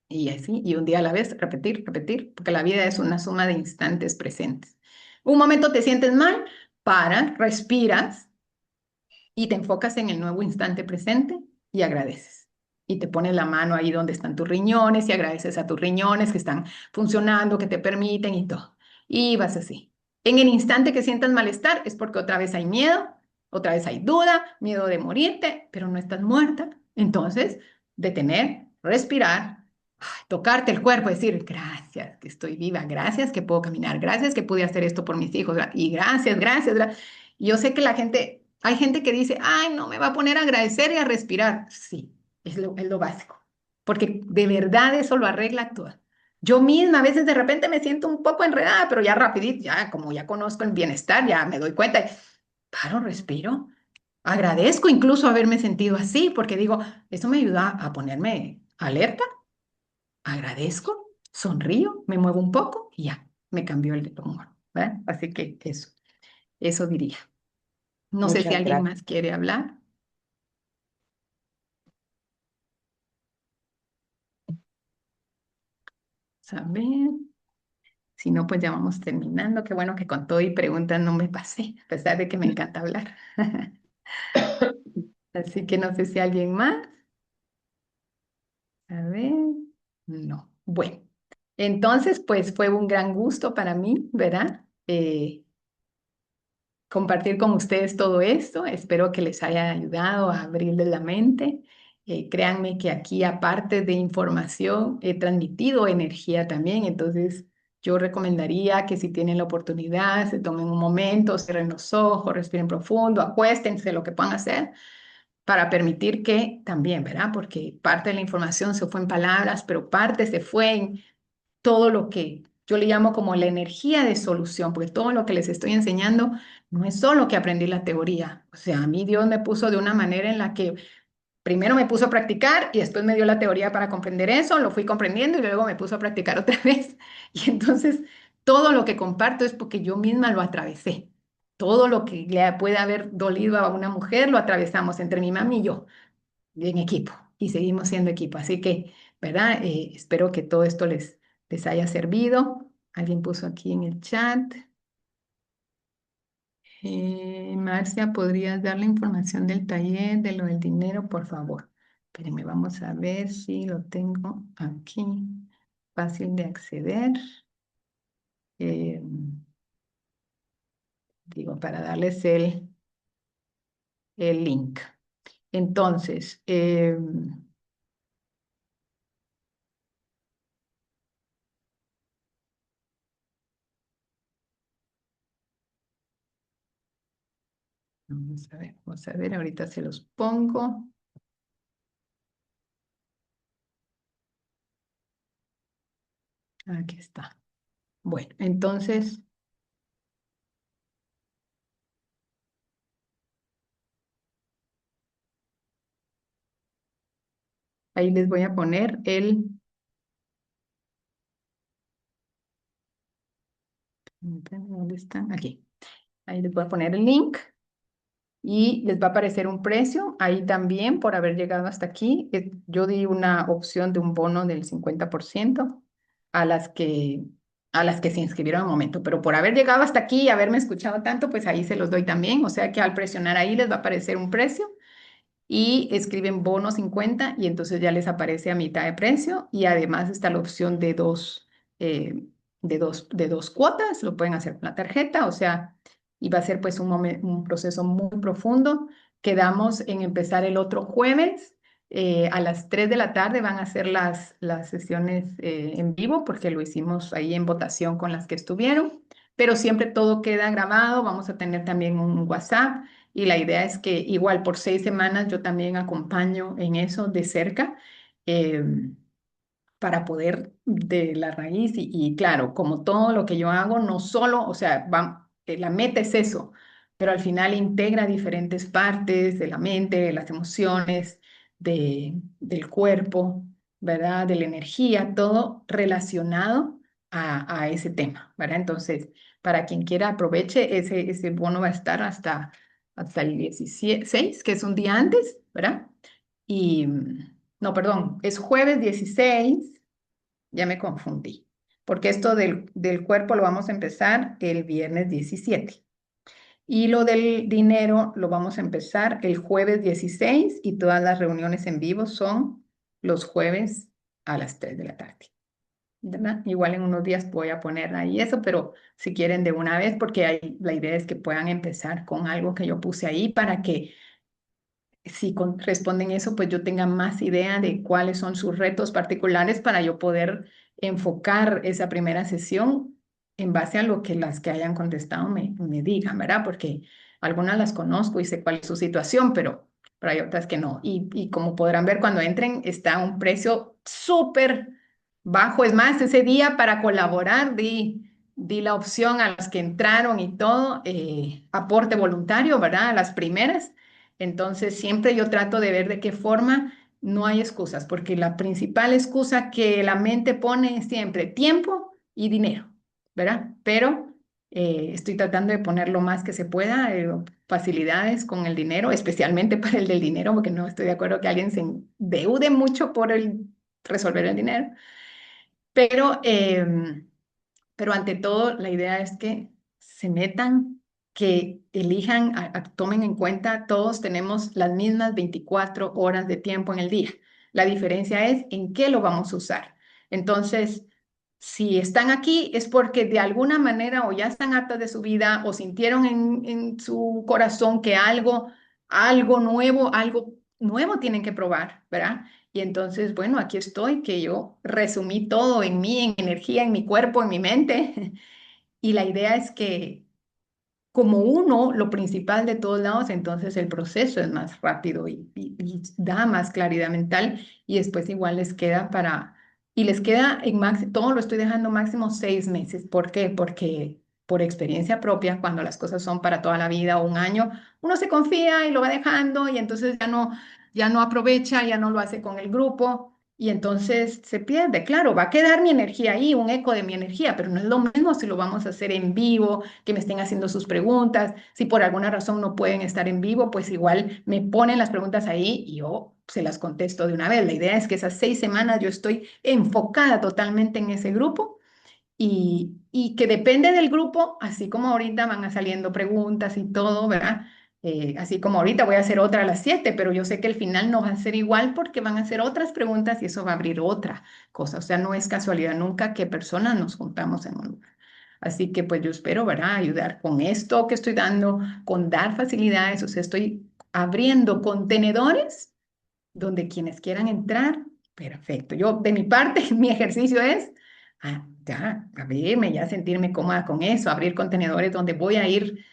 [SPEAKER 1] Y así, y un día a la vez, repetir, repetir, porque la vida es una suma de instantes presentes. Un momento te sientes mal, para, respiras y te enfocas en el nuevo instante presente y agradeces. Y te pones la mano ahí donde están tus riñones y agradeces a tus riñones que están funcionando, que te permiten y todo. Y vas así. En el instante que sientas malestar es porque otra vez hay miedo, otra vez hay duda, miedo de morirte, pero no estás muerta. Entonces, detener, respirar, tocarte el cuerpo, decir, gracias que estoy viva, gracias que puedo caminar, gracias que pude hacer esto por mis hijos, y gracias, gracias, gracias. Yo sé que la gente, hay gente que dice, ay, no, me va a poner a agradecer y a respirar. Sí, es lo básico, porque de verdad eso lo arregla todo. Yo misma a veces de repente me siento un poco enredada, pero ya rapidito, ya como ya conozco el bienestar, ya me doy cuenta, paro, respiro, agradezco incluso haberme sentido así, porque digo, eso me ayuda a ponerme alerta, agradezco, sonrío, me muevo un poco y ya, me cambió el humor, ¿verdad? Así que eso diría. No sé si
[SPEAKER 2] Muchas
[SPEAKER 1] alguien
[SPEAKER 2] gracias.
[SPEAKER 1] más quiere hablar. Saber. Si no, pues ya vamos terminando. Qué bueno que con todo y preguntas no me pasé, a pesar de que me encanta hablar. Así que no sé si alguien más. A ver. No. Bueno, entonces, pues fue un gran gusto para mí, ¿verdad? Compartir con ustedes todo esto. Espero que les haya ayudado a abrirles la mente. Créanme que aquí, aparte de información, he transmitido energía también. Entonces, yo recomendaría que si tienen la oportunidad, se tomen un momento, cierren los ojos, respiren profundo, acuéstense, lo que puedan hacer para permitir que también, ¿verdad? Porque parte de la información se fue en palabras, pero parte se fue en todo lo que yo le llamo como la energía de solución, porque todo lo que les estoy enseñando no es solo que aprendí la teoría. O sea, a mí Dios me puso de una manera en la que primero me puso a practicar y después me dio la teoría para comprender eso, lo fui comprendiendo y luego me puso a practicar otra vez. Y entonces todo lo que comparto es porque yo misma lo atravesé. Todo lo que le puede haber dolido a una mujer lo atravesamos entre mi mami y yo en equipo y seguimos siendo equipo. Así que, ¿verdad? Espero que todo esto les haya servido. Alguien puso aquí en el chat. Marcia, ¿podrías dar la información del taller, de lo del dinero, por favor? Espérenme, vamos a ver si lo tengo aquí. Fácil de acceder. Eh, digo, para darles el link. Entonces, vamos a ver, ahorita se los pongo. Aquí está. Bueno, entonces, ahí les voy a poner ¿dónde están? Aquí. Ahí les voy a poner el link y les va a aparecer un precio ahí también por haber llegado hasta aquí. Yo di una opción de un bono del 50% a las que, a las que se inscribieron al momento, pero por haber llegado hasta aquí y haberme escuchado tanto, pues ahí se los doy también. O sea que al presionar ahí les va a aparecer un precio y escriben bono 50 y entonces ya les aparece a mitad de precio y además está la opción eh, de dos cuotas, lo pueden hacer con la tarjeta, o sea, y va a ser pues un proceso muy profundo. Quedamos en empezar el otro jueves. A las 3 de la tarde van a ser las sesiones en vivo porque lo hicimos ahí en votación con las que estuvieron, pero siempre todo queda grabado. Vamos a tener también un WhatsApp y la idea es que igual por 6 semanas yo también acompaño en eso de cerca eh, para poder de la raíz y claro, como todo lo que yo hago, no solo, o sea, la meta es eso, pero al final integra diferentes partes de la mente, de las emociones, del cuerpo, ¿verdad? De la energía, todo relacionado a ese tema, ¿verdad? Entonces, para quien quiera aproveche, ese bono va a estar hasta el 16, que es un día antes, ¿verdad? Y, no, perdón, es jueves 16, ya me confundí, porque esto del cuerpo lo vamos a empezar el viernes 17 y lo del dinero lo vamos a empezar el jueves 16 y todas las reuniones en vivo son los jueves a las 3 de la tarde. ¿Verdad? Igual en unos días voy a poner ahí eso, pero si quieren de una vez, porque la idea es que puedan empezar con algo que yo puse ahí para que si responden eso, pues yo tenga más idea de cuáles son sus retos particulares para yo poder enfocar esa primera sesión en base a lo que las que hayan contestado me digan, ¿verdad? Porque algunas las conozco y sé cuál es su situación, pero hay otras que no. Y como podrán ver, cuando entren está un precio súper bajo. Es más, ese día para colaborar di la opción a las que entraron y todo, aporte voluntario, ¿verdad? A las primeras. Entonces, siempre yo trato de ver de qué forma no hay excusas, porque la principal excusa que la mente pone es siempre tiempo y dinero, ¿verdad? Pero estoy tratando de poner lo más que se pueda, facilidades con el dinero, especialmente para el del dinero, porque no estoy de acuerdo que alguien se endeude mucho por resolver el dinero. Pero pero ante todo, la idea es que se metan, que elijan, tomen en cuenta, todos tenemos las mismas 24 horas de tiempo en el día. La diferencia es en qué lo vamos a usar. Entonces, si están aquí es porque de alguna manera o ya están hartas de su vida o sintieron en su corazón que algo nuevo tienen que probar, ¿verdad? Y entonces, bueno, aquí estoy, que yo resumí todo en mí, en energía, en mi cuerpo, en mi mente. Y la idea es que como uno, lo principal de todos lados, entonces el proceso es más rápido y da más claridad mental y después igual les queda y les queda en máximo, todo lo estoy dejando máximo 6 meses. ¿Por qué? Porque por experiencia propia, cuando las cosas son para toda la vida o un año, uno se confía y lo va dejando y entonces ya no aprovecha, ya no lo hace con el grupo. Y entonces se pierde, claro, va a quedar mi energía ahí, un eco de mi energía, pero no es lo mismo si lo vamos a hacer en vivo, que me estén haciendo sus preguntas. Si por alguna razón no pueden estar en vivo, pues igual me ponen las preguntas ahí y yo se las contesto de una vez. La idea es que esas 6 semanas yo estoy enfocada totalmente en ese grupo y que depende del grupo, así como ahorita van a saliendo preguntas y todo, ¿verdad? Así como ahorita voy a hacer otra a las 7, pero yo sé que el final no va a ser igual porque van a hacer otras preguntas y eso va a abrir otra cosa. O sea, no es casualidad nunca qué personas nos juntamos en un lugar. Así que pues yo espero, ¿verdad? Ayudar con esto que estoy dando, con dar facilidades, o sea, estoy abriendo contenedores donde quienes quieran entrar, perfecto. Yo, de mi parte, mi ejercicio es, ya, abrirme, ya sentirme cómoda con eso, abrir contenedores donde voy a ir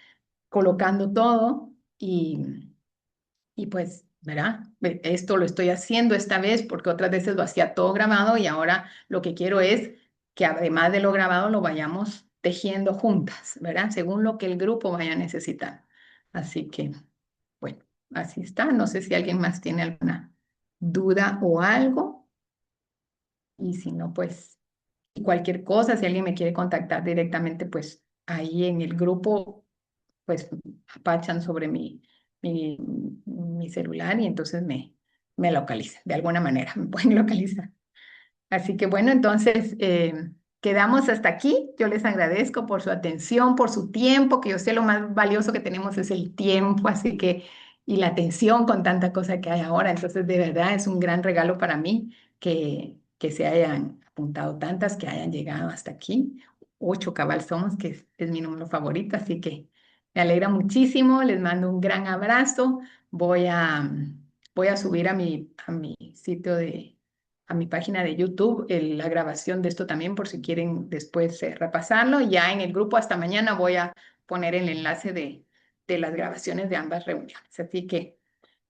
[SPEAKER 1] colocando todo y pues, ¿verdad? Esto lo estoy haciendo esta vez porque otras veces lo hacía todo grabado y ahora lo que quiero es que además de lo grabado lo vayamos tejiendo juntas, ¿verdad? Según lo que el grupo vaya a necesitar. Así que, bueno, así está. No sé si alguien más tiene alguna duda o algo. Y si no, pues cualquier cosa, si alguien me quiere contactar directamente, pues ahí en el grupo, pues apachan sobre mí mi, mi celular y entonces me localizan, de alguna manera me pueden localizar. Así que bueno, entonces quedamos hasta aquí. Yo les agradezco por su atención, por su tiempo, que yo sé lo más valioso que tenemos es el tiempo, así que, y la atención con tanta cosa que hay ahora. Entonces, de verdad es un gran regalo para mí que se hayan apuntado tantas, que hayan llegado hasta aquí. 8 cabal somos, que es mi número favorito, así que me alegra muchísimo. Les mando un gran abrazo. Voy a, voy a subir a mi sitio a mi página de YouTube la grabación de esto también por si quieren después repasarlo. Ya en el grupo hasta mañana voy a poner el enlace de las grabaciones de ambas reuniones. Así que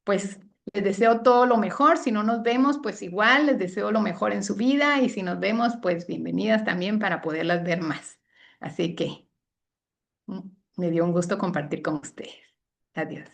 [SPEAKER 1] pues les deseo todo lo mejor. Si no nos vemos, pues igual les deseo lo mejor en su vida y si nos vemos, pues bienvenidas también para poderlas ver más. Así que mm, me dio un gusto compartir con ustedes. Adiós.